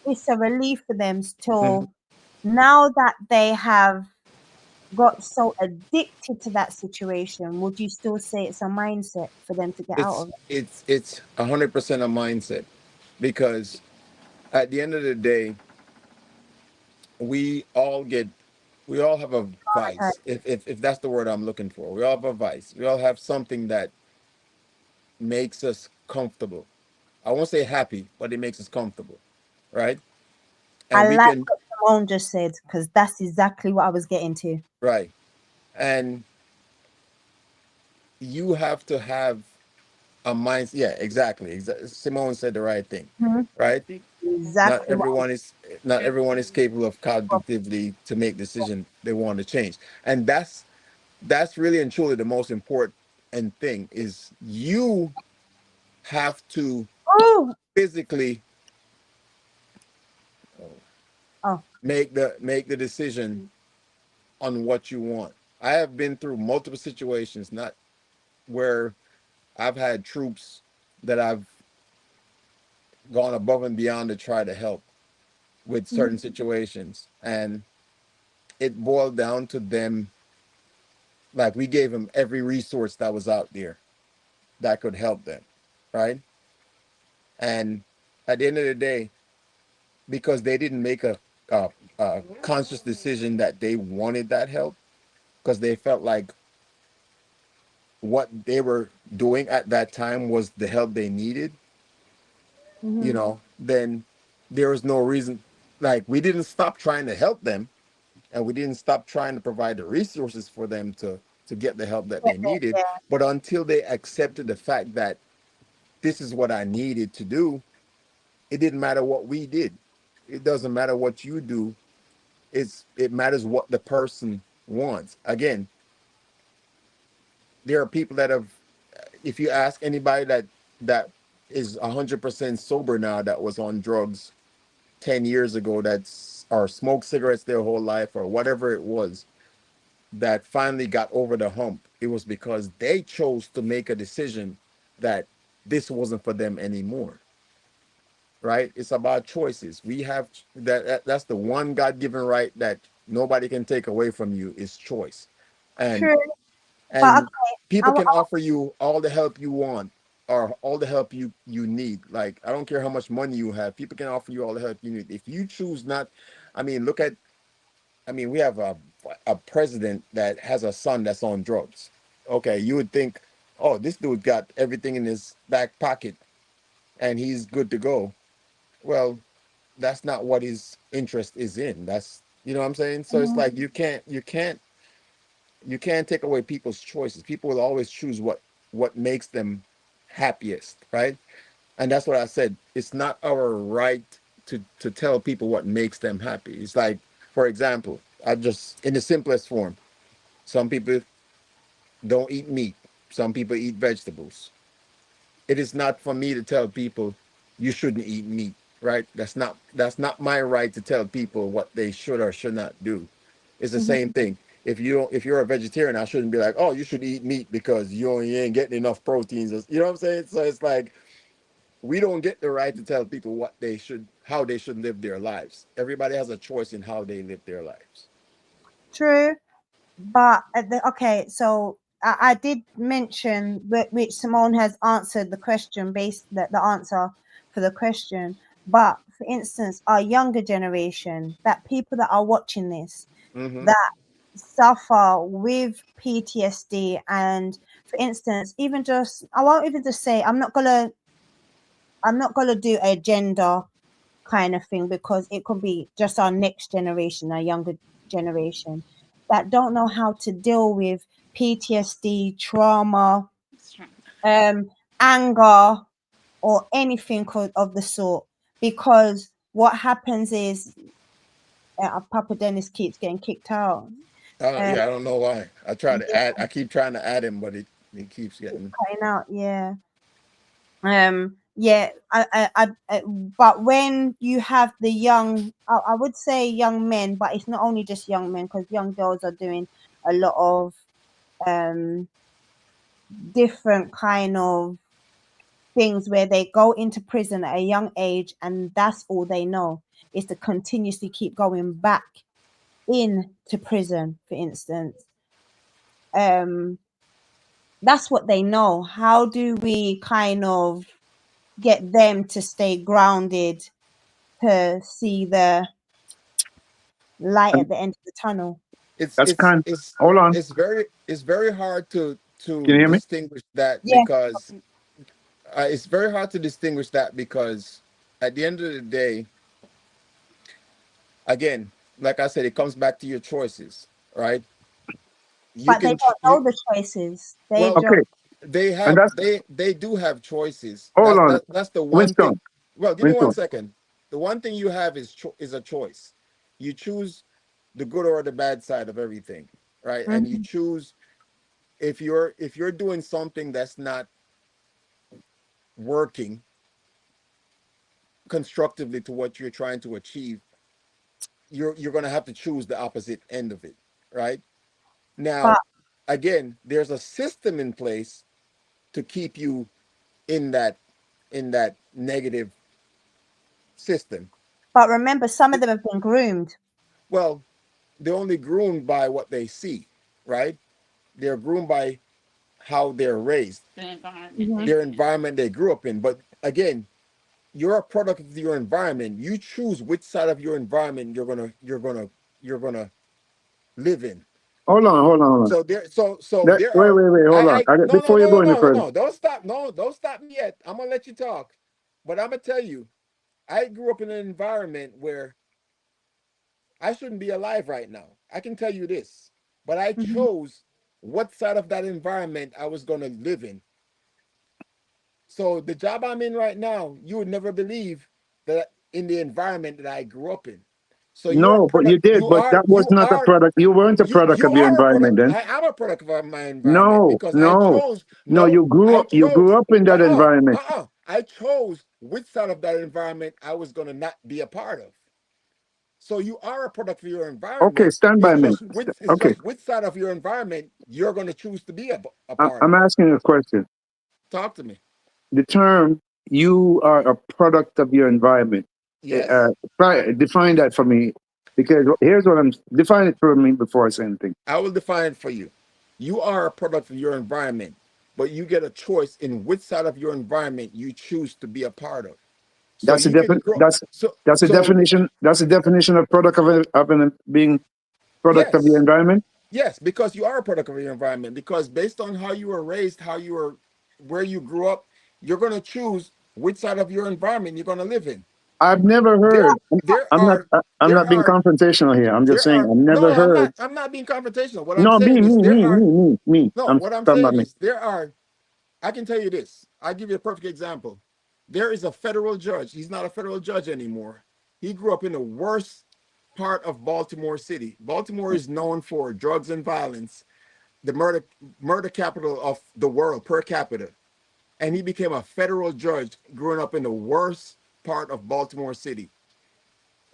it's a relief for them Mm-hmm. till now that they have got so addicted to that situation. Would you still say it's a mindset for them to get out it's of it? it's it's 100% a mindset, because at the end of the day, we all get we all have a Traumatized. vice, if that's the word I'm looking for. We all have a vice. We all have something that makes us comfortable. I won't say happy, but it makes us comfortable, right? I And we like can, what Simone just said because that's exactly what I was getting to. right, and you have to have, a mind. Yeah, exactly. Simone said the right thing, Mhm. right? Not Exactly what everyone is not everyone is capable of cognitively to make decision they want to change, and that's really and truly the most important thing is you have to oh physically oh make the decision on what you want. I have been through multiple situations, not where I've had troops that I've gone above and beyond to try to help with certain mhm, situations, and it boiled down to them. Like we gave them every resource that was out there that could help them, right? And at the end of the day, because they didn't make a conscious decision that they wanted that help, because they felt like what they were doing at that time was the help they needed, mhm, then there was no reason. Like we didn't stop trying to help them, and we didn't stop trying to provide the resources for them to get the help that they needed. yeah, But until they accepted the fact that this is what I needed to do, it didn't matter what we did. It doesn't matter what you do. It matters what the person wants. Again, there are people that have. If you ask anybody that is 100% sober now that was on drugs 10 years ago, that's or smoked cigarettes their whole life or whatever it was, that finally got over the hump, it was because they chose to make a decision that this wasn't for them anymore. Right? It's about choices. We have that's the one God-given right that nobody can take away from you is choice. And true. But and okay, people can offer you all the help you want or all the help you need. Like I don't care how much money you have, people can offer you all the help you need. If you choose not, I mean, look at, I mean, we have a president that has a son that's on drugs. Okay, you would think, oh, this dude got everything in his back pocket and he's good to go. Well, that's not what his interest is in. That's, you know what I'm saying? So it's mhm, like you can't take away people's choices. People will always choose what makes them happiest, right? And that's what I said. It's not our right to tell people what makes them happy. It's like, for example, I just in the simplest form, some people don't eat meat, some people eat vegetables. It is not for me to tell people you shouldn't eat meat, right? That's not my right to tell people what they should or should not do. It's the mhm. same thing. If you're a vegetarian, I shouldn't be like, oh, you should eat meat because you ain't getting enough proteins. You know what I'm saying? So it's like we don't get the right to tell people how they should live their lives. Everybody has a choice in how they live their lives. True. But okay, so I did mention which Simone has answered the question based the answer for the question. But for instance, our younger generation, that people that are watching this, Mm-hmm. that suffer with PTSD, and for instance, even just I won't even just say I'm not gonna do a gender kind of thing because it could be just our next generation, our younger generation that don't know how to deal with PTSD, trauma, um, anger, or anything of the sort. Because what happens is Papa Dennis keeps getting kicked out. Um, Yeah, I don't know why. yeah, I keep trying to add him, but it keeps getting. cutting out. Yeah. Yeah, but when you have the young, I would say young men, but it's not only just young men because young girls are doing a lot of um different kind of things where they go into prison at a young age and that's all they know is to continuously keep going back into prison, for instance. um that's what they know. How do we kind of get them to stay grounded to see the light And at the end of the tunnel? It's that's it's kind. it's Hold on. it's very hard to Can you hear me? distinguish that Yeah, because it's very hard to distinguish that because at the end of the day, again, like I said, it comes back to your choices, right? You but they can don't you know the choices. They well Okay. just And that's they do have choices. hold on, That's the one thing. Winston, Well, give me one Winston. second. The one thing you have is a choice. You choose the good or the bad side of everything, right? And you Mhm. choose if you're doing something that's not working constructively to what you're trying to achieve, you're going to have to choose the opposite end of it, right? But Now, again, there's a system in place to keep you in that negative system. remember, some of them have been groomed. Well, they're only groomed by what they see, right? They're groomed by how they're raised, The environment Hmm. they their in. environment they grew up in. But again, you're a product of your environment. You choose which side of your environment you're gonna live in. Hold on. So there Wait, are wait, wait, hold on. I no no Before you no go no any no no further, no don't stop me yet. I'm gonna let you talk. But I'm gonna tell you, I grew up in an environment where I shouldn't be alive right now. I can tell you this. But I Hmm. chose what side of that environment I was gonna live in. So the job I'm in right now, you would never believe that in the environment that I grew up in. So you're a no, but you product. did, but that was not a product. You weren't a product You of your are a environment product. then. I am a product of my environment No, because I no, chose. no. No, I You grew chose. up in that environment. I chose which side of that environment I was gonna not be a part of. So you are a product of your Okay, environment. stand by a minute. It's Okay, just which side of your environment you're gonna choose to be a I, part I'm of. asking you a question. Talk to me. The term "you are a product of your environment." Yes. Define that for me, because here's what I'm define it for me before I say anything. I will define it for you. You are a product of your environment, but you get a choice in which side of your environment you choose to be a part of. So That's a you can different. grow. So That's a so definition. That's a definition of product being product of your yes, environment. yes, because you are a product of your environment. Because based on how you were raised, where you grew up, you're gonna choose which side of your environment you're gonna live in. I've never There, heard. there I'm not. are, I'm there not being are, confrontational here. I'm just there saying are. I've No, never no, I'm not. heard. I'm not being confrontational. What I'm No, saying is me. no. I'm What I'm talking about saying me. is there are. I can tell you this. I'll give you a perfect example. There is a federal judge. He's not a federal judge anymore. He grew up in the worst part of Baltimore City. Baltimore is known for drugs and violence, the murder capital of the world per capita. And he became a federal judge growing up in the worst part of Baltimore City.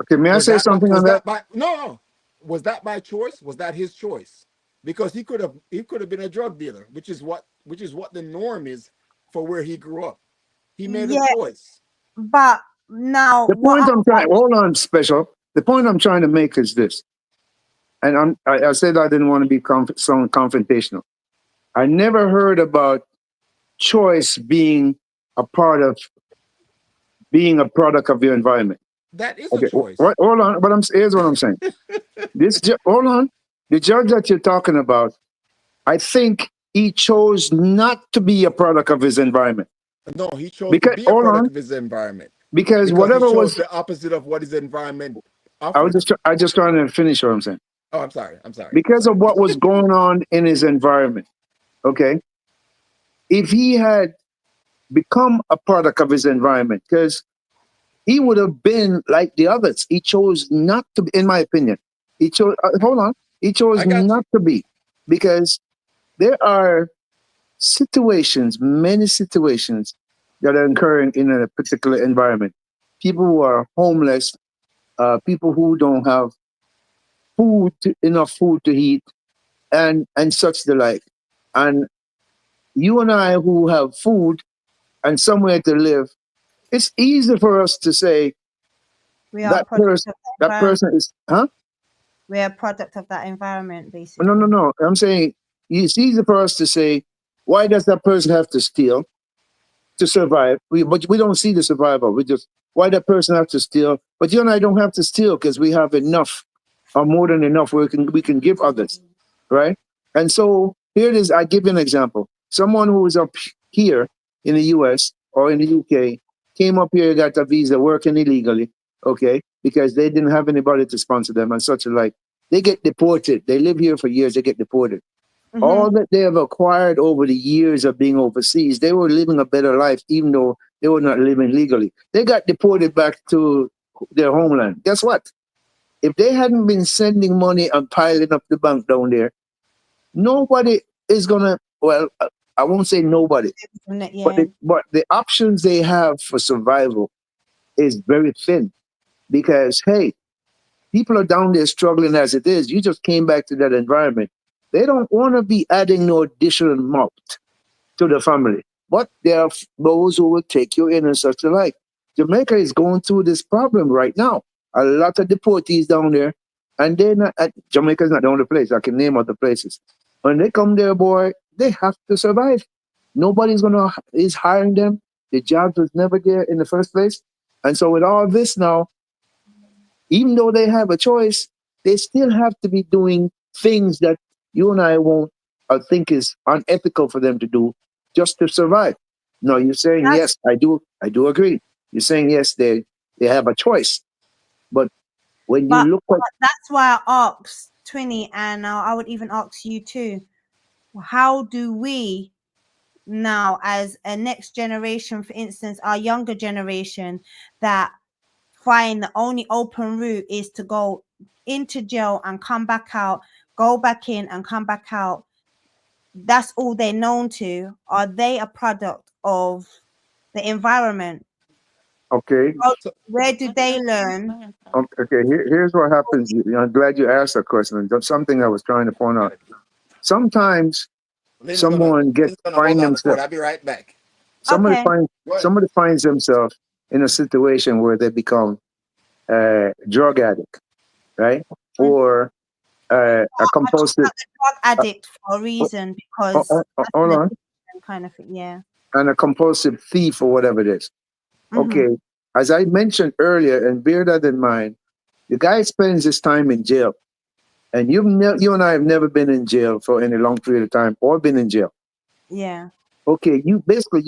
Okay, may I say something on Was that? that by no, was that by choice? Was that his choice? Because he could have been a drug dealer, which is what the norm is for where he grew up. He made a Yeah, choice. but now The what point I I'm trying. Hold on, special. The point I'm trying to make is this, and I said I didn't want to be sound confrontational. I never heard about choice being a part of being a product of your environment. That is a Okay, choice. hold on. Here's what I'm saying. Hold on. The judge that you're talking about, I think he chose not to be a product of his environment. No, he chose to Because be a hold product on, of his environment because because he whatever chose was, the opposite of what his environment offered him. I just trying to finish what I'm saying. Oh, I'm sorry. I'm sorry. I'm Because sorry. of what was going on in his environment. Okay, if he had become a product of his environment, because he would have been like the others. He chose not to be, in my opinion. He chose. Hold on. He chose I got you. not to be, because there are situations, many situations that are occurring in a particular environment. People who are homeless, people who don't have enough food to eat, and such the like. And you and I, who have food and somewhere to live, it's easy for us to say we are a that product person of that that environment. person is, huh? We're a product of that environment, No, no, basically. no. I'm saying it's easy for us to say, why does that person have to steal to survive? But we don't see the survival. We just, why that person have to steal? But you and I don't have to steal because we have enough, or more than enough, where we can give others, right? And so here it is. I give you an example. Someone who is up here in the U.S. or in the U.K. came up here, got a visa, working illegally, okay, because they didn't have anybody to sponsor them and such like. They get deported. They live here for years. They get deported. Mm-hmm. All that they have acquired over the years of being overseas, they were living a better life, even though they were not living legally. They got deported back to their homeland. Guess what? If they hadn't been sending money and piling up the bank down there, nobody is gonna. Well, I won't say nobody, Yeah. but the options they have for survival is very thin because hey, people are down there struggling as it is. You just came back to that environment. They don't want to be adding no additional mouth to the family. But there are those who will take you in and such like. Jamaica is going through this problem right now. A lot of deportees down there, and they're not. Jamaica is not the only place. I can name other places. When they come there, boy, they have to survive. Nobody's gonna is hiring them. The jobs was never there in the first place, and so with all this now, even though they have a choice, they still have to be doing things that you and I won't think is unethical for them to do just to survive. No, you're saying That's yes, I do agree. You're saying yes, they have a choice. But when you but look at that's why I asked Twinny, and I would even ask you too. How do we now, as a next generation, for instance, our younger generation, that find the only open route is to go into jail and come back out, go back in and come back out? That's all they're known to. Are they a product of the environment? okay, So, Where do they learn? okay, here's what happens. I'm glad you asked that question. That's something I was trying to point out. Sometimes someone get Lynn's gonna hold find on the fort. themselves I'll be right back. somebody Okay. find Go ahead. somebody finds themselves in a situation where they become a drug addict, right? Mm. Or a I talk compulsive. about the drug Uh, addict for a reason, because that's hold an on, addiction kind of thing. Yeah. and a compulsive thief or whatever it is. Mm-hmm. Okay, as I mentioned earlier, and bear that in mind, the guy spends his time in jail, and you and I have never been in jail for any long period of time or been in jail. Yeah. Okay, you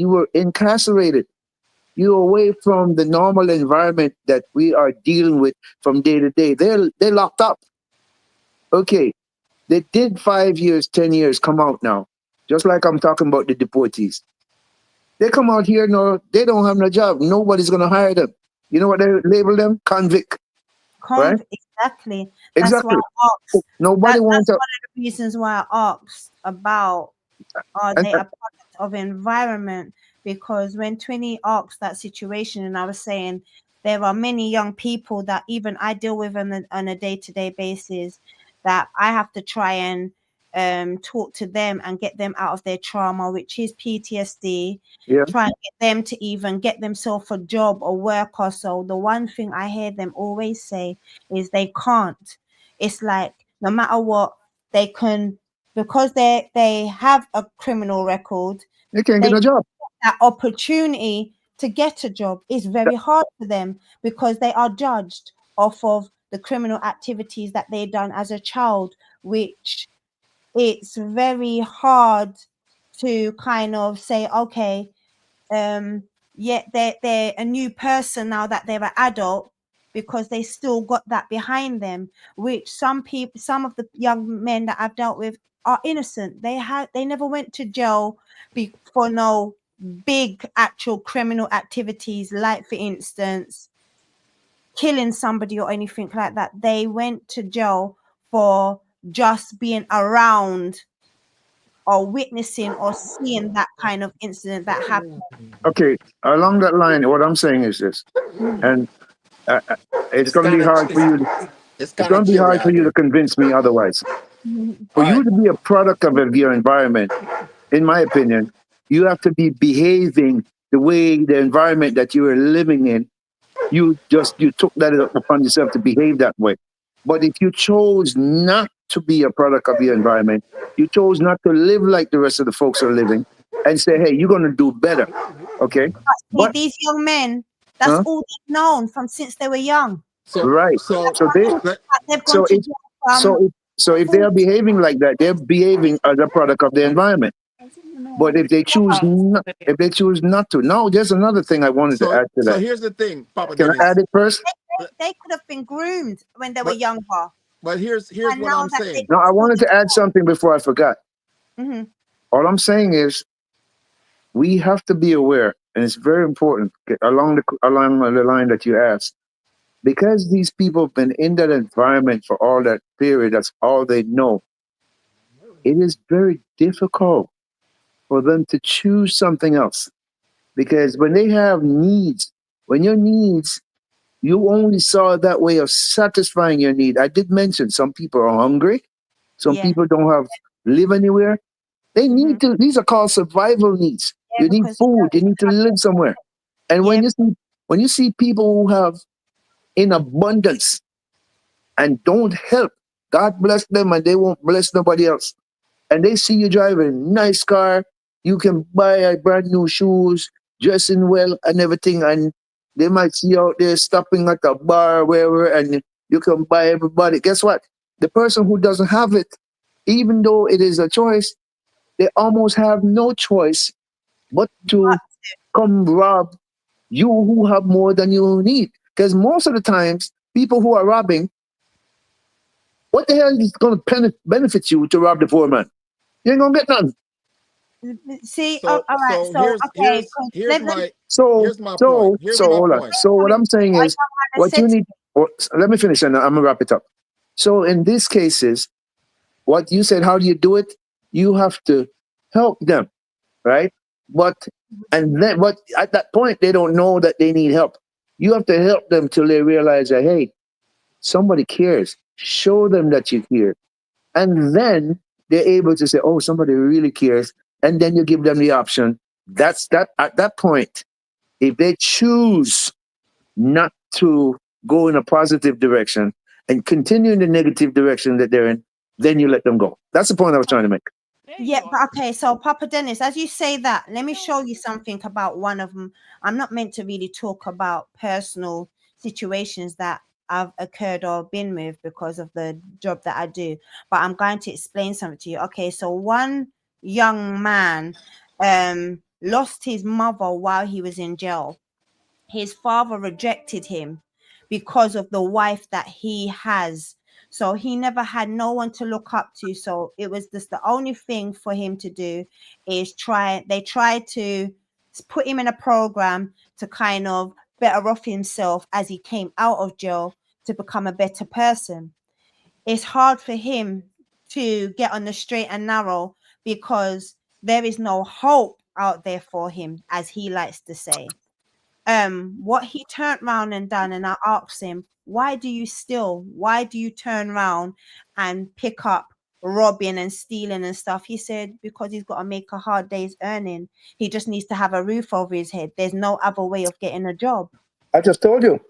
were incarcerated. You're away from the normal environment that we are dealing with from day to day. They're locked up. Okay, they did 5 years, 10 years, come out now. Just like I'm talking about the deportees. They come out here, no, they don't have no job. Nobody's gonna hire them. You know what they label them? Convict, right? Exactly. That's why Exactly. I asked. Nobody wants That's to. one of the reasons why I asked about, are And they a product of environment? Because when Twinny asked that situation, and I was saying there are many young people that even I deal with on a day-to-day basis, that I have to try and talk to them and get them out of their trauma, which is PTSD, yeah, try and get them to even get themselves a job or work or so. The one thing I hear them always say is they can't. It's like no matter what, they can, because they have a criminal record, they can't get they a job. that opportunity to get a job is very hard for them, because they are judged off of the criminal activities that they done as a child, which it's very hard to kind of say, okay, um yet they're a new person now that they're an adult, because they still got that behind them, which some of the young men that I've dealt with are innocent. They never went to jail for no big actual criminal activities, like for instance killing somebody or anything like that. They went to jail for just being around or witnessing or seeing that kind of incident that happened. Okay, along that line, what I'm saying is this, and uh, uh, it's It's going to be kind of hard for you. it's It's kind going of to be cheery hard for out you to here. convince me otherwise. For All you right. to be a product of your environment, in my opinion, you have to be behaving the way the environment that you are living in. You took that upon yourself to behave that way. But if you chose not to be a product of your environment, you chose not to live like the rest of the folks are living, and say, "Hey, you're going to do better." Okay, See, but these young men, that's huh? all they've known from since they were young. So Right. so So they let, They've gone so to if jail so from if so if they full are behaving like that, they're behaving as a product of the environment. But if they choose not to, now there's another thing I wanted to so add to so that. here's the thing, Papa Can I Dennis. add it first? they could have been groomed when they were But younger. but here's And what now I'm that they've saying. No, got I so wanted much to add something before I forgot. Mm-hmm. All I'm saying is we have to be aware, and it's very important along the line that you asked, because these people have been in that environment for all that period. That's all they know. It is very difficult for them to choose something else because when they have needs, when your needs, you only saw that way of satisfying your need. I did mention some people are hungry, some Yeah. people don't have live anywhere. They Mm-hmm. need to. These are called survival needs. Yeah, You need because food. You need to live somewhere. And yeah, when you see people who have in abundance and don't help, God bless them and they won't bless nobody else. And they see you driving a nice car, you can buy a brand new shoes, dressing well and everything, and they might see you out there stopping at a bar or wherever, and you can buy everybody. Guess what? The person who doesn't have it, even though it is a choice, they almost have no choice but to come rob you who have more than you need. Because most of the times, people who are robbing, what the hell is going to benefit you to rob the poor man? You ain't going to get nothing. see, So all right. so So here's okay, here's 'cause here's my So, here's my point. so, Here's so my hold on. point. So what I'm saying what is, young man what said you to need. Let me finish, and I'm gonna wrap it up. So in these cases, what you said, how do you do it? You have to help them, right? But but at that point, they don't know that they need help. You have to help them till they realize that hey, somebody cares. Show them that you care, and then they're able to say, oh, somebody really cares, and then you give them the option. That's that. At that point, if they choose not to go in a positive direction and continue in the negative direction that they're in, then you let them go. That's the point I was trying to make. There Yeah, you are. but okay, so Papa Dennis, as you say that, let me show you something about one of them. I'm not meant to really talk about personal situations that have occurred or been with because of the job that I do, but I'm going to explain something to you. Okay, so one young man lost his mother while he was in jail. His father rejected him because of the wife that he has. So he never had no one to look up to. So it was just the only thing for him to do is they tried to put him in a program to kind of better off himself as he came out of jail to become a better person. It's hard for him to get on the straight and narrow because there is no hope out there for him, as he likes to say. What he turned round and done, and I asked him, why do you turn round and pick up robbing and stealing and stuff? He said because he's got to make a hard day's earning. He just needs to have a roof over his head. There's no other way of getting a job. I just told you.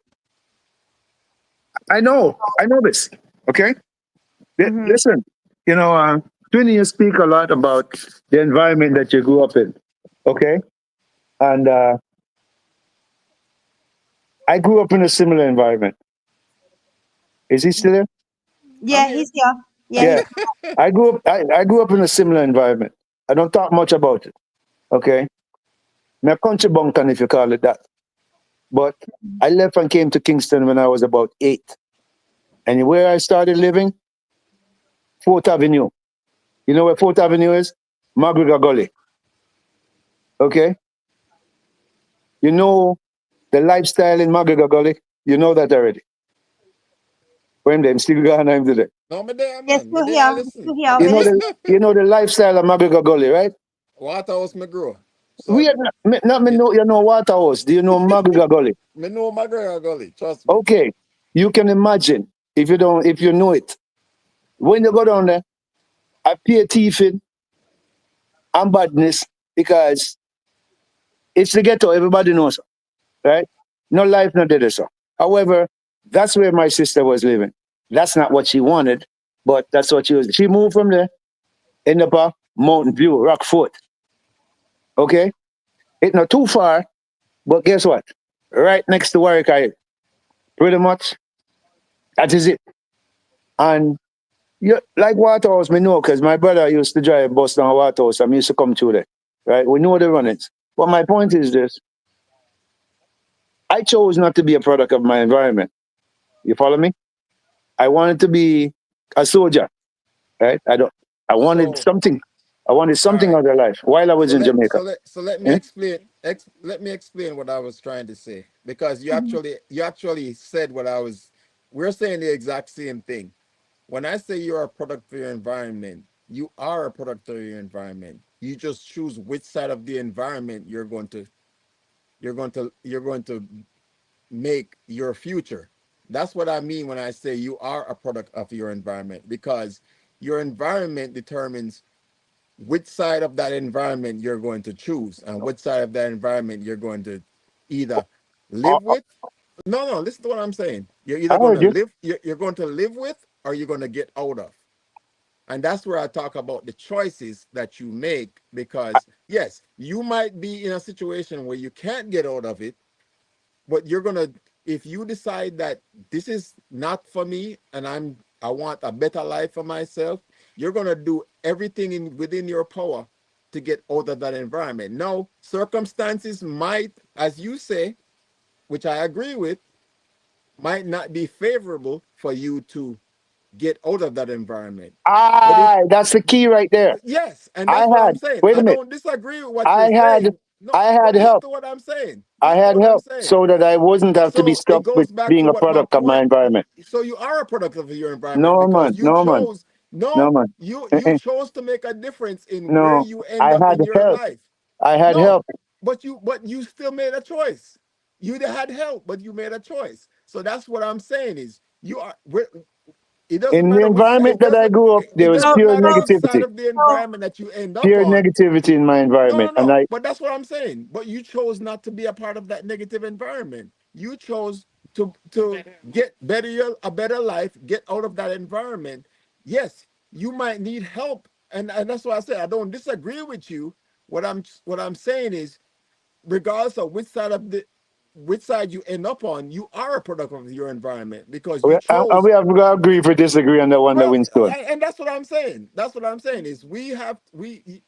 I know this. Okay. Mm-hmm. Listen, you know, Twinny, you speak a lot about the environment that you grew up in. Okay. And I grew up in a similar environment. Is he still there? I'm Yeah, here. he's here. Yeah, Yeah. he's I grew up in a similar environment. I don't talk much about it. Okay. I'm a country bumpkin, if you call it that. But I left and came to Kingston when I was about 8. And where I started living, Fourth Avenue. You know where Fourth Avenue is? McGregor Gully. Okay? You know the lifestyle in McGregor Gully? You know that already. When them still gone I'm today. No, me there, yes, man. Me still there. I here. listen. Still here. You We know listen. the lifestyle of McGregor Gully, right? Waterhouse me grow. So We are not me yeah, know you know Waterhouse. Do you know McGregor Gully? me know my girl gully. Trust me. Okay. You can imagine if you know it. When you go down there, I pay thieving and badness because it's the ghetto, everybody knows, right? No life, no dead, so. However, that's where my sister was living. That's not what she wanted, but that's what she was. She moved from there, end up a Mountain View, Rockford. Okay? It's not too far, but guess what? Right next to Warwick Island. Pretty much, that is it. And yeah, like Waterhouse, me know, because my brother used to drive bus down Waterhouse and we used to come through there. Right? We know the runnings. But my point is this: I chose not to be a product of my environment. You follow me? I wanted to be a soldier, right? I wanted So something. I wanted All something right. out of life while I was So in let Jamaica. so let so let me Yeah? explain let me explain what I was trying to say, because Mhm. you actually said what I was we're saying the exact same thing. When I say you're a product of your environment, you are a product of your environment. You just choose which side of the environment you're going to make your future. That's what I mean when I say you are a product of your environment, because your environment determines which side of that environment you're going to choose and which side of that environment you're going to either I, live with. No, listen to what I'm saying. You're I either going heard to you. live, you're going to live with, or you're going to get out of. And that's where I talk about the choices that you make, because yes, you might be in a situation where you can't get out of it, but you're gonna, if you decide that this is not for me and I want a better life for myself, you're gonna do everything in within your power to get out of that environment. Now circumstances might, as you say, which I agree with, might not be favorable for you to get out of that environment. But if, That's the key right there. yes, and I that's what I'm had, saying. wait a I minute. don't disagree with what I you're had, saying. No, I had but listen help. to what I'm saying. I Listen to had what I'm help saying. so that I wouldn't have to be So it stuck with goes back being to a what my product of my point. environment. So you are a product of your environment, No, because man. you No, man. chose, No, no, man. you chose to make a difference in where No, you end I up had in your help. life. I had No, help. but you still made a choice. You had help, but you made a choice. So that's what I'm saying is you are it doesn't In the matter which side, environment that I grew up, it there was doesn't So, pure matter so, which side negativity. of the so, environment that you end up Pure on. negativity in my No, no, environment. And no. I, But that's what I'm saying. But you chose not to be a part of that negative environment. You chose to get a better life, get out of that environment. Yes, you might need help, and that's why I said I don't disagree with you. What I'm saying is, regardless of which side you end up on, you are a product of your environment because you and chose. we have to agree for disagree on that one that Well, wins stone. and that's what I'm saying. That's what I'm saying is we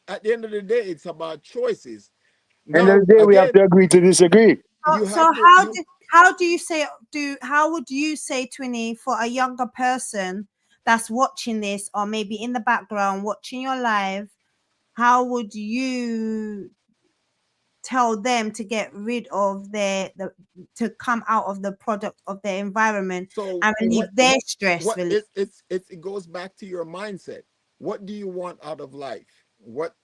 at the end of the day, it's about choices. End of Now, the day, we have again, to agree to disagree. you so have to you how do you say how would you say, Twinny, for a younger person that's watching this or maybe in the background watching your live, how would you tell them to get rid of to come out of the product of their environment so and relieve their stress what relief? it goes back to your mindset. What do you want out of life? What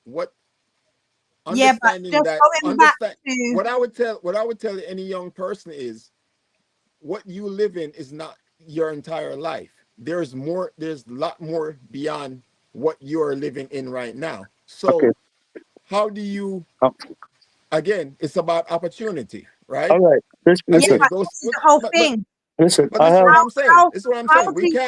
Yeah, but understanding just that going back understand to what I would tell any young person is what you live in is not your entire life. There's a lot more beyond what you're living in right now. Okay. So how do you, Uh, again, it's about opportunity, all right? right. yeah, Again, Listen. it but goes this is the whole thing. Listen. but I this is have. what How I'm saying. how This is what I'm how saying. do You you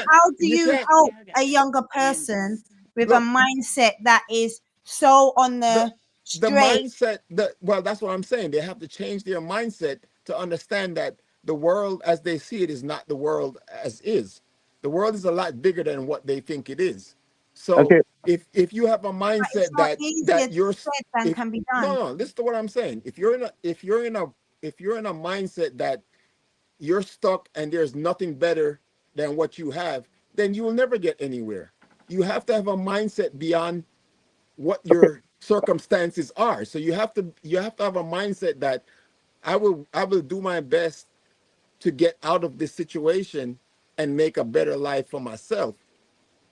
can't help a younger person with a look. mindset that is so on the the the straight? mindset that, well, that's what I'm saying. They have to change their mindset to understand that the world as they see it is not the world as is. The world is a lot bigger than what they think it is. So Okay. if you have a But it's mindset not that easier to you're said than if can be no, done. no, listen to what I'm saying. If you're in a mindset that you're stuck and there's nothing better than what you have, then you will never get anywhere. You have to have a mindset beyond what Okay. your circumstances are. So you have to have a mindset that I will do my best to get out of this situation and make a better life for myself.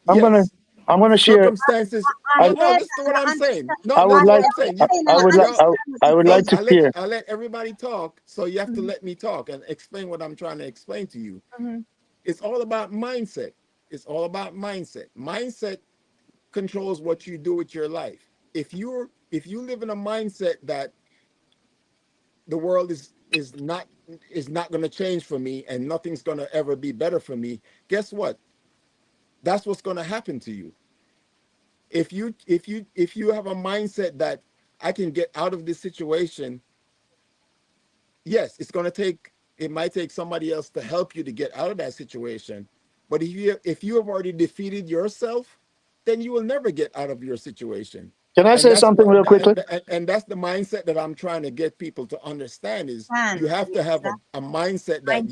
I'm gonna. Yes, I'm gonna share. circumstances. I I. No, heard no, listen that to and what I I'm saying. understand. No, I listen would to what like. I'm What saying. you're saying, and I I would like. Yo, understand what I you're would like saying. to share. I let everybody talk, so you have to Mhm, let me talk and explain what I'm trying to explain to you. mhm. It's all about mindset. It's all about mindset. Mindset controls what you do with your life. If you live in a mindset that the world is not going to change for me and nothing's going to ever be better for me, guess what? That's what's going to happen to you. If you have a mindset that I can get out of this situation, yes, it might take somebody else to help you to get out of that situation. But if you have already defeated yourself, then you will never get out of your situation. Can I And say that's something what real quickly? and that's the mindset that I'm trying to get people to understand is you have to Yes, have a mindset that I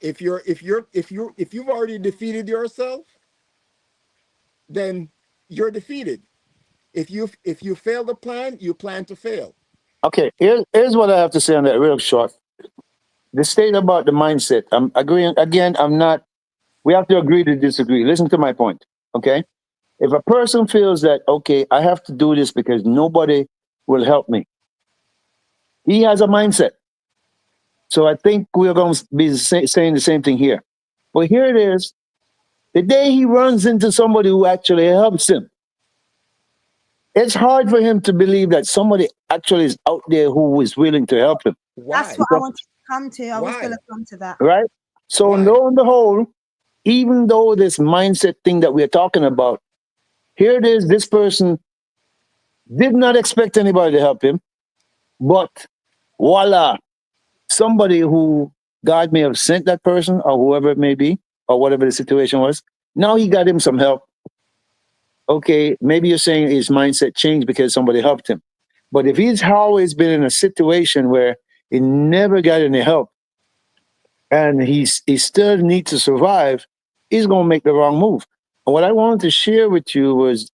if you've already defeated yourself, then you're defeated. If you fail to plan, you plan to fail. Okay, here's what I have to say on that real short. The state about the mindset. I'm agreeing again. I'm not. We have to agree to disagree. Listen to my point. Okay. If a person feels that okay, I have to do this because nobody will help me, he has a mindset. So I think we're going to be saying the same thing here. But here it is. The day he runs into somebody who actually helps him, it's hard for him to believe that somebody actually is out there who is willing to help him. That's Why? what I wanted to come to. I was going to Why? come to that. Right? So, Why? lo and behold, even though this mindset thing that we're talking about, here it is, this person did not expect anybody to help him, but voila, somebody who God may have sent that person or whoever it may be, or whatever the situation was, now he got him some help. Okay, maybe you're saying his mindset changed because somebody helped him. But if he's always been in a situation where he never got any help and he still needs to survive, he's gonna make the wrong move. And what I wanted to share with you was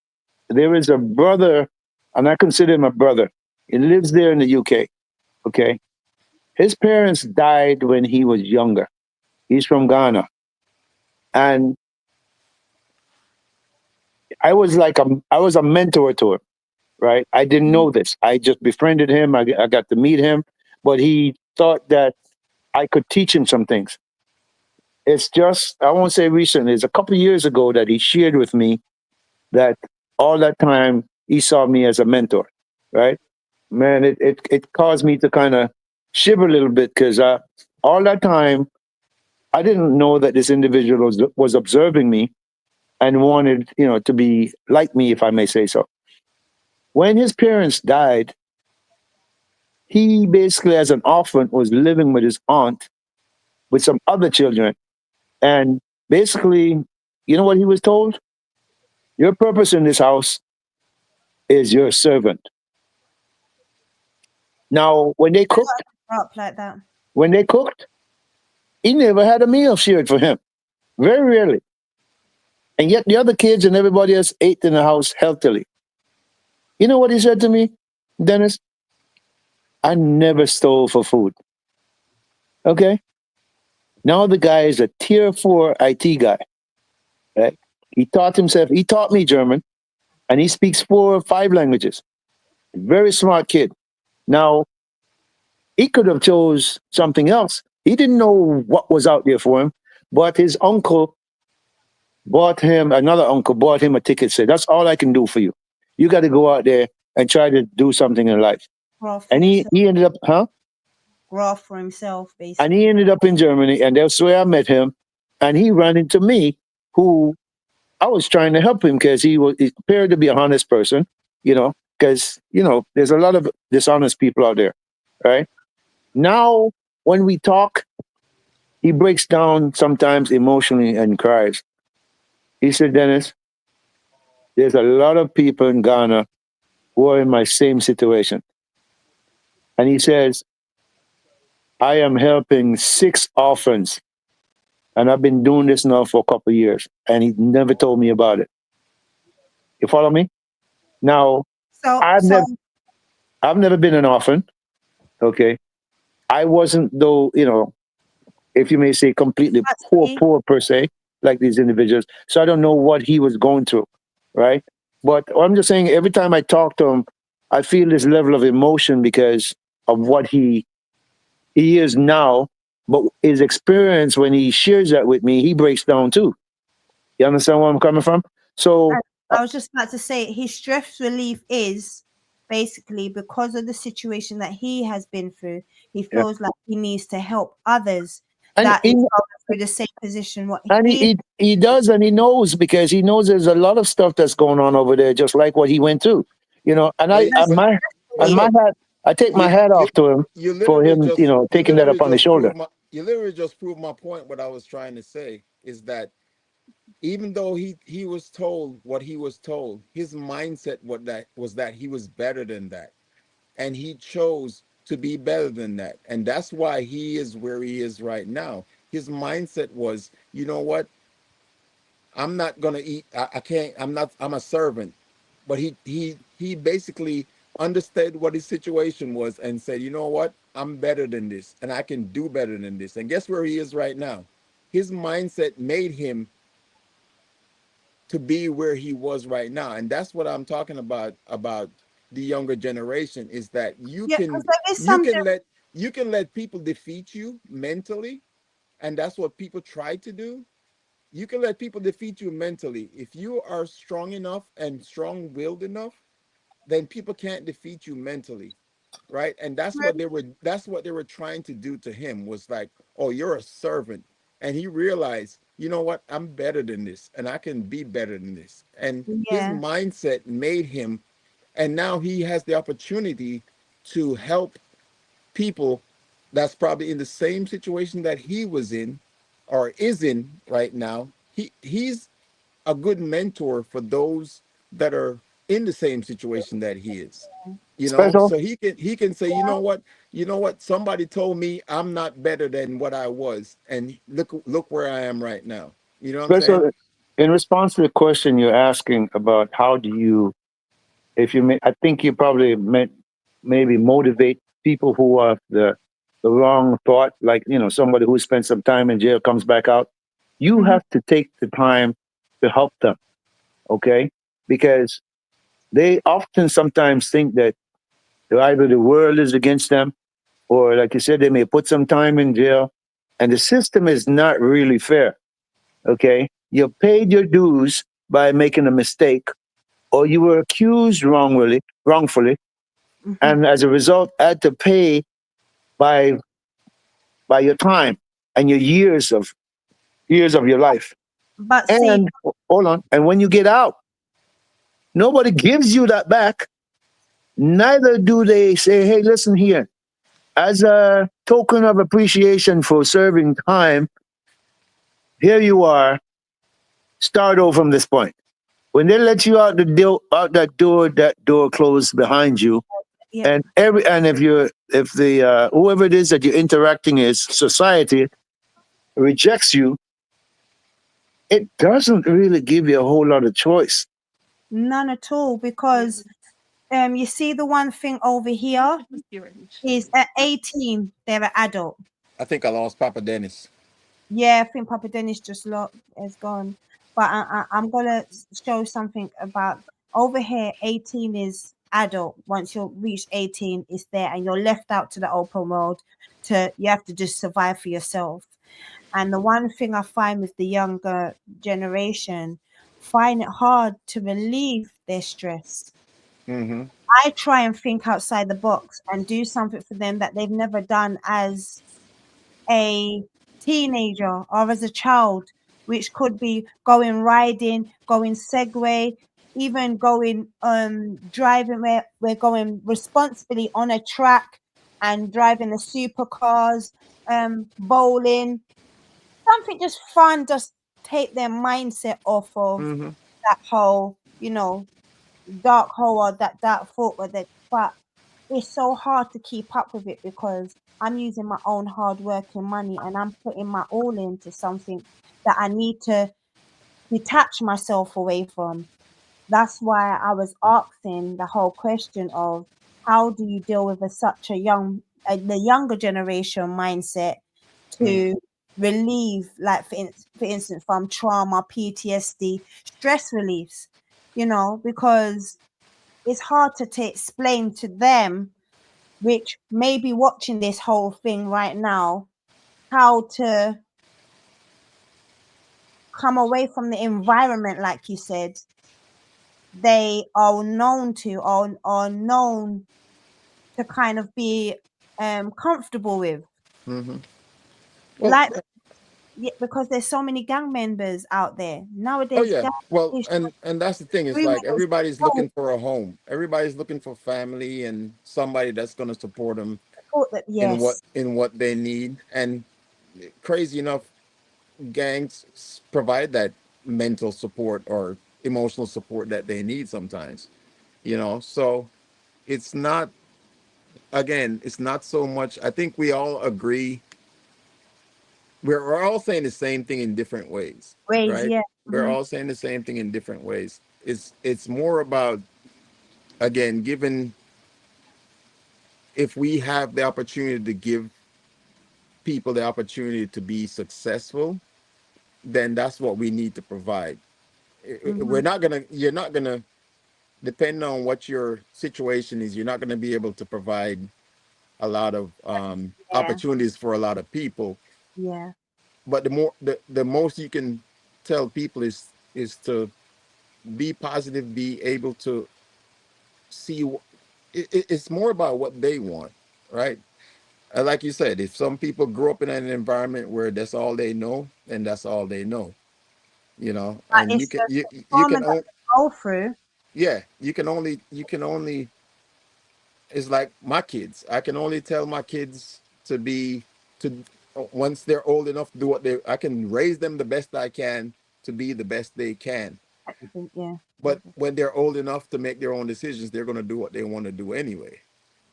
there is a brother, and I consider him a brother. He lives there in the UK. Okay. His parents died when he was younger. He's from Ghana. And I was a mentor to him, right? I didn't know this. I just befriended him. I got to meet him, but he thought that I could teach him some things. It's just, I won't say recently, it's a couple of years ago that he shared with me that all that time he saw me as a mentor, right? Man, it caused me to kind of shiver a little bit because all that time I didn't know that this individual was observing me and wanted, to be like me, if I may say so. When his parents died, he basically, as an orphan, was living with his aunt with some other children. And basically, you know what he was told? Your purpose in this house is your servant. Now, Up like that. when they cooked, he never had a meal shared for him. Very rarely. And yet the other kids and everybody else ate in the house healthily. You know what he said to me, Dennis? I never stole for food. Okay. Now the guy is a tier four IT guy. Right? He taught me German and he speaks 4 or 5 languages. Very smart kid. Now he could have chose something else. He didn't know what was out there for him, but his uncle another uncle bought him a ticket, said, that's all I can do for you. You got to go out there and try to do something in life. Grow for And himself. he ended up, Grow for himself, And basically. he ended up in Germany, and that's where I met him. And he ran into me, who I was trying to help him because he appeared to be a honest person, because there's a lot of dishonest people out there, right? Now, when we talk, he breaks down sometimes emotionally and cries. He said, Dennis, there's a lot of people in Ghana who are in my same situation. And he says, I am helping 6 orphans. And I've been doing this now for a couple of years. And he never told me about it. You follow me? Now, So, I've so never I've never been an orphan. Okay. I wasn't though, if you may say completely actually, poor per se, like these individuals. So I don't know what he was going through. Right. But I'm just saying every time I talk to him, I feel this level of emotion because of what he is now, but his experience when he shares that with me, he breaks down too. You understand where I'm coming from? So, I I was just about to say his stress relief is basically because of the situation that he has been through. He yeah. feels like he needs to help others and that is he, going through the same position what and he. he does, and he knows because he knows there's a lot of stuff that's going on over there, just like what he went through. And But That's but relief. my bishop, hat, I take my you hat you off to him you for literally him, just you taking that literally up on his just shoulder. proved my you literally just proved my point. What I was trying to say is that even though he was told what he was told, his mindset was that he was better than that, and he chose to be better than that, and that's why he is where he is right now. His mindset was, you know what? I'm not gonna eat. I can't. I'm not. I'm a servant. but he basically understood what his situation was and said, you know what, I'm better than this and I can do better than this. And guess where he is right now? His mindset made him to be where he was right now. And that's what I'm talking about the younger generation, is that Yeah, because there is you something. can let you can let people defeat you mentally, and that's what people try to do. You can let people defeat you mentally. If you are strong enough and strong-willed enough, then people can't defeat you mentally, right? And that's what they were trying to do to him, was like, oh, you're a servant. And he realized, you know what, I'm better than this and I can be better than this. And his Yeah, mindset made him, and now he has the opportunity to help people that's probably in the same situation that he was in or is in right now. He's a good mentor for those that are in the same situation that he is. You know, Special, so he can say, you know what, somebody told me I'm not better than what I was, and look where I am right now. You know what I'm saying? special. In response to the question you're asking about how do you, if you, I think you probably meant maybe motivate people who are the wrong thought, like somebody who spent some time in jail comes back out. You hmm have to take the time to help them, okay? Because they often sometimes think that either the world is against them, or like you said, they may put some time in jail, and the system is not really fair. Okay, you paid your dues by making a mistake, or you were accused wrongfully, hmm and as a result, had to pay by your time and your years of your life. but see, And hold on, and when you get out, nobody gives you that back. Neither do they say, "Hey, listen here. As a token of appreciation for serving time, here you are. Start over from this point." When they let you out the door, that door closed behind you, yeah, and if the whoever it is that you're interacting is society rejects you, it doesn't really give you a whole lot of choice. none at all. Because you see the one thing over here is at 18 they're an adult. I think I lost Papa Dennis. Yeah, I think Papa Dennis just is gone. But I'm gonna show something about over here. 18 is adult. Once you reach 18, it's there, and you're left out to the open world. You have to just survive for yourself. And the one thing I find with the younger generation, find it hard to relieve their stress. Mm-hmm. I try and think outside the box and do something for them that they've never done as a teenager or as a child, which could be going riding, going Segway, even going driving where we're going responsibly on a track and driving the supercars, bowling, something just fun, just take their mindset off of Mm-hmm. that whole, dark hole or that dark thought with it. But it's so hard to keep up with it because I'm using my own hard working money and I'm putting my all into something that I need to detach myself away from. That's why I was asking the whole question of how do you deal with such a the younger generation mindset Mm-hmm. to relieve, like for instance, from trauma, PTSD, stress reliefs, because it's hard to explain to them, which may be watching this whole thing right now, how to come away from the environment, like you said, they are known to, or are known to kind of be comfortable with. Mm-hmm. Well, Like, yeah, because there's so many gang members out there oh nowadays. yeah. Gang Well, is and that's the thing. Is streaming like is everybody's so looking for a home. Everybody's looking for family and somebody that's going to support them important. in what Yes, in what they need. And crazy enough, gangs provide that mental support or emotional support that they need sometimes. So it's not, again, it's not so much. I think we all agree. We're all saying the same thing in different ways, ways. right? Yeah. We're hmm all saying the same thing in different ways. It's more about again, given if we have the opportunity to give people the opportunity to be successful, then that's what we need to provide. We're Mm-hmm. not gonna, you're not gonna, depending on what your situation is, you're not gonna be able to provide a lot of Yeah. opportunities for a lot of people. Yeah. But the most you can tell people is to be positive, be able to see. It's more about what they want, right? Like you said, if some people grow up in an environment where that's all they know, then that's all they know, But and it's the you trauma can that only, we go through. yeah, you can only, it's like my kids. I can only tell my kids to once they're old enough to do what they, I can raise them the best I can to be the best they can. Yeah. But when they're old enough to make their own decisions, they're going to do what they want to do anyway,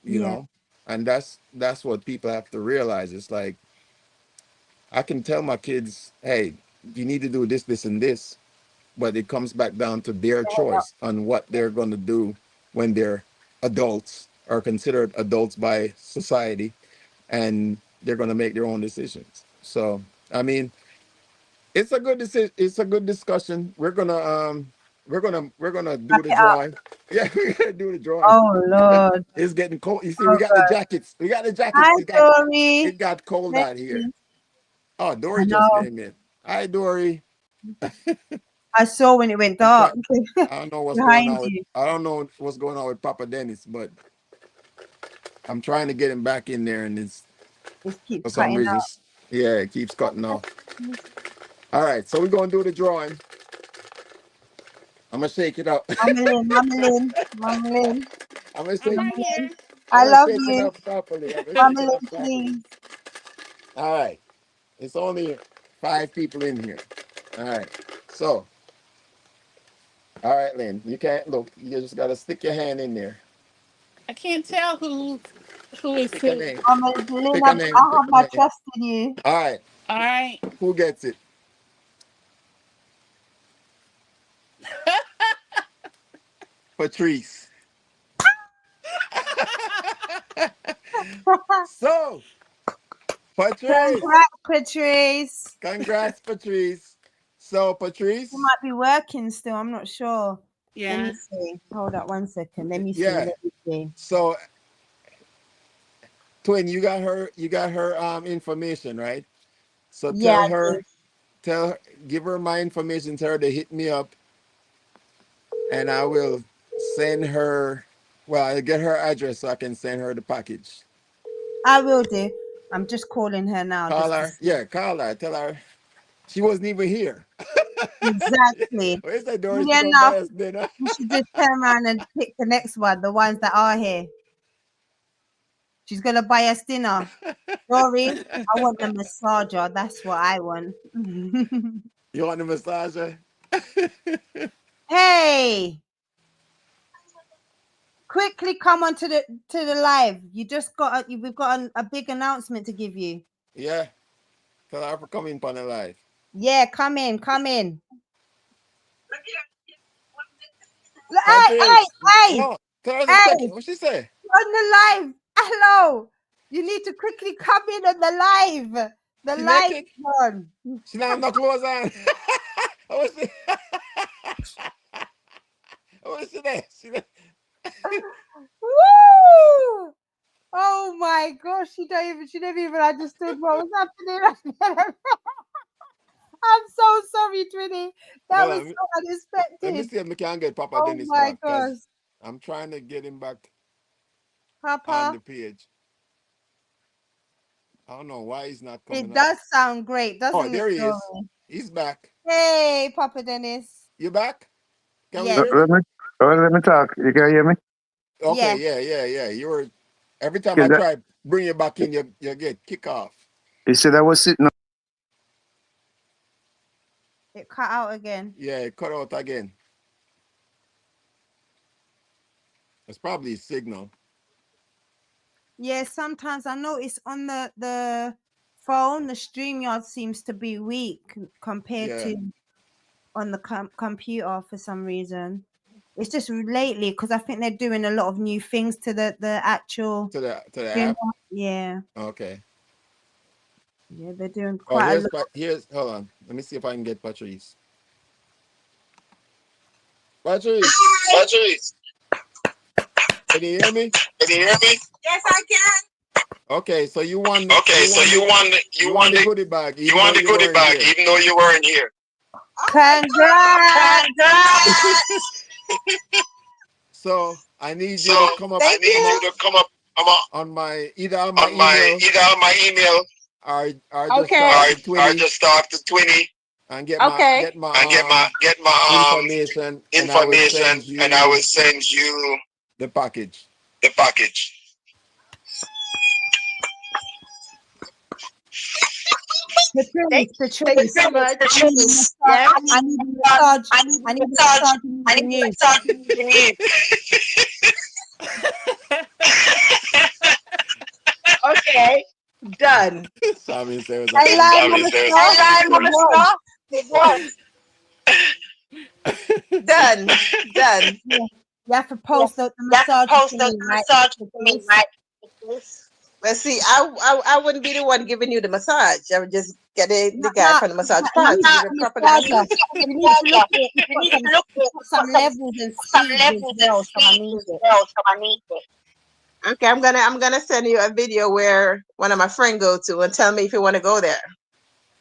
you Yeah. know? And that's what people have to realize. It's like I can tell my kids, hey, you need to do this, this, and this, but it comes back down to their choice on what they're going to do when they're adults or considered adults by society, and they're going to make their own decisions. So, I mean, it's a good decision. It's a good discussion. We're gonna do Wrap the it up. drawing. Yeah, we're gonna do the drawing. Oh Lord. It's getting cold. You see, we Oh got the God. jackets. We got the jackets. Hi, It Dory. got cold Let's out here. see. Oh, I Dory just know. came in. Hi, Dory. I saw when it went I'm trying. dark I don't know what's going behind on with. you. I don't know what's going on with Papa Dennis, but I'm trying to get him back in there, and it's It keeps for some cutting reason, out. yeah, it keeps cutting off. All right, so we're gonna do the drawing. I'm gonna shake it up. Mama Lynn, Mama Lynn, Mama Lynn, I'm gonna I'm shake. Mama right Lynn. here. I'm I gonna love shake it you. up properly. I'm gonna Mama shake it Lynn, up properly. please. All right. It's only 5 people in here. All right. So, all right, Lynn. You can't look. You just gotta stick your hand in there. I can't tell who is Pick a who. name. Mama Lynn, Pick I a name. Pick have a my name. trust in you. All right. All right. Who gets it? Patrice. So, Patrice. Congrats, Patrice. Congrats, Patrice. So, You Patrice. might be working still. I'm not sure. Let me Yeah. see. Hold up 1 second. Let me see. Yeah. Let me see. So, twin, you got her information, right? So Yeah, tell I her, do. tell her, give her my information, tell her to hit me up, and I will send her, well, I'll get her address so I can send her the package. I will do. I'm just calling her now Call just to her. see. Yeah, call her. Tell her she wasn't even here. Exactly. Where's that door? She Funny gonna buy enough, us dinner. you should just turn around and pick the next one, the ones that are here. She's gonna buy us dinner. Rory, I want the massager. That's what I want. You want the massager? Hey, quickly come on to the live. You just got we've got a big announcement to give you. Yeah. Tell her for coming on the live. Yeah, come in, come in. Hey, hey, Patrice, hey, no. Tell her to hey, second. What she say? on the live. Hello. You need to quickly come in on the live. The She live naked? is on. She don't have no clothes on. What was she? What was she there? Woo! Oh my gosh, she never even understood what was happening. I'm so sorry, Twinny. That Hold was on. so Let me unexpected. see if we can get Papa Oh Dennis my back because gosh. I'm trying to get him back on Papa, the page. I don't know why he's not coming it up. does sound great, Oh, doesn't it, there he is. Dory? He's back. Hey, Papa Dennis. You back? Can we Yes, hear Let you? me, let me talk. You can hear me? Okay, yeah. yeah. You were every time Okay, I try bring you back in, you get kick off. he said I was sitting. It cut out again. Yeah, it cut out again. It's probably a signal. Yeah, sometimes I notice on the phone, the StreamYard seems to be weak compared Yeah. to on the computer for some reason. It's just lately because I think they're doing a lot of new things to the actual. To the You app. know, yeah, Okay. yeah, they're doing Oh, quite a lot. here's hold on. Let me see if I can get Patrice. Patrice, Patrice, can you hear me? can you hear me? Yes, I can. Okay, so Okay, so you won the goodie bag, you even won though the you goodie weren't bag here. even though you weren't here. Congrats! Congrats! So I need So you to come up I need you to come up on my email either on my email or just Okay. talk to or Twinny just talk to Twinny and get Okay. and get my information, and I will information, send and I you will send you the package. the package. Patrice, Thank you so much. Yeah. I need a massage. I need I a need a massage. massage I with need a you. massage with you. Okay, done. Sammy said it was a I fun like my Sammy time. says, massage. I It like my was. stuff. It was. Done. Done. Yeah. You have to Yeah. post the You have to massage post to the me, right? massage to me, Patrice? right? Well, see, I wouldn't be the one giving you the massage. I would just get No, the guy no, from the massage you parlor need to to give get it a proper dance. massager. You need to look at it. You need to look at it. It's got some levels and Some speeds as levels and well, so I speeds need as it. well, so I need it. Okay, I'm gonna send you a video where one of my friends go to and tell me if you want to go there.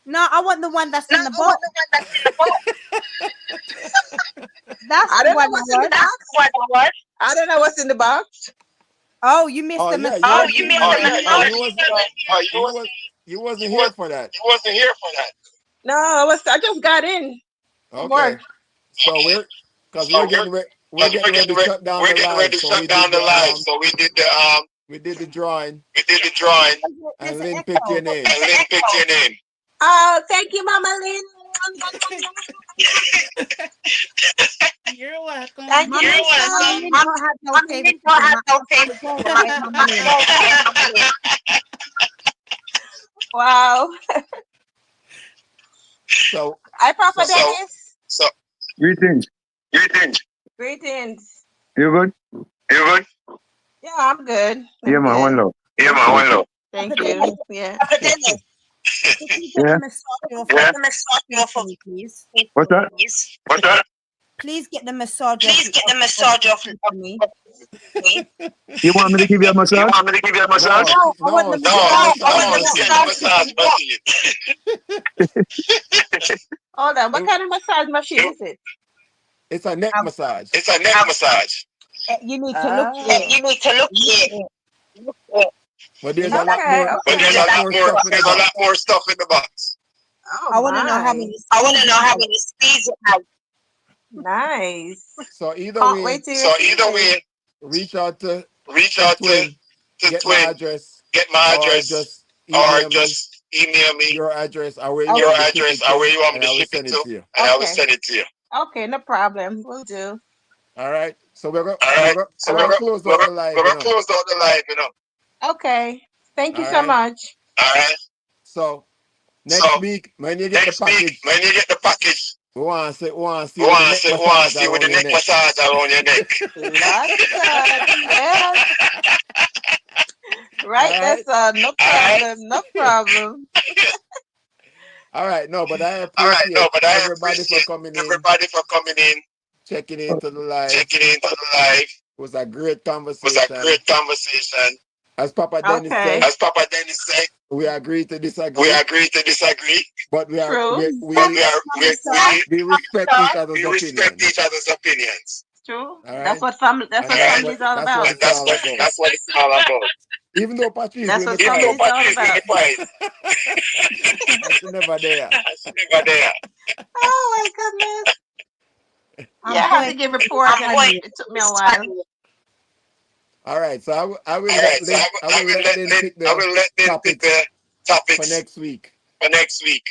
No, I want the one that's No, in the I want box. the one that's in the box. That's I the don't know one I what's in the want. box. I don't know what's in the box. Oh, you missed Oh the yeah, massage. You missed oh the you massage. you was you You wasn't here was for that. you wasn't here for that. No, I just got in from Okay, work. so So we're getting ready to shut down we're the getting ready live. to So shut down the live. So we did the drawing, we did the drawing There's and an Lynn picked your echo. name. and Lynn picked your name. Oh, thank you, Mama Lynn. You're welcome. Thank you. You're Mama welcome. Lynn don't have no Mama Lynn don't have favoritism. no I don't like Mama Lynn. favoritism. Wow. So Hi, Papa so Dennis. So, Greetings. greetings. Greetings. You good? You good? Yeah, I'm good. Yeah, I'm man. One good. love. Yeah, man, one love. Thank Papa you. Dennis, Yeah. Papa Dennis. could you get Yeah. the massager off Yeah. your Let me start you off for of me, please? What's that? please. What's that? Please get the massager Please get the massage off for me. me. You want me to give you a You massage? want me to give you a massage? no, No, I want no, the she getting a massage. I massage want to machine. get a massage machine. Hold on. What It- kind of massage machine is it? it's a neck massage. It's a neck massage. You need to look here. You need to look Look here. here. But You there's a look lot at more. But There's a lot more stuff in the there's a lot box. more stuff in the box. I Oh want to know how my. many I want to speeds know it how has. many speeds it has. Nice. So either Can't way, wait to So either way, reach out reach to out Twin, to get my Twin, address, get my or address, just or email me just email me your address or where you your want me to ship address it or to, where you want and me I to will ship it send to, it to you. and I will send it to you. Okay, no problem. We'll do. All right. So All right. So we're gonna close out the live, we're you gonna know. close out the live, you know. Okay. Thank you All so right. much. All right. So So next week when you get the next week, package, when you get the package, we want to see with the neck we want to massage see with around the your neck neck. massage around your neck. Yes. Right, All that's right. no problem, no problem. All right. No, but I All right, no, appreciate but I everybody for appreciate coming in, everybody for coming in, checking into the live. checking into the live. It was a great It was a conversation. great conversation. As Papa Dennis Okay. said, As Papa Dennis said, we agree to we disagree, agree to disagree. but we are True. we But we we respect each other's we respect opinions. each other's opinions. True. All That's right, what family. That's and what family is all that's what about. it's all about. That's what it's all about. Even though Patrice That's doing the what family quiet, is all about. Quiet. I should never there. I should never there. Oh my goodness. I'm Yeah, I have going to give to reports, and study it. it took me a while. All right, so I will All let right, so Lynn I will let Lynn pick the pick topics the for topics next week. for next week.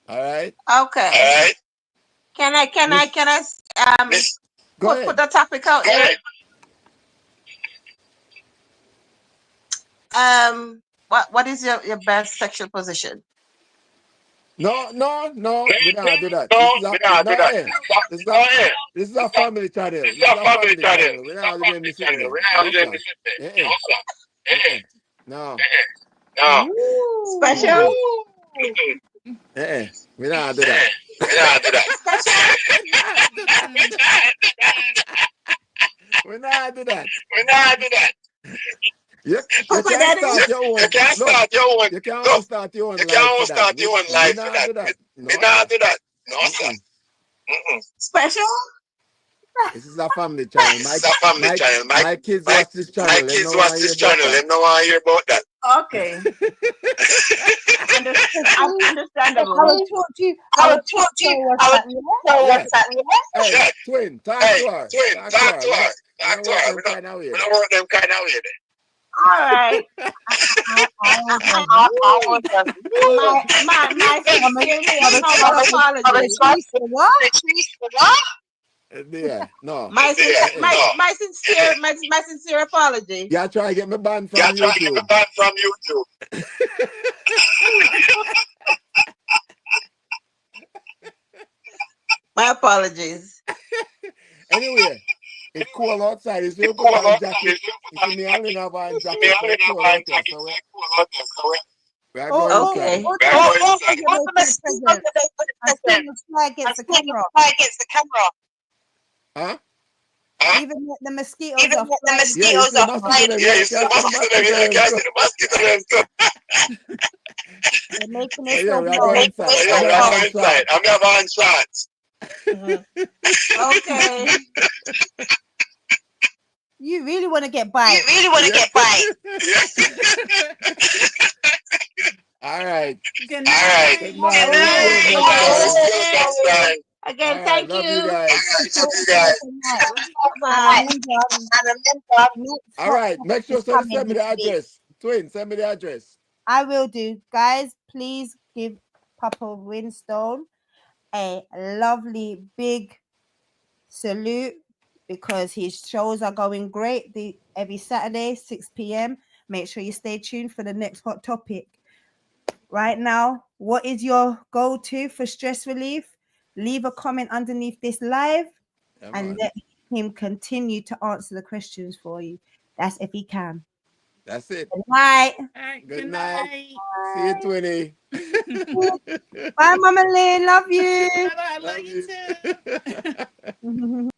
All right. Okay. All right. Miss, Can I Miss, go put ahead. the topic out there? What is your best sexual position? No. We don't do that. No, This is a we don't do no. that. Hey, No, this is a eh. this is a family channel. It's This is a a family family channel. channel. We It's a don't have to family be sitting channel. there. We don't have No to sir. miss it. Eh No, eh. sir. Eh Eh, eh. No. no. Ooh. Special. Mm-mm. Eh eh. We don't do that. Eh, we don't do that. We not do that. We not do that. We don't do that. You Papa can't Daddy. start your You own. can't Look, start your own. you can Look, only start your own you life can't for that. start your own We life for not that. do that. We No not sir. do that. No, sir. Mm-mm. Mm-mm. Special. This is a family channel. This is a family channel. My kids My, watch this my channel. Them kids no watch want to hear this about channel. They don't want to hear about that. Okay. See, I Understandable. was taught you. I I was was taught taught you. you what's I was that? Yeah. so Yeah. what's that? Hey, Yeah. twin, talk Hey, to her. twin, Talk to talk her. to her. We Talk don't to work her. them kind of way We there. don't want them kind of way there. All right. I was like, I woo. was just, My woo. my I'm a, sincere I'm a humble trust. I'm a apologies. cheese for what? What? Yeah, no. My sin- Yeah, Uh-uh. my no. my sincere my sincere apology. Yeah, try to get me banned Yeah, from try to get me YouTube. banned from YouTube. My apologies. Anyway, it's cold outside. You It's should put cold on outside. jacket. It's super You see hot. me only have on Me jacket, so only it's know cold one out here. jacket, So so it's cold out there. So we are Oh, going oh, inside. Okay. oh, we the are going mosquitoes inside. are What's making the the mosquitoes present. today for the I see present? the fly I against the see the camera. fly against the camera. Huh? Huh? Even the mosquitoes Even are the flying Yeah, against you the mosquitoes see the are camera. mosquito flying. them. Yeah, Yeah, you you see the can't see the mosquito them. mosquito Yeah, you them can't too. see the mosquito them too. They're making So it yeah, so we are going hard. inside. So I'm yeah, we have are on going inside. shorts. I'm have on shorts. Mhm. Okay. You really want to get You bite. really want to Yeah. get bite. Yeah. All right. Good All right. Good night. night. Good We'll see night. you Okay. next Okay. time. We'll see you next Again. time. Again, All right. thank Love you you. All guys. right. Have Love you a guys. wonderful night. And Bye. remember, And remember, next All hot right. topic Make sure is so to coming send me this the week. address. Twin, send me the address. I will do. Guys, please give Papa Winstone a lovely big salute because his shows are going great every Saturday, 6 p.m. Make sure you stay tuned for the next hot topic. Right now, what is your go to for stress relief? Leave a comment underneath this live Yeah, and man. let him continue to answer the questions for you. That's if he can. That's it. Good night. All right. Good Good night. night. See you, Twinny. Bye, Mama Lynn. Love you. Bye bye. I love Love you too. you.